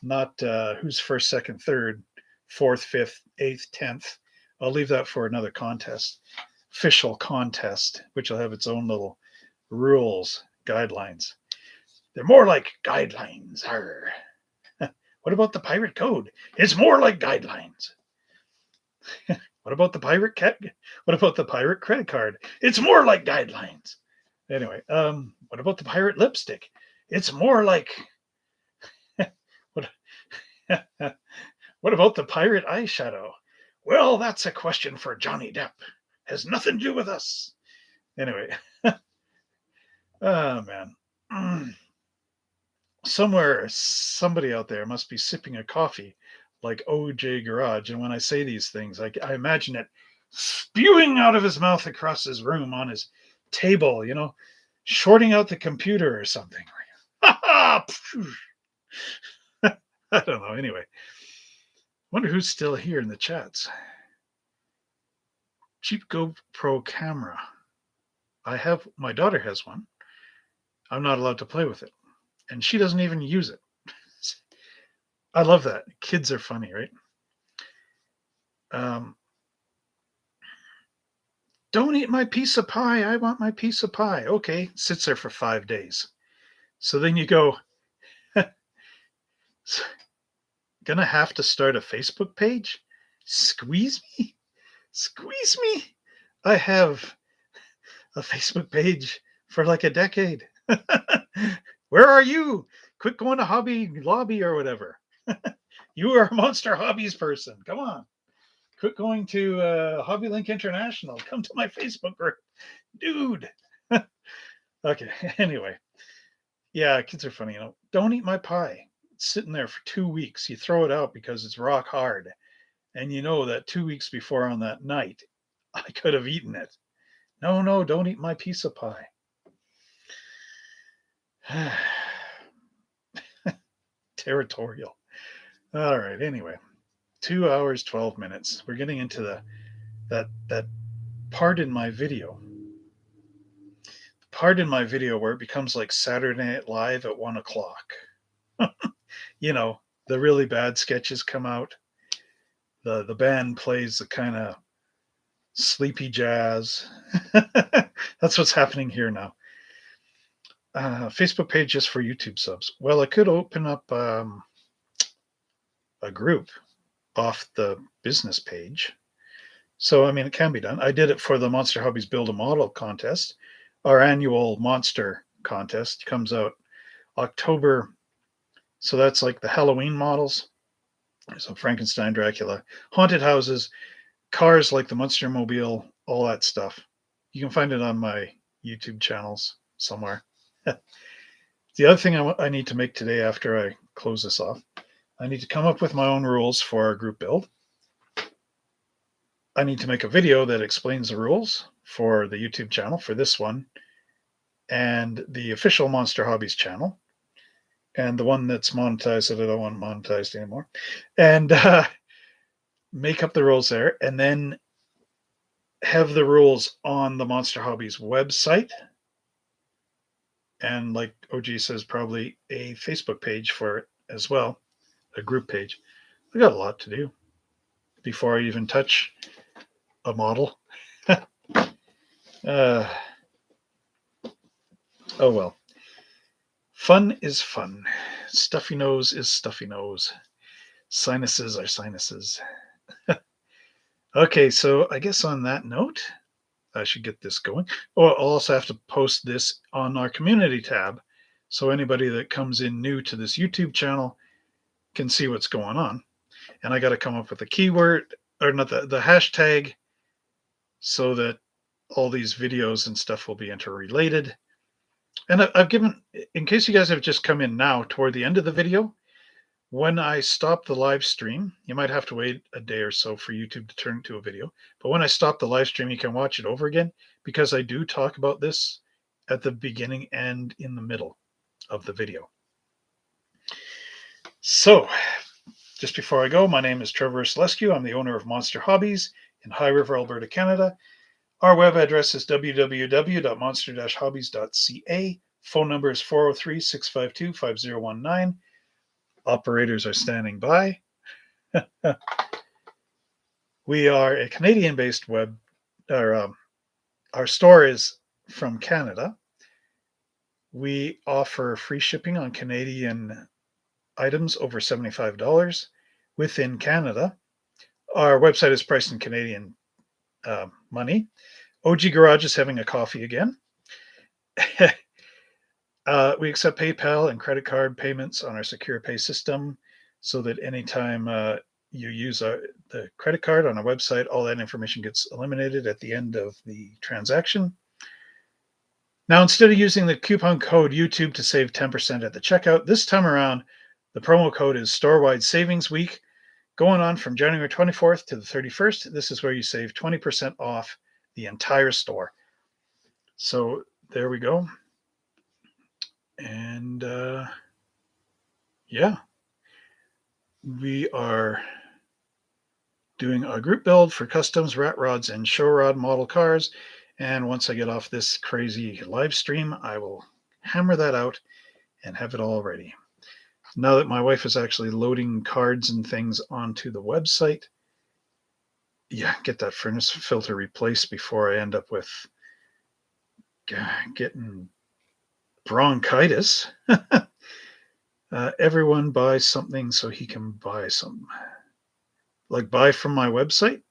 not who's first, second, third, fourth, fifth, eighth, 10th. I'll leave that for another contest, official contest, which will have its own little rules, guidelines. They're more like guidelines. Arr. What about the pirate code? It's more like guidelines. What about the pirate What about the pirate credit card? It's more like guidelines. Anyway, what about the pirate lipstick? It's more like what? What about the pirate eyeshadow? Well, that's a question for Johnny Depp. Has nothing to do with us. Anyway, oh man, somewhere somebody out there must be sipping a coffee like OJ Garage, and when I say these things, I imagine it spewing out of his mouth across his room on his table, shorting out the computer or something. I don't know. Anyway, wonder who's still here in the chats. Cheap GoPro camera. My daughter has one. I'm not allowed to play with it, and she doesn't even use it. I love that. Kids are funny, right? Um, don't eat my piece of pie. I want my piece of pie. Okay, sits there for 5 days. So then you go, gonna have to start a Facebook page? Squeeze me? Squeeze me? I have a Facebook page for like a decade. Where are you? Quit going to Hobby Lobby or whatever. You are a Monster Hobbies person. Come on. Quit going to Hobby Link International. Come to my Facebook group. Dude. Okay. Anyway. Yeah, kids are funny. Don't eat my pie. It's sitting there for 2 weeks. You throw it out because it's rock hard. And you know that 2 weeks before on that night, I could have eaten it. No, no, don't eat my piece of pie. Territorial. All right. Anyway, 2 hours, 12 minutes. We're getting into that part in my video. Part in my video where it becomes like Saturday Night Live at 1 o'clock. The really bad sketches come out. The band plays the kind of sleepy jazz. That's what's happening here now. Facebook page just for YouTube subs. Well, I could open up a group off the business page. So, I mean, it can be done. I did it for the Monster Hobbies Build a Model contest. Our annual monster contest comes out October. So that's like the Halloween models. So Frankenstein, Dracula, haunted houses, cars like the Munster Mobile, all that stuff. You can find it on my YouTube channels somewhere. The other thing I need to make today after I close this off, I need to come up with my own rules for our group build. I need to make a video that explains the rules for the YouTube channel for this one and the official Monster Hobbies channel and the one that's monetized that I don't want monetized anymore. And make up the rules there and then have the rules on the Monster Hobbies website. And like OG says, probably a Facebook page for it as well, a group page. I got a lot to do before I even touch a model. Oh well. Fun is fun. Stuffy nose is stuffy nose. Sinuses are sinuses. Okay, so I guess on that note, I should get this going. Oh, I'll also have to post this on our community tab, so anybody that comes in new to this YouTube channel can see what's going on. And I got to come up with a keyword, or not, the hashtag, so that all these videos and stuff will be interrelated. And I've given, in case you guys have just come in now toward the end of the video, when I stop the live stream, you might have to wait a day or so for YouTube to turn to a video. But when I stop the live stream, you can watch it over again, because I do talk about this at the beginning and in the middle of the video. So, just before I go, my name is Trevor Selescu. I'm the owner of Monster Hobbies in High River, Alberta, Canada. Our web address is www.monster-hobbies.ca. Phone number is 403-652-5019. Operators are standing by. We are a Canadian-based web, or our store is from Canada. We offer free shipping on Canadian items over $75 within Canada. Our website is priced in Canadian money. OG Garage is having a coffee again. We accept PayPal and credit card payments on our secure pay system, so that anytime you use the credit card on our website, all that information gets eliminated at the end of the transaction. Now, instead of using the coupon code YouTube to save 10% at the checkout, this time around, the promo code is Storewide Savings Week, going on from January 24th to the 31st. This is where you save 20% off the entire store. So there we go. And yeah, we are doing a group build for customs, rat rods, and show rod model cars. And once I get off this crazy live stream, I will hammer that out and have it all ready. Now that my wife is actually loading cards and things onto the website, yeah, get that furnace filter replaced before I end up with getting bronchitis. Everyone buys something so he can buy something. Like, buy from my website.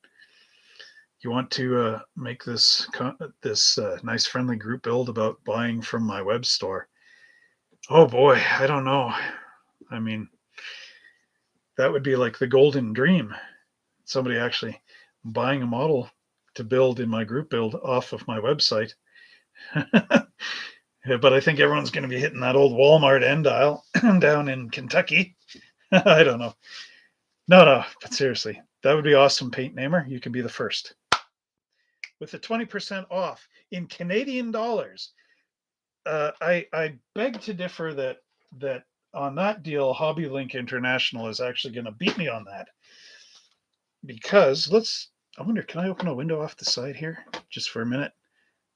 You want to make this nice friendly group build about buying from my web store. Oh boy, I don't know. I mean, that would be like the golden dream. Somebody actually buying a model to build in my group build off of my website. Yeah, but I think everyone's going to be hitting that old Walmart end aisle down in Kentucky. I don't know. No, but seriously, that would be awesome, Paint Namer. You can be the first. With the 20% off in Canadian dollars. I beg to differ that on that deal, Hobby Link International is actually going to beat me on that. Because I wonder, can I open a window off the side here just for a minute?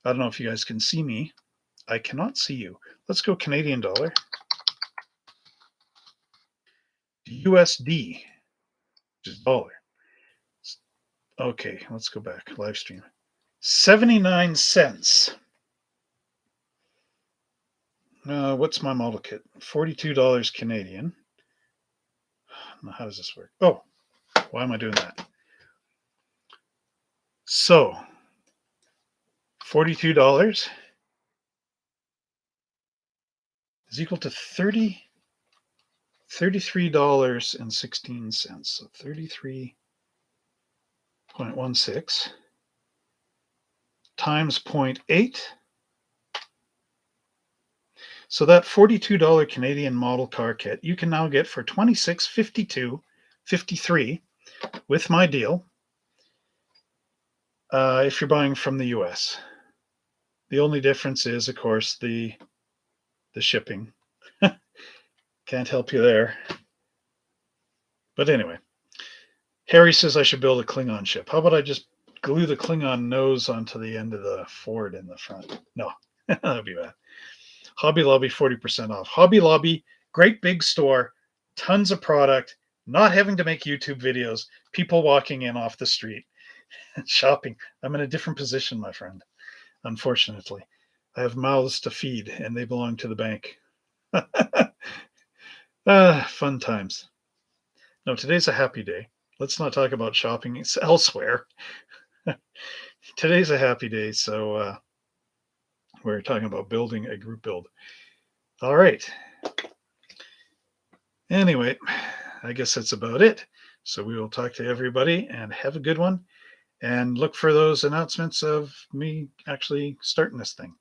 I don't know if you guys can see me. I cannot see you. Let's go Canadian dollar. USD, which is dollar. Okay, let's go back. Live stream. 79 cents. What's my model kit? $42 Canadian. Now, how does this work? Oh, why am I doing that? So, $42 is equal to $33.16. So 33.16 times 0.8. So that $42 Canadian model car kit you can now get for $26.52.53 with my deal, if you're buying from the US. The only difference is, of course, the shipping. Can't help you there. But anyway, Harry says I should build a Klingon ship. How about I just glue the Klingon nose onto the end of the Ford in the front? No, that'd be bad. Hobby Lobby 40% off. Hobby Lobby, great big store, tons of product, not having to make YouTube videos, people walking in off the street, shopping. I'm in a different position, my friend. Unfortunately, I have mouths to feed, and they belong to the bank. Fun times. No, today's a happy day. let's not talk about shopping elsewhere. Today's a happy day, so we're talking about building a group build. All right. Anyway, I guess that's about it. So we will talk to everybody and have a good one. And look for those announcements of me actually starting this thing.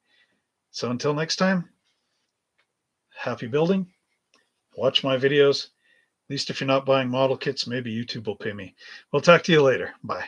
So until next time, happy building. Watch my videos. At least if you're not buying model kits, maybe YouTube will pay me. We'll talk to you later. Bye.